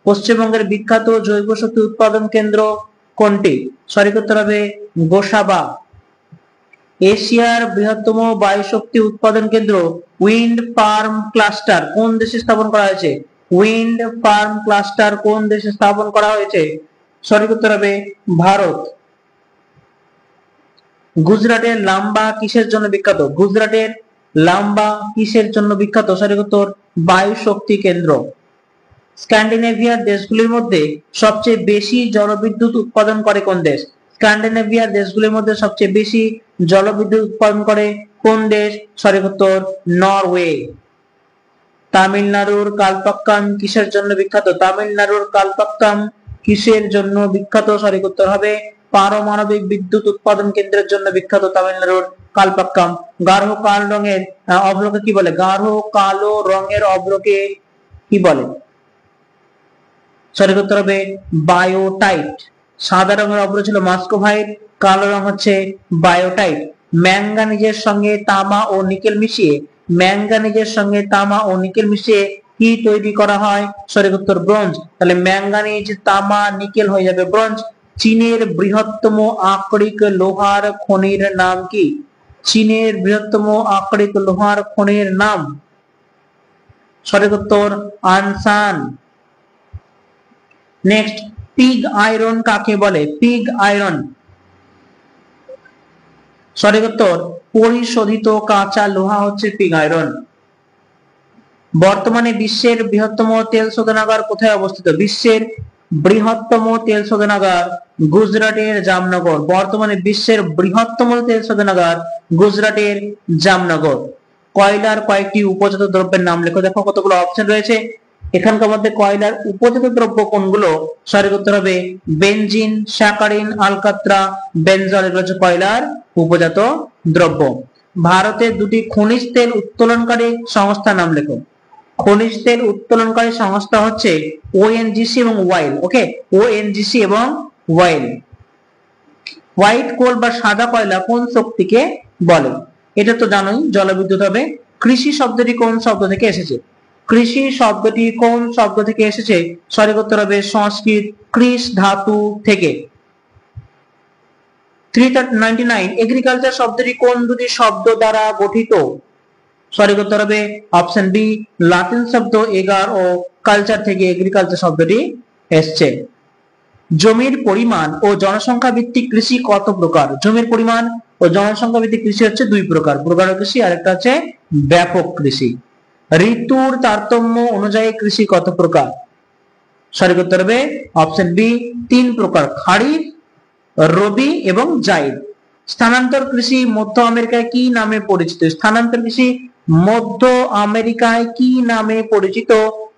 পশ্চিমবঙ্গের বিখ্যাত জৈব শক্তি উৎপাদন কেন্দ্র কোনটি? সঠিক উত্তর হবে গোসাবা। এশিয়ার বৃহত্তম বায়ু শক্তি উৎপাদন কেন্দ্র উইন্ড ফার্ম ক্লাস্টার কোন দেশে স্থাপন করা হয়েছে? উইন্ড ফার্ম ক্লাস্টার কোন দেশে স্থাপন করা হয়েছে? সঠিক উত্তর হবে ভারত। গুজরাটের লাম্বা কিসের জন্য বিখ্যাত? গুজরাটের লাম্বা কিসের জন্য বিখ্যাত? সঠিক উত্তর বায়ু শক্তি কেন্দ্র। স্ক্যান্ডিনেভিয়ার দেশগুলির মধ্যে সবচেয়ে বেশি জলবিদ্যুৎ উৎপাদন করে কোন দেশ? স্ক্যান্ডিনেভিয়ার দেশগুলির মধ্যে সবচেয়ে বেশি জলবিদ্যুৎ উৎপাদন করে কোন দেশ? সঠিক উত্তর নরওয়ে। তামিলনাড়ুর কালপাক্কাম কিসের জন্য বিখ্যাত? তামিলনাড়ুর কালপাক্কাম কিসের জন্য বিখ্যাত? সঠিক উত্তর হবে পারমাণবিক বিদ্যুৎ উৎপাদন কেন্দ্রের জন্য বিখ্যাত তামিলনাড়ুর কালপাক্কাম। গাঢ় কালো রঙের অভ্রকে কি বলে? গাঢ় কালো রঙের অভ্রকে কি বলে? সঠিক উত্তর হবে বায়োটাইট। সাদা রঙের অভ্র ছিল মাস্কোভাইট, কালো রং হচ্ছে বায়োটাইট। ম্যাঙ্গানিজের সঙ্গে তামা ও নিকেল মিশিয়ে, ম্যাঙ্গানিজের সঙ্গে তামা ও নিকেল মিশিয়ে কি তৈরি করা হয়? সঠিক উত্তর ব্রোঞ্জ। তাহলে ম্যাঙ্গানিজ, তামা, নিকেল হয়ে যাবে ব্রোঞ্জ। চীনের বৃহত্তম আকরিক লোহার খনির নাম কি? চীনের বৃহত্তম আকরিক লোহার খনির নাম? সঠিক উত্তর আনসান। নেক্সট, পিগ আয়রন কাকে বলে? পিগ আয়রন, সঠিক উত্তর পরিশোধিত কাঁচা লোহা হচ্ছে পিগ আয়রন। বর্তমানে বিশ্বের বৃহত্তম তেল শোধনাগার কোথায় অবস্থিত? বিশ্বের বৃহত্তম তেল শোধনাগার গুজরাটের জামনগর। বর্তমানে বিশ্বের বৃহত্তম তেল শোধনাগার গুজরাটের জামনগর। কয়লার কয়েকটি উপজাত দ্রব্যের নাম লেখো। দেখো কতগুলো অপশন রয়েছে, এখানকার মধ্যে কয়লার উপজাত দ্রব্য কোনগুলো? সঠিক উত্তর হবে বেনজিন, স্যাকারিন, আলকাত্রা, বেনজল, এগুলো হচ্ছে কয়লার উপজাত দ্রব্য। ভারতের দুটি খনিজ তেল উত্তোলনকারী সংস্থার নাম লেখো। খনিজ তেল উত্তোলনকারী সংস্থা হচ্ছে ওএনজিসি এবং ওয়াইল। ওকে, ওএনজিসি এবং ওয়াইল। হোয়াইট কোল বা সাদা কয়লা কোন শক্তিকে বলে? এটা তো জানোই, জলবিদ্যুৎ হবে। কৃষি শব্দটি কোন শব্দ থেকে এসেছে? কৃষি শব্দটি কোন শব্দ থেকে এসেছে? সঠিক উত্তর হবে সংস্কৃত কৃষ ধাতু থেকে। 399, এগ্রিকালচার শব্দটি কোন দুটি শব্দ দ্বারা গঠিত? সঠিক উত্তর হবে অপশন বি, লাতিন শব্দ এগার ও কালচার থেকে এগ্রিকালচার শব্দটি এসছে। জমির পরিমাণ ও জনসংখ্যা ভিত্তিক কৃষি কত প্রকার? জমির পরিমাণ ও জনসংখ্যা ভিত্তিক কৃষি হচ্ছে দুই প্রকার, প্রকার কৃষি আর একটা হচ্ছে ব্যাপক কৃষি। ঋতুর তারতম্য অনুযায়ী কৃষি কত প্রকার? সঠিক উত্তর হবে অপশন বি, তিন প্রকার, খারিফ, রবি এবং জাইদ। স্থানান্তর কৃষি মধ্য আমেরিকায় কি নামে পরিচিত? স্থানান্তর কৃষি মধ্য আমেরিকায় কি নামে পরিচিত?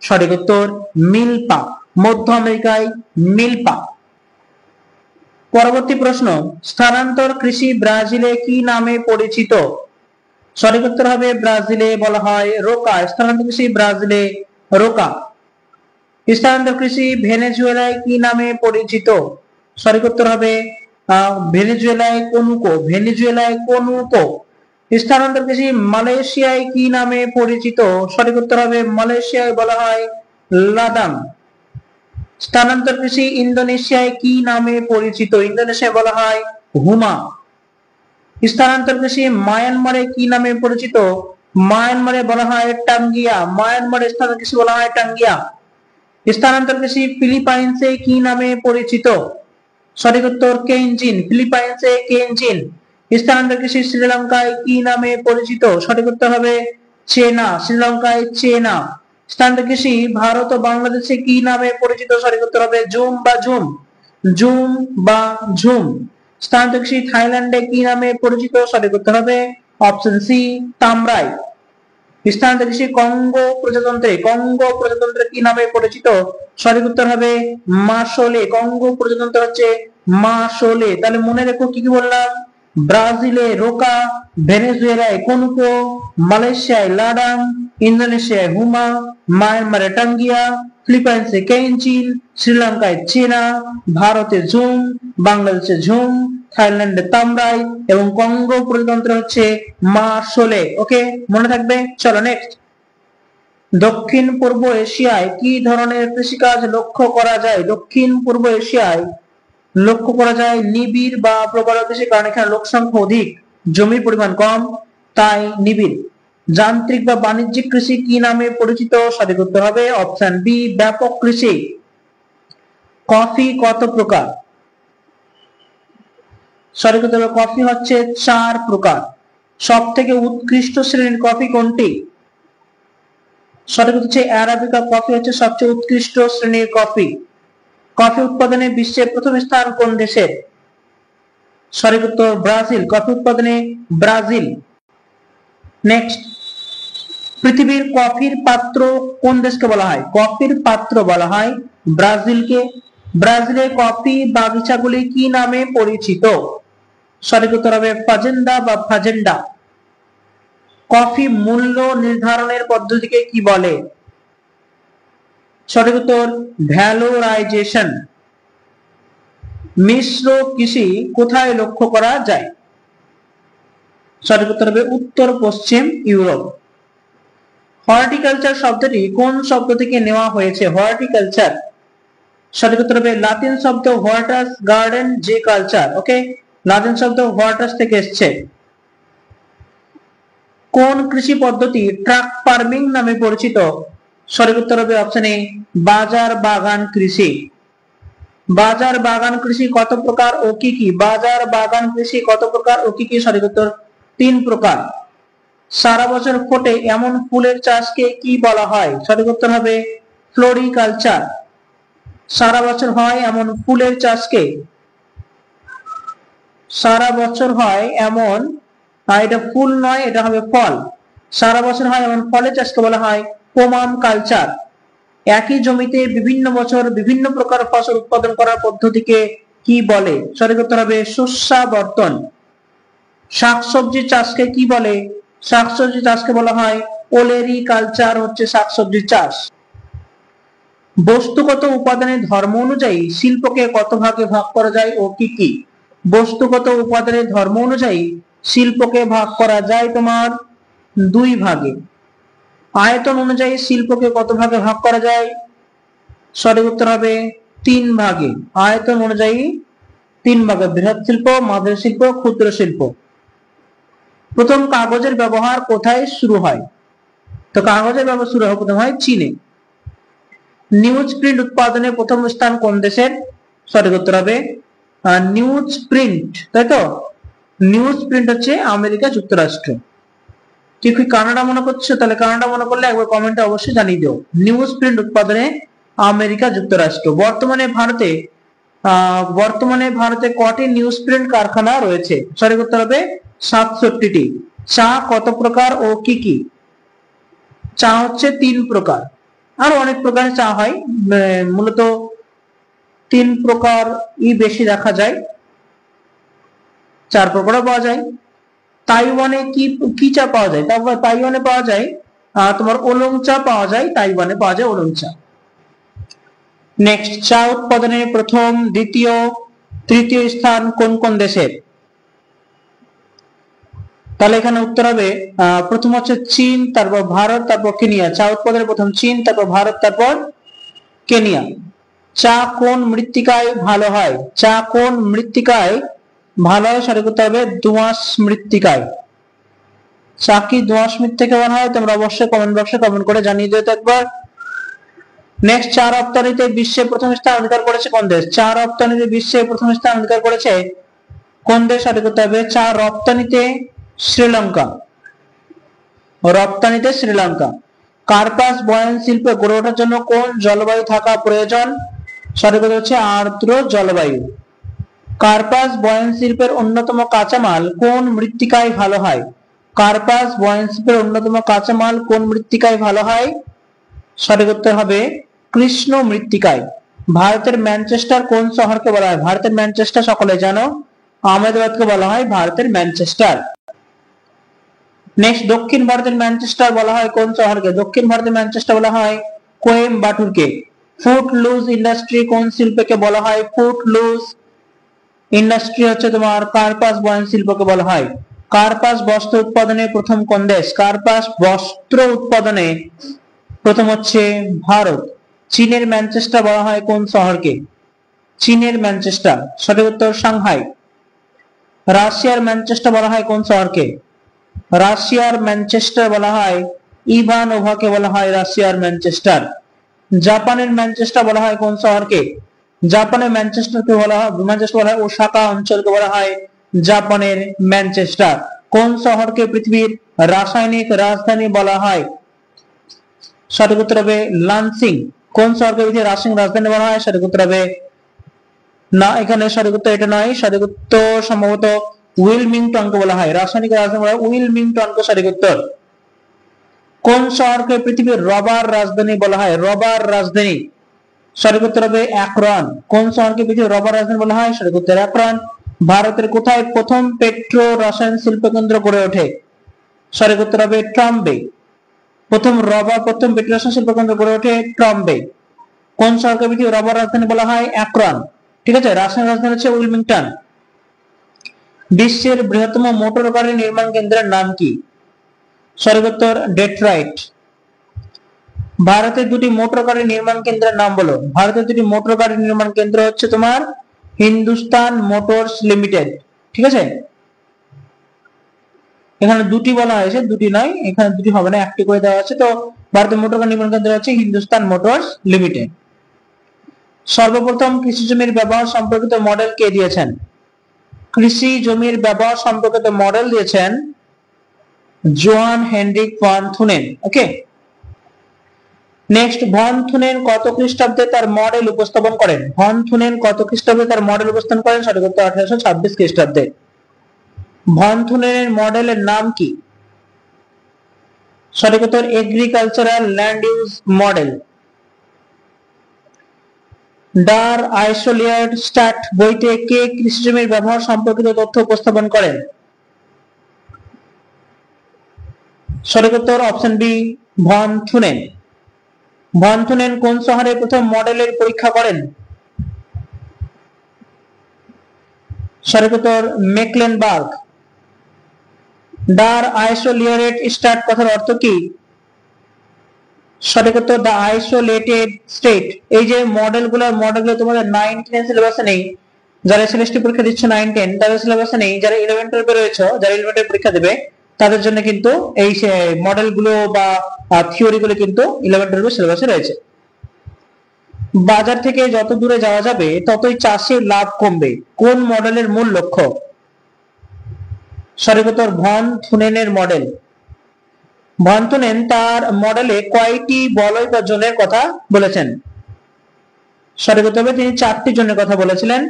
সঠিক উত্তর মিলপা, মধ্য আমেরিকায় মিলপা। পরবর্তী প্রশ্ন, স্থানান্তর কৃষি ব্রাজিলে কি নামে পরিচিত? সঠিক উত্তর হবে ব্রাজিলে বলা হয় রোকা। স্থানান্তর কৃষি ব্রাজিলে রোকা। স্থানান্তর কৃষি ভেনেজুয়েলায় কি নামে পরিচিত? সঠিক উত্তর হবে ভেনেজুয়েলায় কনুকো, ভেনেজুয়েলায় কনুকো। স্থানান্তর কৃষি মালয়েশিয়ায় কি নামে পরিচিত? সঠিক উত্তর হবে মালয়েশিয়ায় বলা হয় লাদাং। স্থানান্তর কৃষি ইন্দোনেশিয়ায় কি নামে পরিচিত? ইন্দোনেশিয়ায় বলা হয় হুমা। স্থানান্তর কৃষি মায়ানমারে কি নামে পরিচিত? মায়ানমারে বলা হয় টাঙ্গিয়া। মায়ানমারে স্থানান্তর কৃষি বলা হয় টাঙ্গিয়া। স্থানান্তর কৃষি ফিলিপাইন্সে কি নামে পরিচিত? সঠিক উত্তর কেনজিন, ফিলিপাইন্সে কেনজিন। স্থানান্তর কৃষি শ্রীলঙ্কায় কি নামে পরিচিত? সঠিক উত্তর হবে চেনা, শ্রীলঙ্কায় চেনা। স্থানান্তর কৃষি ভারত ও বাংলাদেশে কি নামে পরিচিত? সঠিক উত্তর হবে জুম বা ঝুম, জুম বা ঝুম। স্থানান্তর কৃষি থাইল্যান্ডে কি নামে পরিচিত? সঠিক উত্তর হবে অপশন সি, তামরাই। স্থানান্তর কৃষি কঙ্গো প্রজাতন্ত্রে, কঙ্গো প্রজাতন্ত্রে কি নামে পরিচিত? সঠিক উত্তর হবে মাসোলে। কঙ্গো প্রজাতন্ত্র হচ্ছে মাসোলে। তাহলে মনে রেখো কি কি বললাম? ব্রাজিলে রোকা, ভেনেজুয়েলায় কনুকো, মালয়েশিয়ায় লাডাং, ইন্দোনেশিয়ায় হুমা, মায়ানমারে টাঙ্গিয়া, ফিলিপাইন্সে কেনচিন, শ্রীলঙ্কায় চেনা, ভারতে ঝুম, বাংলাদেশে ঝুম, থাইল্যান্ডে তামরাই এবং কঙ্গো প্রজাতন্ত্র হচ্ছে মাসোলে। ওকে, মনে থাকবে। চলো নেক্সট, দক্ষিণ পূর্ব এশিয়ায় কি ধরনের কৃষিকাজ লক্ষ্য করা যায়? দক্ষিণ পূর্ব এশিয়ায় লক্ষ্য করা যায় নিবিড় বা প্রকার কৃষি, কারণ এখানে লোক সংখ্যা অধিক, জমির পরিমাণ কম, তাই নিবিড়। যান্ত্রিক বা বাণিজ্যিক কৃষি কি নামে পরিচিত? সঠিক উত্তর হবে অপশন বি, ব্যাপক কৃষি। কফি কত প্রকার? সঠিক উত্তর হবে কফি হচ্ছে চার প্রকার। সব থেকে উৎকৃষ্ট শ্রেণীর কফি কোনটি? সঠিক উত্তর হচ্ছে অ্যারাবিকা কফি হচ্ছে সবচেয়ে উৎকৃষ্ট শ্রেণীর কফি। কফি উৎপাদনে বিশ্বের প্রথম স্থান কোন দেশের? সঠিক উত্তর ব্রাজিল। কফি উৎপাদনে ব্রাজিল। নেক্সট, পৃথিবীর কফির পাত্র কোন দেশকে বলা হয়? কফির পাত্র বলা হয় ব্রাজিলকে। ব্রাজিলের কফি বাগিচাগুলি কি নামে পরিচিত? সঠিক উত্তর হবে ফাজেন্ডা বা ফাজেন্ডা। কফি মূল্য নির্ধারণের পদ্ধতিকে কি বলে? সঠিক উত্তর ভ্যালোরাইজেশন। মিশ্র কৃষি কোথায় লক্ষ্য করা যায়? সঠিক উত্তর হবে উত্তর পশ্চিম ইউরোপ। হর্টিকালচার শব্দটি কোন শব্দ থেকে নেওয়া হয়েছে? হর্টিকালচার সঠিক উত্তর হবে লাতিন শব্দ হোয়াটাস গার্ডেন যে কালচার। ওকে, লাতিন শব্দ হোয়াটাস থেকে এসেছে। কোন কৃষি পদ্ধতি ট্রাক ফার্মিং নামে পরিচিত? সঠিক উত্তর হবে অপশন এ বাজার বাগান কৃষি। বাজার বাগান কৃষি কত প্রকার ও কি কি? বাজার বাগান কৃষি কত প্রকার ও কি কি? সঠিক উত্তর 3 প্রকার। সারা বছর ফোটে এমন ফুলের চাষকে কি বলা হয়? সঠিক উত্তর হবে ফ্লোরিকালচার। সারা বছর হয় এমন ফুলের চাষকে, সারা বছর হয় এমন, এটা ফুল নয়, এটা হবে ফল। সারা বছর হয় এমন ফলের চাষকে বলা হয় পোমাম কালচার। একই জমিতে বিভিন্ন বছর বিভিন্ন প্রকার ফসল উৎপাদন করার পদ্ধতিকে কি বলে? সঠিক উত্তর হবে শস্যাবর্তন। শাকসবজি চাষকে কি বলে? শাকসবজি চাষকে বলা হয় ওলেরি কালচার, হচ্ছে শাকসবজি চাষ। বস্তুগত উপাদানের ধর্ম অনুযায়ী শিল্পকে কত ভাগে ভাগ করা যায় ও কি কি? বস্তুগত উপাদানের ধর্ম অনুযায়ী শিল্পকে ভাগ করা যায় তোমার 2 ভাগে। আয়তন অনুযায়ী শিল্পকে কত ভাগে ভাগ করা যায়? সঠিক উত্তর হবে 3 ভাগে। আয়তন অনুযায়ী 3 ভাগে, বৃহৎ শিল্প, মাঝারি শিল্প, ক্ষুদ্র শিল্প। প্রথম কাগজের ব্যবহার কোথায় শুরু হয়? তো কাগজের ব্যবহার শুরু হয় প্রথম হয় চীনে। নিউজ প্রিন্ট উৎপাদনে প্রথম স্থান কোন দেশের? সঠিক উত্তর হবে নিউজ প্রিন্ট, তাই তো? নিউজ প্রিন্ট হচ্ছে আমেরিকা যুক্তরাষ্ট্র। কি কানাডা মনে করছো? তাহলে কানাডা মনে করলে একবার কমেন্টে অবশ্যই জানিয়ে দিও। নিউজ প্রিন্ট উৎপাদনে আমেরিকা যুক্তরাষ্ট্র। বর্তমানে ভারতে কটি নিউজ প্রিন্ট কারখানা রয়েছে? সঠিক উত্তর হবে 67টি। চা কত প্রকার ও কি কি? চা হচ্ছে 3 প্রকার, আরো অনেক প্রকারের চা হয়, মূলত 3 প্রকার বেশি দেখা যায়, 4 প্রকারও পাওয়া যায়। তাইওয়ানে কি কি চা পাওয়া যায়? তারপর তাইওয়ানে পাওয়া যায় তোমার ওলং চা পাওয়া যায়, তাইওয়ানে পাওয়া যায় ওলং চা। নেক্সট, চা উৎপাদনে প্রথম, দ্বিতীয়, তৃতীয় স্থান কোন কোন দেশের? তাহলে এখানে উত্তর হবে প্রথম হচ্ছে চীন, তারপর ভারত, তারপর কেনিয়া। চা উৎপাদনে প্রথম চীন, তারপর ভারত, তারপর কেনিয়া। চা কোন মৃত্তিকায় ভালো হয়? চা কোন মৃত্তিকায় ভালো হয়? সঠিক উত্তর হবে দোআঁশ মৃত্তিকায়। চা কি দোআঁশ মৃত্তিকায় ভালো হয়? তোমরা অবশ্যই কমেন্ট বক্সে কমেন্ট করে জানিয়ে দিও তো একবার। নেক্সট, চা রপ্তানিতে বিশ্বে প্রথম স্থান অধিকার করেছে কোন দেশ? চা রপ্তানিতে বিশ্বে প্রথম স্থান অধিকার করেছে কোন দেশ? সঠিক উত্তর হবে চা রপ্তানিতে শ্রীলঙ্কা। রপ্তানিতে শ্রীলঙ্কা। কার্পাস বয়ন শিল্পে গড়ে ওঠার জন্য কোন জলবায়ু থাকা প্রয়োজন? সঠিক উত্তর হচ্ছে আর্দ্র জলবায়ু। কার্পাস বয়ন শিল্পের অন্যতম কাঁচামাল কোন মৃত্তিকায় ভালো হয়? কার্পাস বয়ন শিল্পের অন্যতম কাঁচামাল কোন মৃত্তিকায় ভালো হয়? সঠিক উত্তর হবে কৃষ্ণ মৃত্তিকায়। ভারতের ম্যানচেস্টার কোন শহরকে বলা হয়? ভারতের ম্যানচেস্টার সকলে জানো, আহমেদাবাদকে বলা হয় ভারতের ম্যানচেস্টার। নেক্সট, দক্ষিণ ভারতের ম্যানচেস্টার বলা হয় কোন শহরকে? দক্ষিণ ভারতের ম্যানচেস্টার বলা হয় কোয়েম্বাটুরকে। ফুট লুজ ইন্ডাস্ট্রি কোন শিল্পকে বলা হয়? ফুট লুজ ইন্ডাস্ট্রি হচ্ছে তোমার কার্পাস বয়ন শিল্পকে বলা হয়। কার্পাস বস্ত্র উৎপাদনে প্রথম কোন দেশ? কার্পাস বস্ত্র উৎপাদনে প্রথম হচ্ছে ভারত। চীনের ম্যানচেস্টার বলা হয় কোন শহরকে? চীনের ম্যানচেস্টার। সঠিক উত্তর সাংহাই। রাশিয়ার ম্যানচেস্টার বলা হয় কোন শহরকে? রাশিয়ার ম্যানচেস্টার বলা হয় ইভানোভাকে বলা হয় রাশিয়ার ম্যানচেস্টার। জাপানের ম্যানচেস্টার বলা হয় কোন শহরকে? জাপানের ম্যানচেস্টারকে বলা হয় ওসাকা অঞ্চলকে বলা হয় জাপানের ম্যানচেস্টার। কোন শহরকে পৃথিবীর রাসায়নিক রাজধানী বলা হয়? সঠিক উত্তর হবে লানসিং। কোন শহরকে পৃথিবীর রাসায়নিক রাজধানী বলা হয়? সঠিক উত্তর হবে না, এখানে সঠিক উত্তর এটা নয়, সঠিক উত্তর সম্ভবত উইলমিংটনকে বলা হয় রাসায়নিক রাজধানী বলা হয় উইলমিংটনকে সঠিক উত্তর। কোন শহরকে পৃথিবীর রবার রাজধানী বলা হয়? রবার রাজধানী। সঠিক উত্তর হবে অ্যাক্রন। কোন শহরকে পৃথিবীর রবার রাজধানী বলা হয়? সঠিক উত্তর অ্যাক্রন। ভারতের কোথায় প্রথম পেট্রো রসায়ন শিল্প কেন্দ্র গড়ে ওঠে? সঠিক উত্তর হবে ট্রম্বে। প্রথম পেট্রো রসায়ন শিল্প কেন্দ্র গড়ে ওঠে ট্রম্বে। কোন শহরকে পৃথিবীর রবার রাজধানী বলা হয়? অ্যাক্রন। ঠিক আছে, রাসায়নিক রাজধানী হচ্ছে উইলমিংটন। বিশ্বের বৃহত্তম মোটর গাড়ি নির্মাণ কেন্দ্রের নাম কি? সঠিক উত্তর ডেট্রয়েট। ভারতের দুটি মোটর গাড়ি নির্মাণ কেন্দ্রের নাম বলো। ভারতের দুটি মোটর গাড়ি নির্মাণ কেন্দ্র হচ্ছে তোমার হিন্দুস্তান মোটরস লিমিটেড, ঠিক আছে। এখানে দুটি বলা হয়েছে, দুটি নয়, এখানে দুটি হবে না, একটি করে দেওয়া আছে। তো ভারতের মোটর গাড়ি নির্মাণ কেন্দ্র হচ্ছে হিন্দুস্তান মোটরস লিমিটেড। সর্বপ্রথম কৃষি জমির ব্যবহার সম্পর্কিত মডেল কে দিয়েছেন? কৃষি জমির ব্যবহার সম্পর্কিত মডেল দিয়েছেন জোহান হেনরিক ভন থুনেন। ওকে, নেক্সট, ভন থুনেন কত খ্রিস্টাব্দে তার মডেল উপস্থাপন করেন? ভন থুনেন কত খ্রিস্টাব্দে তার মডেল উপস্থাপন করেন? সঠিক উত্তর 1826 খ্রিস্টাব্দে। ভন থুনেনের মডেলের নাম কি? সঠিক উত্তর agricultural land use model. Der Isolierte Staat বইতে কে কৃষি জমির ব্যবহার সম্পর্কিত তথ্য উপস্থাপন করেন? সঠিক উত্তর option B, von Thunen. Von Thunen কোন শহরে প্রথম মডেলের পরীক্ষা করেন? সঠিক উত্তর মেকলেনবার্গ। ডার আইসোলিয়ারেট স্ট্যাট কথার অর্থ কি? সঠিক উত্তর দ্য আইসোলেটেড স্টেট। এই যে মডেলগুলো তোমাদের 9 10 সিলেবাসে নেই, যারা এসএলএসটি পরীক্ষা দিচ্ছ 9 10 তাদের সিলেবাসে নেই, যারা 11 12 এ রয়েছে, যারা 11 12 পরীক্ষা দেবে তাদের জন্য কিন্তু এই মডেলগুলো বা থিওরিগুলো কিন্তু 11 12 সিলেবাসে রয়েছে। বাজার থেকে যত দূরে যাওয়া যাবে ততই চাষের লাভ কমবে, কোন মডেলের মূল লক্ষ্য? সঠিক উত্তর ভন থুনেনের মডেল। ভন থুনেন তার মডেলে কয়টি বলয় বা জোনের কথা বলেছেন? সঠিক উত্তর হবে তিনি 4টি জোনের কথা বলেছিলেন।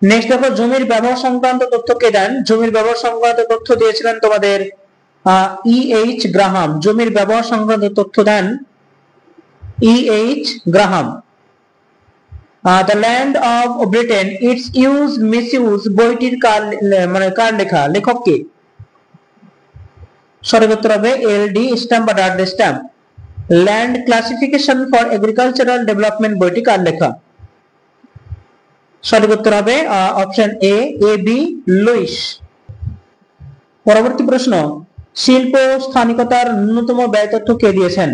নেক্সট দেখো, জমির ব্যবহার সংক্রান্ত তথ্য কে দেন? জমির ব্যবহার সংক্রান্ত তথ্য দিয়েছিলেন তোমাদের E.H. গ্রাহাম। জমির ব্যবহার সংক্রান্ত তথ্য দেন E.H. Graham. The land of Britain it's use misuse বইটির কার লেখা? লেখক কে? সঠিক উত্তর হবে L.D. স্ট্যাম্প বা Dudley Stamp. Land classification for agricultural development বইটি কার লেখা? সঠিক উত্তর হবে অপশন A.B. লুইস। পরবর্তী প্রশ্ন, শিল্প স্থানিকতার ন্যূনতম ব্যয় তথ্য কে দিয়েছেন?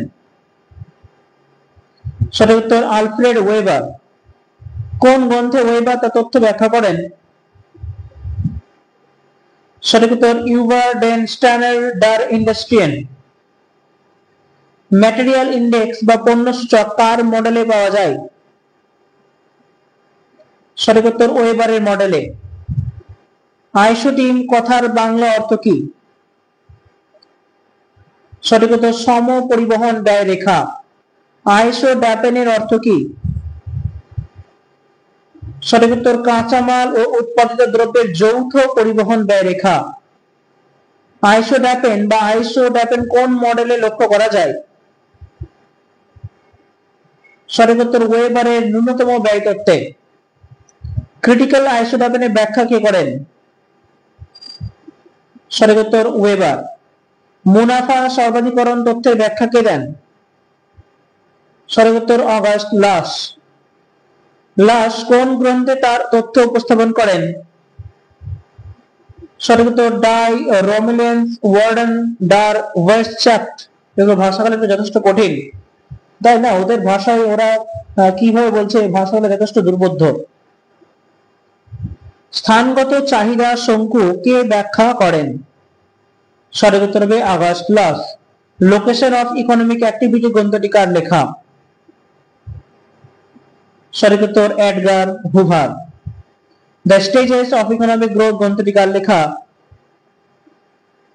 সঠিক উত্তর আলফ্রেড ওয়েবার। কোন গ্রন্থে ওয়েবার তার তথ্য ব্যাখ্যা করেন? সঠিক উত্তর ইউভার ডেন স্ট্যানার ডার ইন্ডাস্ট্রিয়েন। ম্যাটেরিয়াল ইন্ডেক্স বা পণ্য সূচক কার মডেলে পাওয়া যায়? সঠিক উত্তর ওয়েবারের মডেলে। আইসোটিম কথার বাংলা অর্থ কি? সঠিক উত্তর সম পরিবহন ব্যয় রেখা। আইসোড্যাপেনের অর্থ কি? সঠিক উত্তর কাঁচামাল ও উৎপাদিত দ্রব্যের যৌথ পরিবহন ব্যয় রেখা। আইসোড্যাপেন কোন মডেলে লক্ষ্য করা যায়? সঠিক উত্তর ওয়েবারের ন্যূনতম ব্যয় তত্ত্বে। ক্রিটিক্যাল আইসোড্যাপেনের ব্যাখ্যা কে করেন? সঠিক উত্তর ওয়েবার। মুনাফা সর্বাধিকরণ তথ্যের ব্যাখ্যা কে দেন? সঠিক উত্তর অগাস্ট লাস। লাস কোন গ্রন্থে তার তথ্য উপস্থাপন করেন? সঠিক উত্তর ডাই রোমিলেন্স ওয়ার্ডেন ডার ওয়েস্টচ্যাফট। এগুলো ভাষাগুলো একটু যথেষ্ট কঠিন, তাই না? ওদের ভাষায় ওরা কিভাবে বলছে, ভাষাগুলো যথেষ্ট দুর্বোধ্য। স্থানগত চাহিদা শঙ্কু কে ব্যাখ্যা করেন? সঠিক উত্তর হবে August Las. Location of economic activity গ্রন্থটি কার লেখা? সঠিক উত্তর Edgar Hoover. The stages of economic growth গ্রন্থটি কার লেখা?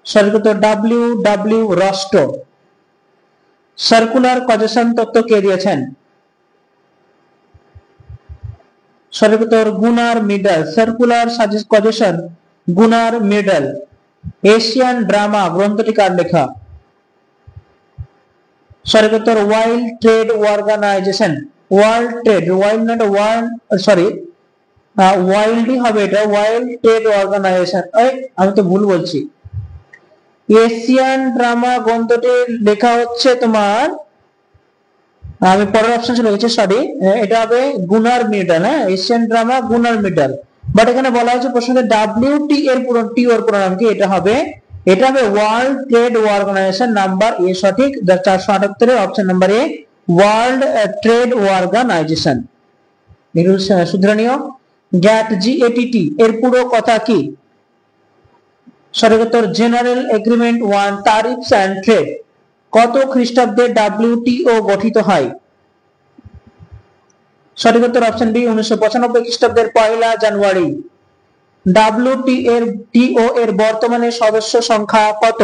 সঠিক উত্তর W.W. রস্টো। সার্কুলার কজেশন তত্ত্ব কে দিয়েছেন? সঠিক উত্তর Gunnar Myrdal. Circular causation Gunnar Myrdal. Asian drama গ্রন্থটি কার লেখা? সঠিক উত্তর world trade organization. World trade, world not world, sorry ওয়ার্ল্ডই হবে এটা, ওয়ার্ল্ড ট্রেড অর্গানাইজেশন। আমি তো ভুল বলছি। এশিয়ান ড্রামা গ্রন্থটি লেখা হচ্ছে তোমার, আমি পরের অপশন চলে গেছি, সরি, এটা হবে গুনার মিডল। হ্যাঁ, এশিয়ান ড্রামা গুনার মিডল। বাট এখানে বলা হয়েছে প্রশ্নে WT এর পুরো টি ওর পুরো নাম কি? এটা হবে এটা হবে world trade organization, number A সঠিক। 478 এর option number A world trade organization. এগুলো শুধরানীয়। গ্যাট জিএটিটি এর পুরো কথা কি? সঠিক উত্তর general agreement on tariffs and trade. কত খ্রিস্টাব্দে ডাব্লিউটিও গঠিত হয়? সঠিক উত্তর অপশন বি 1995 খ্রিস্টাব্দের 1 জানুয়ারি। ডাব্লিউটিও এর বর্তমানে সদস্য সংখ্যা কত?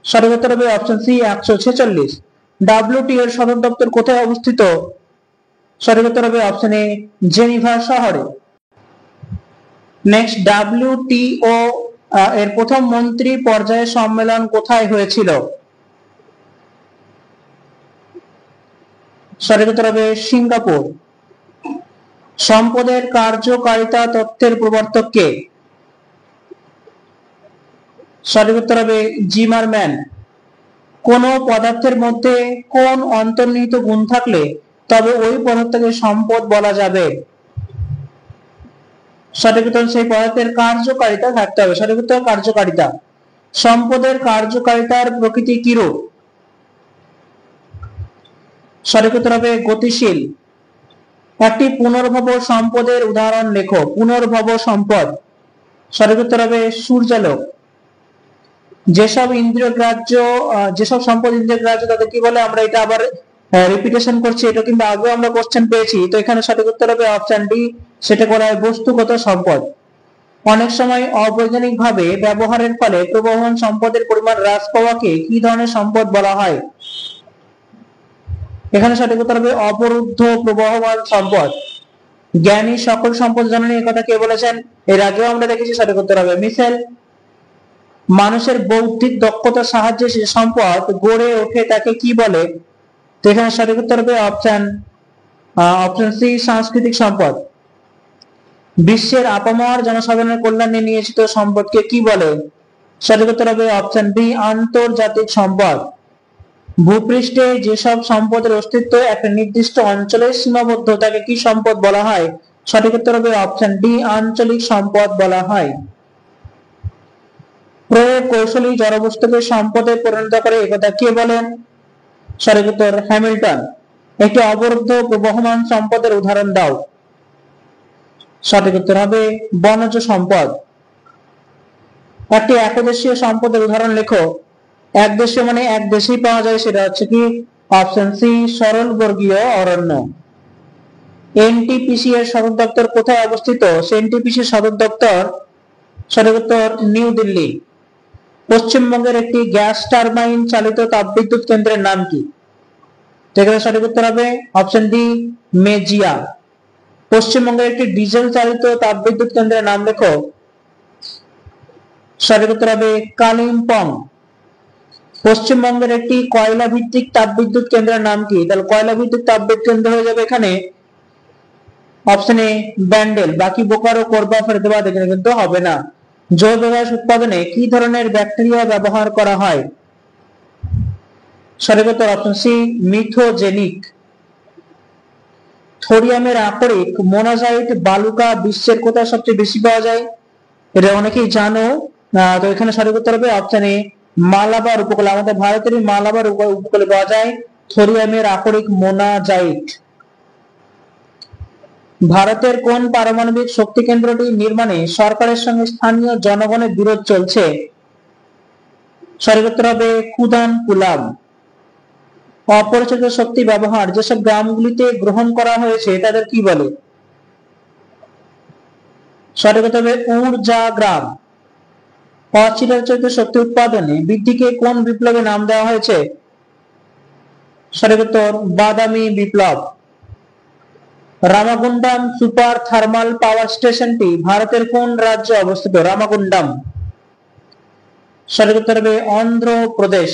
সঠিক উত্তর হবে অপশন সি 146। ডাব্লিউটিও এর সদর দপ্তর কোথায় অবস্থিত? সঠিক উত্তর হবে অপশন এ জেনিভা শহরে। নেক্সট, ডাব্লিউটিও এর প্রথম মন্ত্রী পর্যায়ের সম্মেলন কোথায় হয়েছিল? সঠিক উত্তর হবে সিঙ্গাপুর। সম্পদের কার্যকারিতা তত্ত্বের প্রবর্তক কে? সঠিক উত্তর হবে জিমারম্যান। কোন পদার্থের মধ্যে কোন অন্তর্নিহিত গুণ থাকলে তবে ওই পদার্থকে সম্পদ বলা যাবে? সঠিক উত্তর সেই পদার্থের কার্যকারিতা থাকতে হবে। সঠিক উত্তর কার্যকারিতা। সম্পদের কার্যকারিতার প্রকৃতি কিরূপ? সঠিক উত্তর হবে গতিশীল। একটি পুনর্ভব সম্পদের উদাহরণ লেখো। পুনর্ভব সম্পদ। সঠিক উত্তর হবে সূর্যালোক। যেসব সম্পদ ইন্দ্রিয় গ্রাহ্য তাদের কি বলে? আমরা এটা আবার রিপিটেশন করছি, এটা কিন্তু আগেও আমরা কোশ্চেন পেয়েছি। তো এখানে সঠিক উত্তর হবে অপশন ডি, সেটা বলা হয় বস্তুগত সম্পদ। অনেক সময় অবৈজ্ঞানিক ভাবে ব্যবহারের ফলে প্রবহমান সম্পদের পরিমাণ হ্রাস পাওয়াকে কি ধরনের সম্পদ বলা হয়? এখানে সঠিক উত্তর হবে অবরুদ্ধ প্রবহমান সম্পদ। জ্ঞানী সকল সম্পদ জননী, এই কথা কে বলেছেন? এর আগেও আমরা দেখেছি। সঠিক উত্তর হবে মিশেল। মানুষের বৌদ্ধিক দক্ষতার সাহায্যে সে সম্পদ গড়ে ওঠে তাকে কি বলে? তো এখানে সঠিক উত্তর হবে অপশন সি সাংস্কৃতিক সম্পদ। বিশ্বের আপামর জনসাধারণের কল্যাণে নিয়োজিত সম্পদকে কি বলে? সঠিক উত্তর হবে অপশন বি আন্তর্জাতিক সম্পদ। ভূপৃষ্ঠে যেসব সম্পদের অস্তিত্ব একটা নির্দিষ্ট অঞ্চলে সীমাবদ্ধ তাকে কি সম্পদ বলা হয়? সঠিক উত্তর হবে অপশন ডি আঞ্চলিক সম্পদ বলা হয়। প্রয়োগ কৌশলী জড়বস্তুকে সম্পদে পরিণত করে একথা কে বলেন? সঠিক উত্তর হ্যামিল্টন। একটি অবরুদ্ধ প্রবহমান সম্পদের উদাহরণ দাও। সঠিক উত্তর হবে বনজ সম্পদ। একটি একদেশীয় সম্পদের উদাহরণ লেখো। একদেশীয় মানে এক দেশেই পাওয়া যায়, সেটা হচ্ছে কি? অপশন সি সরল বর্গীয় অরণ্য। এনটিপিসি এর সদর দপ্তর কোথায় অবস্থিত? এনটিপিসি এর সদর দপ্তর সঠিক উত্তর নিউ দিল্লি। পশ্চিমবঙ্গের একটি গ্যাস টারবাইন চালিত তাপবিদ্যুৎ কেন্দ্রের নাম কি? সঠিক উত্তর হবে অপশন ডি মেজিয়া। পশ্চিমবঙ্গের একটি ডিজেল চালিত তাপবিদ্যুৎ কেন্দ্রের নাম লেখো। সঠিক উত্তর হবে কালিম্পং। পশ্চিমবঙ্গের একটি কয়লা ভিত্তিক তাপবিদ্যুৎ কেন্দ্রের নাম কি? তাহলে কয়লা ভিত্তিক তাপবিদ্যুৎ কেন্দ্র হয়ে যাবে এখানে অপশন এ ব্যান্ডেল। বাকি বোকারো করবা ফেরদাবাদ এখানে কিন্তু হবে না। জৈব গ্যাস উৎপাদনে কি ধরনের ব্যাকটেরিয়া ব্যবহার করা হয়? সঠিক উত্তর অপশন সি মিথোজেনিক। থোরিয়ামের আকরিক মোনাজাইট বালুকা বিশ্বের কোথায় সবচেয়ে বেশি পাওয়া যায়? এটা অনেকেই জানো। তো এখানে সঠিক উত্তর হবে অপশন এ মালাবার উপকূলে। আমাদের ভারতের মালাবার উপকূলে পাওয়া যায় থোরিয়ামের আকরিক মোনাজাইট। ভারতের কোন পারমাণবিক শক্তি কেন্দ্রটি নির্মাণে সরকারের সঙ্গে স্থানীয় জনগণের বিরোধ চলছে? সঠিক উত্তর হবে কুদানকুলাম। অপরিচিত শক্তি ব্যবহার যেসব গ্রামগুলিতে গ্রহণ করা হয়েছে তাদের কি বলে? সঠিক উত্তর হবে ঊর্জা গ্রাম। অচিরাচরিত শক্তি উৎপাদনে বৃদ্ধিকে কোন বিপ্লবের নাম দেওয়া হয়েছে? সঠিক উত্তর বাদামি বিপ্লব। রামাগুন্ডাম সুপার থার্মাল পাওয়ার স্টেশনটি ভারতের কোন রাজ্যে অবস্থিত? রামাগুন্ডাম। সঠিক উত্তর হবে অন্ধ্রপ্রদেশ।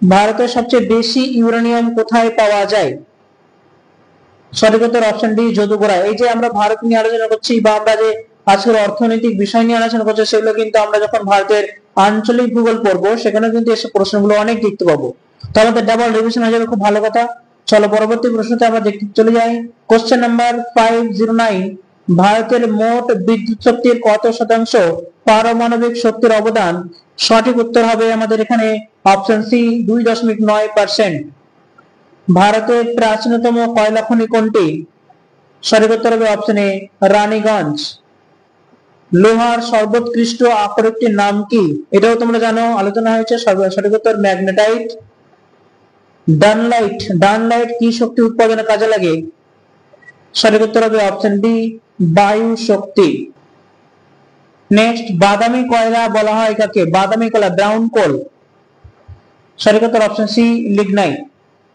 ভারতের সবচেয়ে বেশি ইউরেনিয়াম কোথায় পাওয়া যায়? সঠিক উত্তর অপশন ডি যদুপুরা। এই যে আমরা ভারত নিয়ে আলোচনা করছি বা আমরা যে আজকের অর্থনৈতিক বিষয় নিয়ে আলোচনা করছি, সেগুলো কিন্তু আমরা যখন ভারতের আঞ্চলিক ভূগোল পড়বো সেখানে কিন্তু এসব প্রশ্নগুলো অনেক দেখতে পাবো। তো আমাদের ডাবল রিভিশন হয়ে যাবে, খুব ভালো কথা। চলো পরবর্তী প্রশ্নতে আমরা দেখতে চলে যাই। কোশ্চেন নাম্বার 509, ভারতের মোট বিদ্যুৎ শক্তির কত শতাংশ পারমাণবিক শক্তির অবদান? সঠিক উত্তর হবে আমাদের এখানে অপশন সি 2.9%। ভারতের প্রাচীনতম কয়লা খনি কোনটি? সঠিক উত্তর হবে অপশন এ রানীগঞ্জ। লোহার সর্বোৎকৃষ্ট আকরিকটির নাম কি? এটাও তোমরা জানো, আলোচনা হয়েছে। সঠিক উত্তর ম্যাগনেটাইট। ডানলাইট কি শক্তি উৎপাদনে কাজে লাগে? সঠিক উত্তর হবে অপশন বি বায়ু শক্তি। নেক্সট, বাদামি কয়লা বলা হয় কাকে? বাদামি কয়লা ব্রাউন কোল। সঠিক উত্তর অপশন সি লিগনাইট।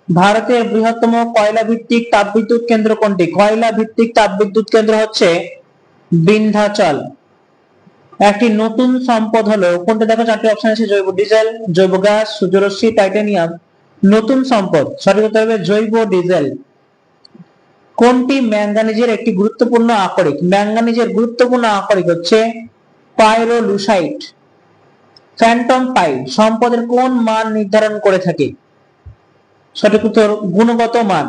ভারতের বৃহত্তম কয়লা ভিত্তিক তাপবিদ্যুৎ কেন্দ্র কোনটি? কয়লা ভিত্তিক তাপবিদ্যুৎ কেন্দ্র হচ্ছে বিন্ধ্যাচল। একটি নতুন সম্পদ হলো কোনটা? দেখো চারটি অপশন আছে, জৈব ডিজেল, জৈব গ্যাস, সূর্যরশ্মি, টাইটানিয়াম। নতুন সম্পদ, সঠিক উত্তর হবে জৈব ডিজেল। কোনটি ম্যাঙ্গানিজের একটি গুরুত্বপূর্ণ আকরিক? ম্যাঙ্গানিজের গুরুত্বপূর্ণ আকরিক হচ্ছে পাইরোলুসাইট। ফ্যান্টম পাইল সম্পদের কোন মান নির্ধারণ করে থাকে? সঠিক উত্তর গুণগত মান।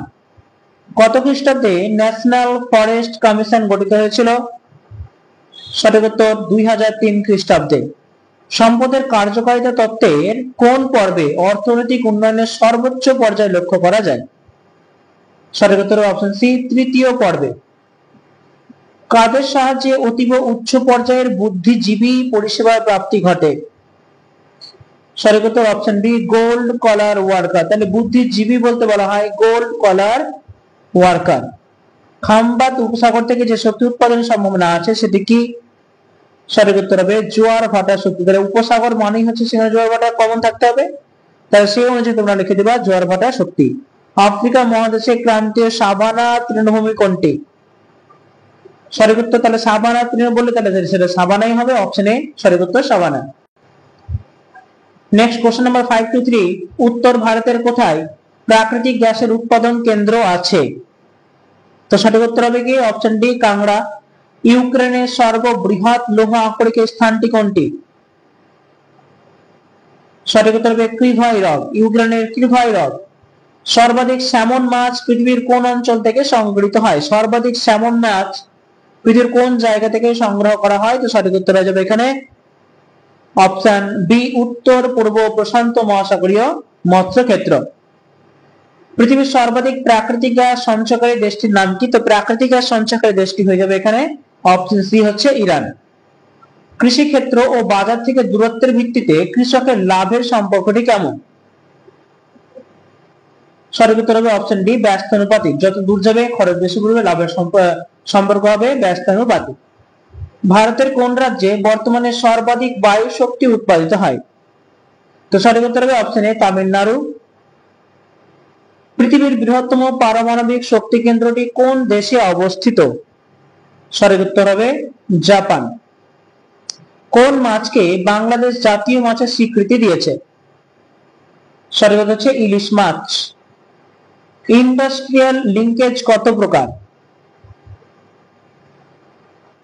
কত খ্রিস্টাব্দে ন্যাশনাল ফরেস্ট কমিশন গঠিত হয়েছিল? সঠিক উত্তর 2003 খ্রিস্টাব্দে। সম্পদের কার্যকারিতা তত্ত্বের কোন পর্বে অর্থনৈতিক উন্নয়নের সর্বোচ্চ পর্যায়ে লক্ষ্য করা যায়? সঠিক উত্তর অপশন সি তৃতীয় পর্বে। কাদের সাহায্যে অতীব উচ্চ পর্যায়ের বুদ্ধিজীবী পরিষেবার প্রাপ্তি ঘটে? সঠিক উত্তর option B gold collar worker. তাহলে বুদ্ধিজীবী বলতে বলা হয় গোল্ড কলার ওয়ার্কার। খাম্বাত উপসাগর থেকে যে শক্তি উৎপাদনের সম্ভাবনা আছে সেটি কি? সঠিক উত্তর হবে জোয়ার ভাটা শক্তি। তাহলে উপসাগর মানেই হচ্ছে সেখানে জোয়ার ভাটা কমন থাকতে হবে, তাহলে সেই অনুযায়ী তোমরা লিখে দিবা জোয়ার ভাটা শক্তি। আফ্রিকা মহাদেশে ক্রান্তীয় সাভানা তৃণভূমি কোনটি? সঠিক উত্তর, তাহলে সাভানা তৃণ বললে তাহলে সেটা সাভানাই হবে, অপশন এ সঠিক উত্তর savanna. Next question number 5 to 3, উত্তর ভারতের কোথায় প্রাকৃতিক গ্যাসের উৎপাদন কেন্দ্র আছে? তো সঠিক উত্তর হবে কি অপশন ডি কাংড়া। ইউক্রেনের সর্ববৃহৎ লৌহ আকরিকের স্থানটি কোনটি? সঠিক উত্তর হবে ক্রিভয় রগ। ইউক্রেনের ক্রিভয় রগ। সর্বাধিক স্যামন মাছ পৃথিবীর কোন অঞ্চল থেকে সংগৃহীত হয়? সর্বাধিক স্যামন মাছ পৃথিবীর কোন জায়গা থেকে সংগ্রহ করা হয়? তো সঠিক উত্তর হয়ে যাবে এখানে অপশন বি উত্তর পূর্ব প্রশান্ত মহাসাগরীয় মৎস্যক্ষেত্র। পৃথিবীর সর্বাধিক প্রাকৃতিক গ্যাস সঞ্চয়কারী দেশটির নাম কি? তো প্রাকৃতিক গ্যাস সঞ্চয়কারী দেশটি হয়ে যাবে এখানে অপশন সি হচ্ছে ইরান। কৃষি ক্ষেত্র ও বাজার থেকে দূরত্বের ভিত্তিতে কৃষকের লাভের সম্পর্কটি কেমন? সঠিক উত্তর হবে অপশন ডি ব্যস্তানুপাতিক। যত দূর যাবে খরচ বেশি পড়বে, লাভের সম্পর্ক হবে ব্যস্তানুপাতিক। ভারতের কোন রাজ্যে বর্তমানে সর্বাধিক বায়ু শক্তি উৎপাদিত হয়? তো সঠিক উত্তর হবে অপশন এ তামিলনাড়ু। পৃথিবীর বৃহত্তম পারমাণবিক শক্তি কেন্দ্রটি কোন দেশে অবস্থিত? সঠিক উত্তর হবে জাপান। কোন মাছকে বাংলাদেশ জাতীয় মাছের স্বীকৃতি দিয়েছে? সঠিক উত্তর হচ্ছে ইলিশ মাছ। ইন্ডাস্ট্রিয়াল লিঙ্কেজ কত প্রকার?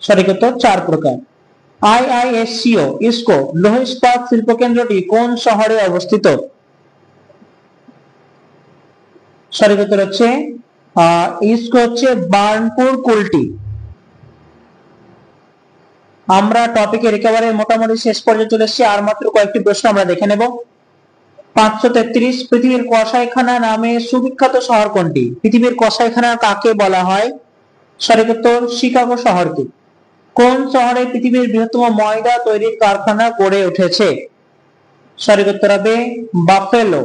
সঠিক উত্তর 4 প্রকার। আইআইএসসিও ইসকো লৌহ ইস্পাত শিল্প কেন্দ্রটি কোন শহরে অবস্থিত? সঠিক উত্তর হচ্ছে ইসকো হচ্ছে বার্নপুর কুলটি। আমরা টপিকের একেবারে মোটামুটি শেষ পর্যায়ে চলে এসেছি, আর মাত্র কয়েকটি প্রশ্ন আমরা দেখে নেব। 533, পৃথিবীর কসাইখানা নামে সুবিখ্যাত শহর কোনটি? পৃথিবীর কসাইখানা কাকে বলা হয়? সঠিক উত্তর শিকাগো শহরকে। কোন শহরে পৃথিবীর বৃহত্তম ময়দা তৈরির কারখানা গড়ে উঠেছে? সঠিক উত্তর হবে বাফেলো।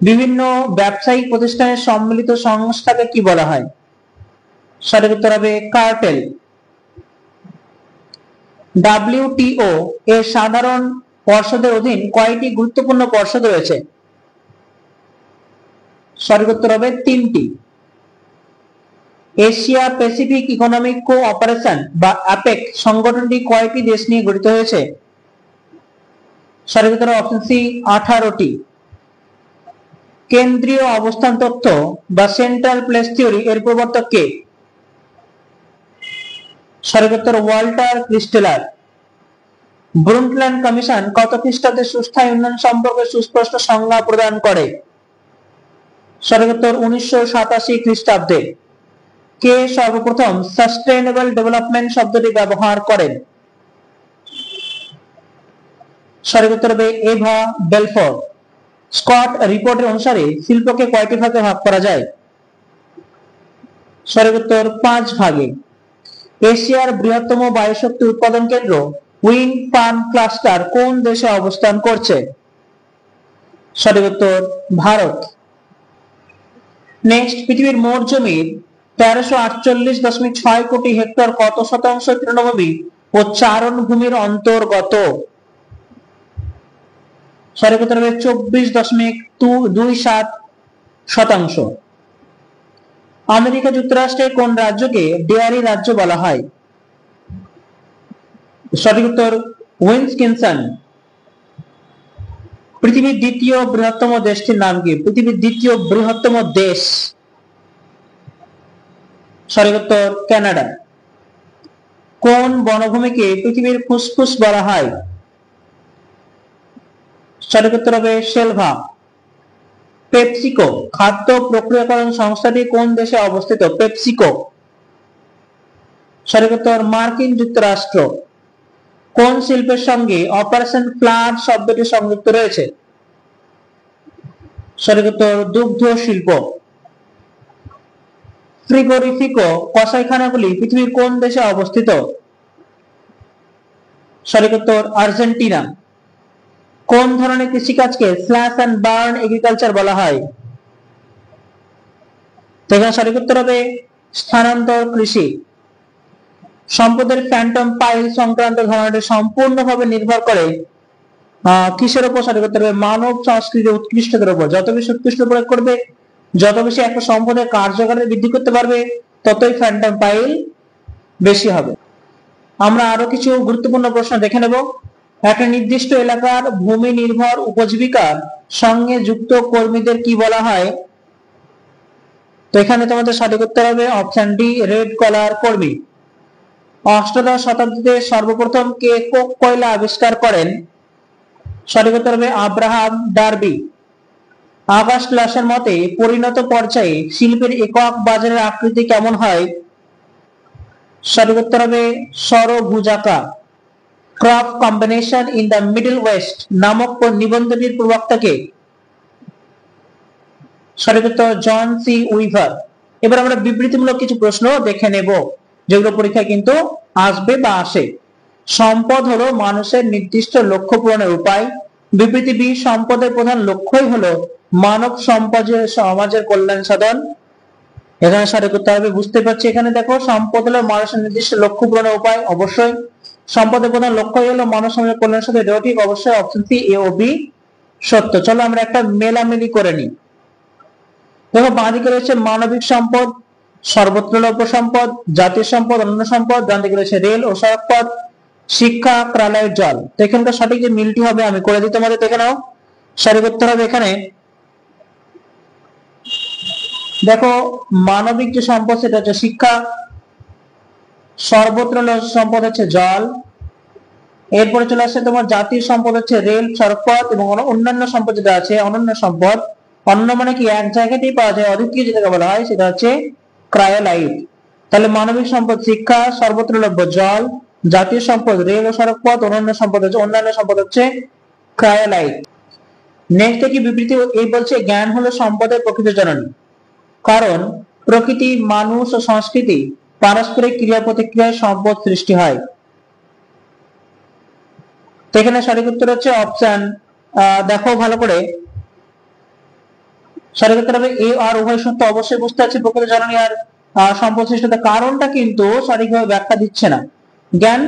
বিভিন্ন ব্যবসায়িক প্রতিষ্ঠানের সম্মিলিত সংস্থাকে কি বলা হয়? সঠিক উত্তর হবে কার্টেল। ডব্লিউটিও এর সাধারণ পর্ষদের অধীন কয়টি গুরুত্বপূর্ণ পর্ষদ রয়েছে? সঠিক উত্তর হবে 3টি। এশিয়া প্যাসিফিক ইকোনমিক কোঅপারেশন বা অ্যাপেক সংগঠনটি কয়টি দেশ নিয়ে গঠিত হয়েছে? সঠিক উত্তর অপশন সি 18টি। কেন্দ্রীয় অবস্থান তত্ত্ব বা সেন্ট্রাল প্লেস থিওরি এর প্রবর্তক কে? সঠিক উত্তর ওয়াল্টার ক্রিস্টেলার। ব্রুন্টল্যান্ড কমিশন কত খ্রিস্টাব্দে সুস্থায়ী উন্নয়ন সম্পর্কে সুস্পষ্ট সংজ্ঞা প্রদান করে? সঠিক উত্তর 1987 খ্রিস্টাব্দে। কে সর্বপ্রথম সাস্টেইনেবল ডেভেলপমেন্ট শব্দটি ব্যবহার করেন? সঠিক উত্তর হবে এভা বেলফোর। স্কট রিপোর্টের অনুসারে শিল্পকে কয়টি ভাগে ভাগ করা যায়? সঠিক উত্তর 5 ভাগে। এশিয়ার বৃহত্তম বায়ুশক্তি উৎপাদন কেন্দ্র উইন্ড ফার্ম ক্লাস্টার কোন দেশে অবস্থান করছে? সঠিক উত্তর ভারত। নেক্সট, পৃথিবীর মোট জমির 1348.6 কোটি হেক্টর কত শতাংশ তৃণভূমি ও চারণভূমির অন্তর্গত? সঠিক উত্তর হবে 24.27 আমেরিকা যুক্তরাষ্ট্রের কোন রাজ্যকে ডেয়ারি রাজ্য বলা হয়? সঠিক উত্তর উইসকনসিন। পৃথিবীর দ্বিতীয় বৃহত্তম দেশটির নাম কি? পৃথিবীর দ্বিতীয় বৃহত্তম দেশ, সঠিক উত্তর কানাডা। কোন বনভূমিকে পৃথিবীর ফুসফুস বলা হয়? সঠিক উত্তর হবে সেলভা। পেপসিকো খাদ্য প্রক্রিয়াকরণ সংস্থাটি কোন দেশে অবস্থিত? পেপসিকো, সঠিক উত্তর মার্কিন যুক্তরাষ্ট্র। কোন শিল্পের সঙ্গে অপারেশন ফ্লাড শব্দটি সংযুক্ত রয়েছে? সঠিক উত্তর দুগ্ধ শিল্প। ফ্রিগোরিফিকো কসাইখানাগুলি পৃথিবীর কোন দেশে অবস্থিত? সঠিক উত্তর আর্জেন্টিনা। কোন ধরনের কৃষিকাজকে স্ল্যাশ এন্ড বার্ন এগ্রিকালচার বলা হয়? এখানে সঠিক উত্তর হবে স্থানান্তর কৃষি। সম্পদের ফ্যান্টম পাইল সংক্রান্ত ধারণাটি সম্পূর্ণভাবে নির্ভর করে কিসের উপর? সঠিক উত্তর হবে মানব সংস্কৃতির উৎকৃষ্টতার উপর। যত বেশি উৎকৃষ্ট প্রয়োগ করবে, যত বেশি একটা সম্পদের কার্যকারিতা বৃদ্ধি করতে পারবে, ততই ফ্যান্টম পাইল বেশি হবে। আমরা আরো কিছু গুরুত্বপূর্ণ প্রশ্ন দেখে নেব। একটা নির্দিষ্ট এলাকার ভূমি নির্ভর উপজীবিকার সঙ্গে যুক্ত কর্মীদের কি বলা হয়? তো এখানে তোমাদের সঠিক উত্তর হবে অপশন ডি, রেড কলার কর্মী। অষ্টাদশ শতাব্দীতে সর্বপ্রথম কে কোক কয়লা আবিষ্কার করেন? সঠিক উত্তর হবে আব্রাহাম ডার্বি। আগাস্ট ক্লাসের মতে পরিণত পর্যায়ে শিল্পের একক বাজারের আকৃতি কেমন হয়? সঠিক উত্তর হবে ষড়ভুজাকার। Crop combination in the Middle West নামক নিবন্ধটির প্রবক্তা কে? সঠিক উত্তর জন সি উইভার। এবার আমরা বিবৃতিমূলক কিছু প্রশ্ন দেখে নেব, যেগুলো পরীক্ষায় কিন্তু আসবে বা আসে। সম্পদ হলো মানুষের নির্দিষ্ট লক্ষ্য পূরণের উপায়। বিবৃতি বি, সম্পদের প্রধান লক্ষ্যই হলো মানব সম্পদের সমাজের কল্যাণ সাধন। এখানে সঠিক উত্তর হবে, বুঝতে পারছি এখানে দেখো সম্পদ হলো মানুষের নির্দিষ্ট লক্ষ্য পূরণের উপায়, অবশ্যই। সম্পদের প্রধান লক্ষ্যই হলো মানব সমাজের কল্যাণ সাধন, এটাও ঠিক, অবশ্যই অপশন সি এ ও বি সত্য। চলো আমরা একটা মেলামেলি করে নিই। দেখো বাঁদিকে রয়েছে মানবিক সম্পদ, সর্বত্রলভ্য সম্পদ, জাতীয় সম্পদ, অন্যান্য সম্পদ। ডান দিকে রয়েছে রেল ও সড়ক পথ, শিক্ষা, প্রাণায় জল। তো এখানকার সঠিক যে মিলটি হবে আমি করে দিই তোমাদের, দেখে নাও। সঠিক উত্তর হবে এখানে দেখো মানবিক যে সম্পদ সেটা হচ্ছে শিক্ষা, সর্বত্রলভ্য সম্পদ হচ্ছে জল, এরপরে চলে আসছে তোমার জাতীয় সম্পদ হচ্ছে রেল, সড়ক পথ, এবং অন্যান্য সম্পদ যেটা আছে অনন্য সম্পদ। অন্য মানে কি এক জায়গাতেই পাওয়া যায়, অদ্বিতীয় যেটাকে বলা হয় সেটা হচ্ছে ক্রায়োলাইট। তাহলে মানবিক সম্পদ শিক্ষা, সর্বত্রলভ্য জল, জাতীয় সম্পদ রেল ও সড়ক পথ, অন্যান্য সম্পদ হচ্ছে ক্রায়োলাইট। নেক্সট কি বিবৃতি এই বলছে জ্ঞান হলো সম্পদের প্রকৃত জননী, কারণ প্রকৃতি, মানুষ ও সংস্কৃতি পারস্পরিক ক্রিয়া প্রতিক্রিয়ায় সম্পদ সৃষ্টি হয়। তো এখানে সঠিক উত্তর হচ্ছে অপশন দেখো ভালো করে, সঠিক উত্তর হবে এ আর উভয় সত্য। অবশ্যই বুঝতে পারছি প্রকৃত জননী আর সম্পদ সৃষ্টির কারণটা কিন্তু সঠিকভাবে ব্যাখ্যা দিচ্ছে না। জ্ঞান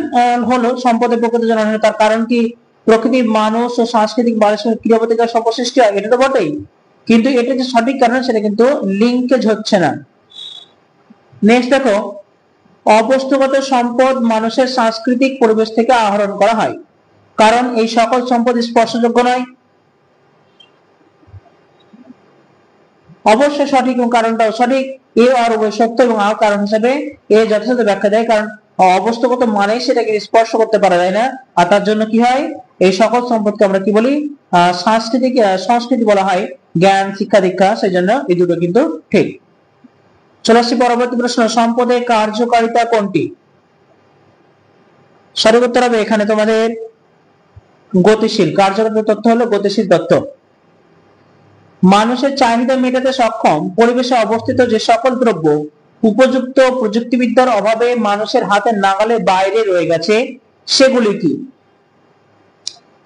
হলো সম্পদের প্রকৃত জননী, তার কারণ কি প্রকৃতি, মানুষ ও সাংস্কৃতিক পারস্পরিক ক্রিয়া প্রতিক্রিয়ায় সম্পদ সৃষ্টি হয়, এটা তো বটেই, কিন্তু এটা যে সঠিক কারণ সেটা কিন্তু লিঙ্কেজ হচ্ছে না। নেক্সট দেখো, অবস্তুগত সম্পদ মানুষের সাংস্কৃতিক পরিবেশ থেকে আহরণ করা হয়, কারণ এই সকল সম্পদ স্পর্শযোগ্য নয়। অবশ্যই সঠিক এবং কারণটাও সঠিক। এ আর উভয় সত্য এবং আর কারণ হিসেবে এ যথাযথ ব্যাখ্যা দেয়, কারণ অবস্তুগত মানে সেটাকে স্পর্শ করতে পারা যায় না, আর তার জন্য কি হয় এই সকল সম্পদকে আমরা কি বলি সংস্কৃতি বলা হয়, জ্ঞান, শিক্ষা, দীক্ষা, সেই জন্য এই দুটো কিন্তু ঠিক। চলে আসছি পরবর্তী প্রশ্ন, সম্পদের কার্যকারিতা কোনটি? সঠিক উত্তর হবে এখানে তোমাদের গতিশীল। কার্যকারিতা তথ্য হলো গতিশীল তথ্য। মানুষের চাহিদা মেটাতে সক্ষম পরিবেশে অবস্থিত যে সকল দ্রব্য উপযুক্ত প্রযুক্তিবিদ্যার অভাবে মানুষের হাতের নাগালের বাইরে রয়ে গেছে সেগুলি কি?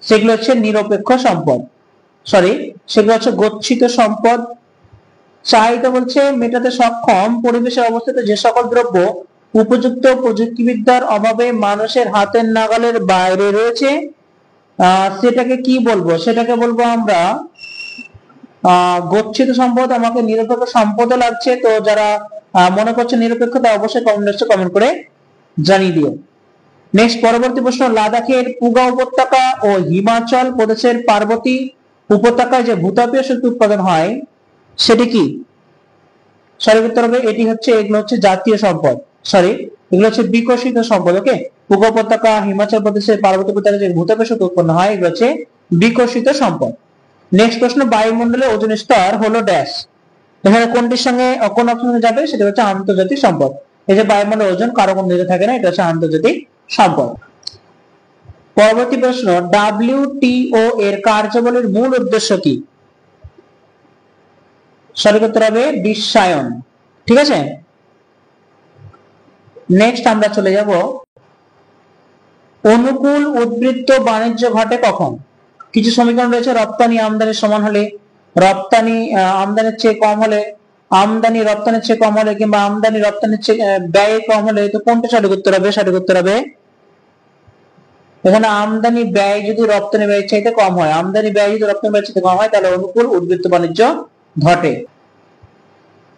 সেগুলো হচ্ছে নিরপেক্ষ সম্পদ, সেগুলো হচ্ছে গচ্ছিত সম্পদ। চাহিদা বলছে মেটাতে সক্ষম পরিবেশে অবস্থিত যে সকল দ্রব্য উপযুক্ত প্রযুক্তিবিদ্যার অভাবে মানুষের হাতের নাগালের বাইরে রয়েছে, সেটাকে কি বলবো? সেটাকে বলবো আমরা গচ্ছিত সম্পদ। আমাকে নিরপেক্ষ সম্পদও লাগছে, তো যারা মনে করছে নিরপেক্ষতা অবশ্যই কমেন্ট করে জানিয়ে দিও। নেক্সট পরবর্তী প্রশ্ন, লাদাখের পুগা উপত্যকা ও হিমাচল প্রদেশের পার্বতী উপত্যকায় যে ভূতাপীয় শক্তি উৎপাদন হয় সেটি কি? সঠিক উত্তর হবে এটি হচ্ছে, এগুলো হচ্ছে জাতীয় সম্পদ, এগুলো হচ্ছে বিকশিত সম্পদ। ওকে, পুগা উপত্যকা, হিমাচল প্রদেশের পার্বতী উপত্যকায় যে ভূতাপীয় শক্তি উৎপন্ন হয় এগুলো হচ্ছে বিকশিত সম্পদ। নেক্সট প্রশ্ন, বায়ুমণ্ডলের ওজোন স্তর হলো ড্যাশ। এখানে কোনটির সঙ্গে কোন অপশনে যাবে? সেটা হচ্ছে আন্তর্জাতিক সম্পদ। এই যে বায়ুমণ্ডলের ওজন কারো কোনো দিকে থাকে না, এটা হচ্ছে আন্তর্জাতিক সম্পদ। পরবর্তী প্রশ্ন, WTO এর কার্যাবলীর মূল উদ্দেশ্য কি? সঠিক উত্তর হবে বিশ্বায়ন। ঠিক আছে, নেক্সট আমরা চলে যাব, অনুকূল উদ্বৃত্ত বাণিজ্য ঘটে কখন? কিছু সমীকরণ রয়েছে, রপ্তানি আমদানির সমান হলে, রপ্তানি আমদানির চেয়ে কম হলে, আমদানি রপ্তানির চেয়ে কম হলে, কিংবা আমদানি রপ্তানির চেয়ে ব্যয় কম হলে। তো কোনটা সঠিক উত্তর হবে? সঠিক উত্তর হবে এখানে আমদানি ব্যয় যদি রপ্তানি ব্যয়ের চাইতে কম হয়, আমদানি ব্যয় যদি রপ্তানি ব্যয়ের চাইতে কম হয় তাহলে অনুকূল উদ্বৃত্ত বাণিজ্য ঘটে।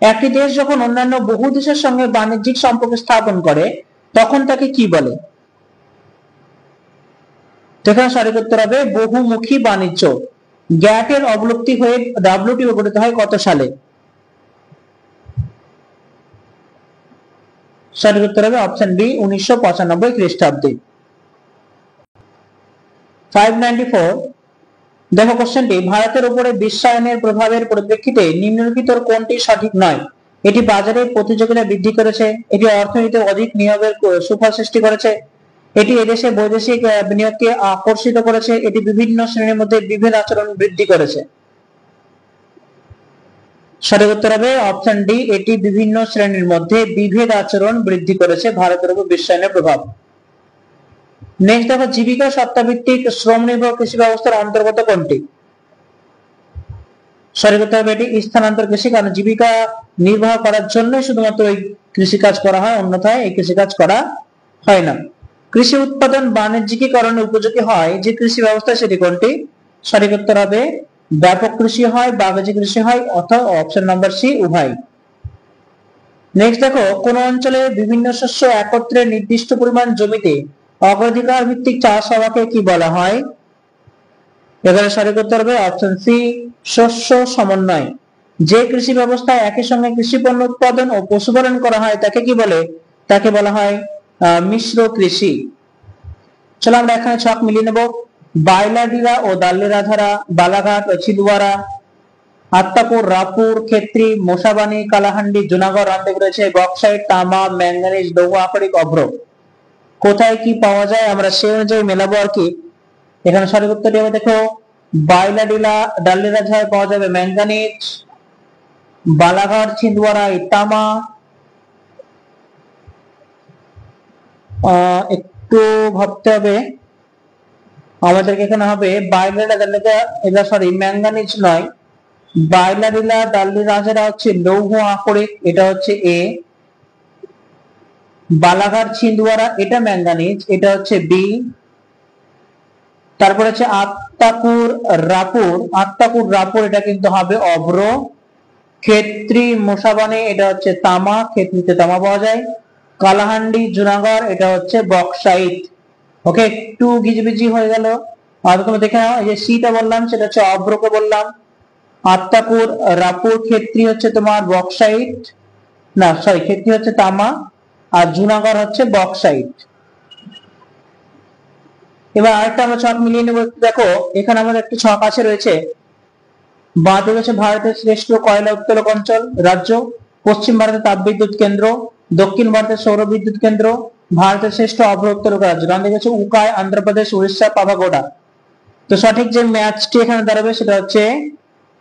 একটি দেশ যখন অন্যান্য বহু দেশের সঙ্গে বাণিজ্যিক সম্পর্ক স্থাপন করে তখন তাকে কি বলে? এখানে সঠিক উত্তর হবে বহুমুখী বাণিজ্য। গ্যাট এর অবলুপ্তি হয়ে WTO গঠিত হয় কত সালে? সঠিক উত্তর হবে অপশন বি, 1995 খ্রিস্টাব্দে। 594, দেখো কোশ্চেনটি, ভারতের উপরে বিশ্বায়নের প্রভাবের পরিপ্রেক্ষিতে নিম্নলিখিত কোনটি সঠিক নয়? এটি বাজারে প্রতিযোগিতা বৃদ্ধি করেছে, এটি অর্থনীতিতে অধিক নিয়োগের সুফল সৃষ্টি করেছে, এটি এদেশে বৈদেশিক বিনিয়োগকে আকর্ষিত করেছে, এটি বিভিন্ন শ্রেণীর মধ্যে বিভেদ আচরণ বৃদ্ধি করেছে। সঠিক উত্তর হবে অপশন ডি, এটি বিভিন্ন শ্রেণীর মধ্যে বিভেদ আচরণ বৃদ্ধি করেছে ভারতের উপর বিশ্বায়নের প্রভাব। নেক্সট দেখো, জীবিকা সত্তাভিত্তিক শ্রম নির্ভর কৃষি ব্যবস্থার অন্তর্গত কোনটি? সঠিক উত্তর হবে এটি স্থানান্তর কৃষি, কারণ জীবিকা নির্বাহ করার জন্য শুধুমাত্র এই কৃষি কাজ করা হয়, অন্যথায় এই কৃষি কাজ করা হয় না। কৃষি উৎপাদন বাণিজ্যিকীকরণের উপযোগী হয় যে কৃষি ব্যবস্থা সেটি কোনটি? সঠিক উত্তর হবে ব্যাপক কৃষি হয়, বাণিজ্যিক কৃষি হয়, অথবা অপশন নাম্বার সি উভয়। নেক্সট দেখো, কোন অঞ্চলে বিভিন্ন শস্য একত্রে নির্দিষ্ট পরিমাণ জমিতে অগ্রাধিকার ভিত্তিক চাষ হওয়াকে কি বলা হয়? এখানে সঠিক উত্তর হবে অপশন সি, শস্য সমন্বয়। যে কৃষি ব্যবস্থায় একই সঙ্গে কৃষি পণ্য উৎপাদন ও পশুপালন করা হয় তাকে কি বলে? তাকে বলা হয় মিশ্র কৃষি। চলো আমরা এখানে ছক মিলিয়ে নেব। বাইলাডিলা ও দাল্লিরাধারা, বালাঘাট ও ছিন্দওয়ারা, আত্তাপুর, রাপুর, খেত্রি, মোসাবানি, কালাহান্ডি, জুনাগড়, রামদেব রয়েছে বক্সাইট, তামা, ম্যাঙ্গানিজ, লৌহ আকরিক, অভ্র। কোথায় কি পাওয়া যায় আমরা সেই অনুযায়ী মেলাবো আর কি। এখানে সঠিক উত্তরটি হবে, দেখো, বাইলাডিলা দাল্লিরাধারায় পাওয়া যাবে ম্যাঙ্গানিজ, বালাঘাট ছিন্দওয়ারায় তামা, একটু ভাবতে হবে আমাদেরকে। এখানে হবে ম্যাঙ্গানিজ নয়, বাইলাডিলা দাল্লিরাধারা হচ্ছে লৌহ আকরিক, এটা হচ্ছে এ। বালাঘাট ছিন্দওয়ারা এটা ম্যাঙ্গানিজ, এটা হচ্ছে বি। তারপর হচ্ছে আত্তাকুর রাপুর এটা কিন্তু হবে অভ্র। খেত্রি মোসাবানি এটা হচ্ছে তামা, খেত্রিতে তামা পাওয়া যায়। কালাহান্ডি জুনাগড় এটা হচ্ছে বক্সাইট। ওকে, একটু গিজবিজি হয়ে গেল। আর তোমরা দেখে নাও, এই যে সিটা বললাম সেটা হচ্ছে অভ্রকে বললাম। আত্তাকুর রাপুর খেত্রি হচ্ছে তোমার বক্সাইট, না সরি, খেত্রি হচ্ছে তামা আর জুনাগড় হচ্ছে বক্সাইট। এবার আরেকটা আমরা ছক মিলিয়ে নেব। দেখো এখানে আমাদের একটা ছক আছে রয়েছে, বাঁদিকে হচ্ছে ভারতের শ্রেষ্ঠ কয়লা উত্তোলক অঞ্চল রাজ্য, পশ্চিম ভারতের তাপবিদ্যুৎ কেন্দ্র, দক্ষিণ ভারতের সৌর বিদ্যুৎ কেন্দ্র, ভারতের শ্রেষ্ঠ অবরোধ রাজ্য। গান দেখেছে উকাই, অন্ধ্রপ্রদেশ, উড়িষ্যা, পাভাগোড়া। তো সঠিক যে ম্যাচটি এখানে দাঁড়াবে সেটা হচ্ছে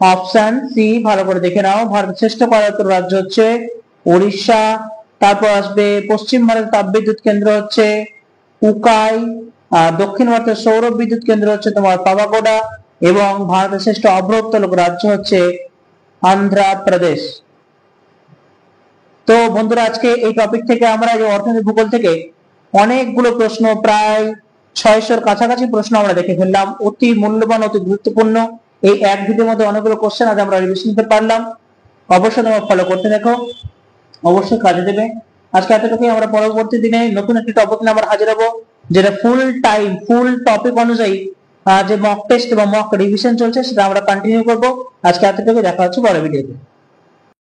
অপশন সি। ভালো করে দেখে নাও, ভারতের শ্রেষ্ঠ করায়ত্ত রাজ্য হচ্ছে উড়িষ্যা, তারপর আসবে পশ্চিম ভারতের তাপবিদ্যুৎ কেন্দ্র হচ্ছে উকাই, দক্ষিণ ভারতের সৌর বিদ্যুৎ কেন্দ্র হচ্ছে তোমার পাভাগোড়া, এবং ভারতের শ্রেষ্ঠ অবরোধ রাজ্য হচ্ছে অন্ধ্রপ্রদেশ। তো বন্ধুরা, আজকে এই টপিক থেকে আমরা এই অর্থনীতি ভূগোল থেকে অনেকগুলো প্রশ্ন, প্রায় 600-র কাছাকাছি প্রশ্ন আমরা দেখে ফেললাম। অতি মূল্যবান, অতি গুরুত্বপূর্ণ এই এক ভিডিওর মধ্যে অনেকগুলো কোশ্চেন আজ আমরা রিভিশন নিতে পারলাম। অবশ্যই তোমরা ফলো করতে দেখো, অবশ্যই কাজে দেবে। আজকে এতটুকুই। আমরা পরবর্তী দিনে নতুন একটি টপিক নিয়ে আমরা হাজির হবো, যেটা ফুল টাইম ফুল টপিক অনুযায়ী যে মক টেস্ট এবং মক রিভিশন চলছে সেটা আমরা কন্টিনিউ করবো। আজকে এতটুকু, দেখা হচ্ছে পরের ভিডিওতে।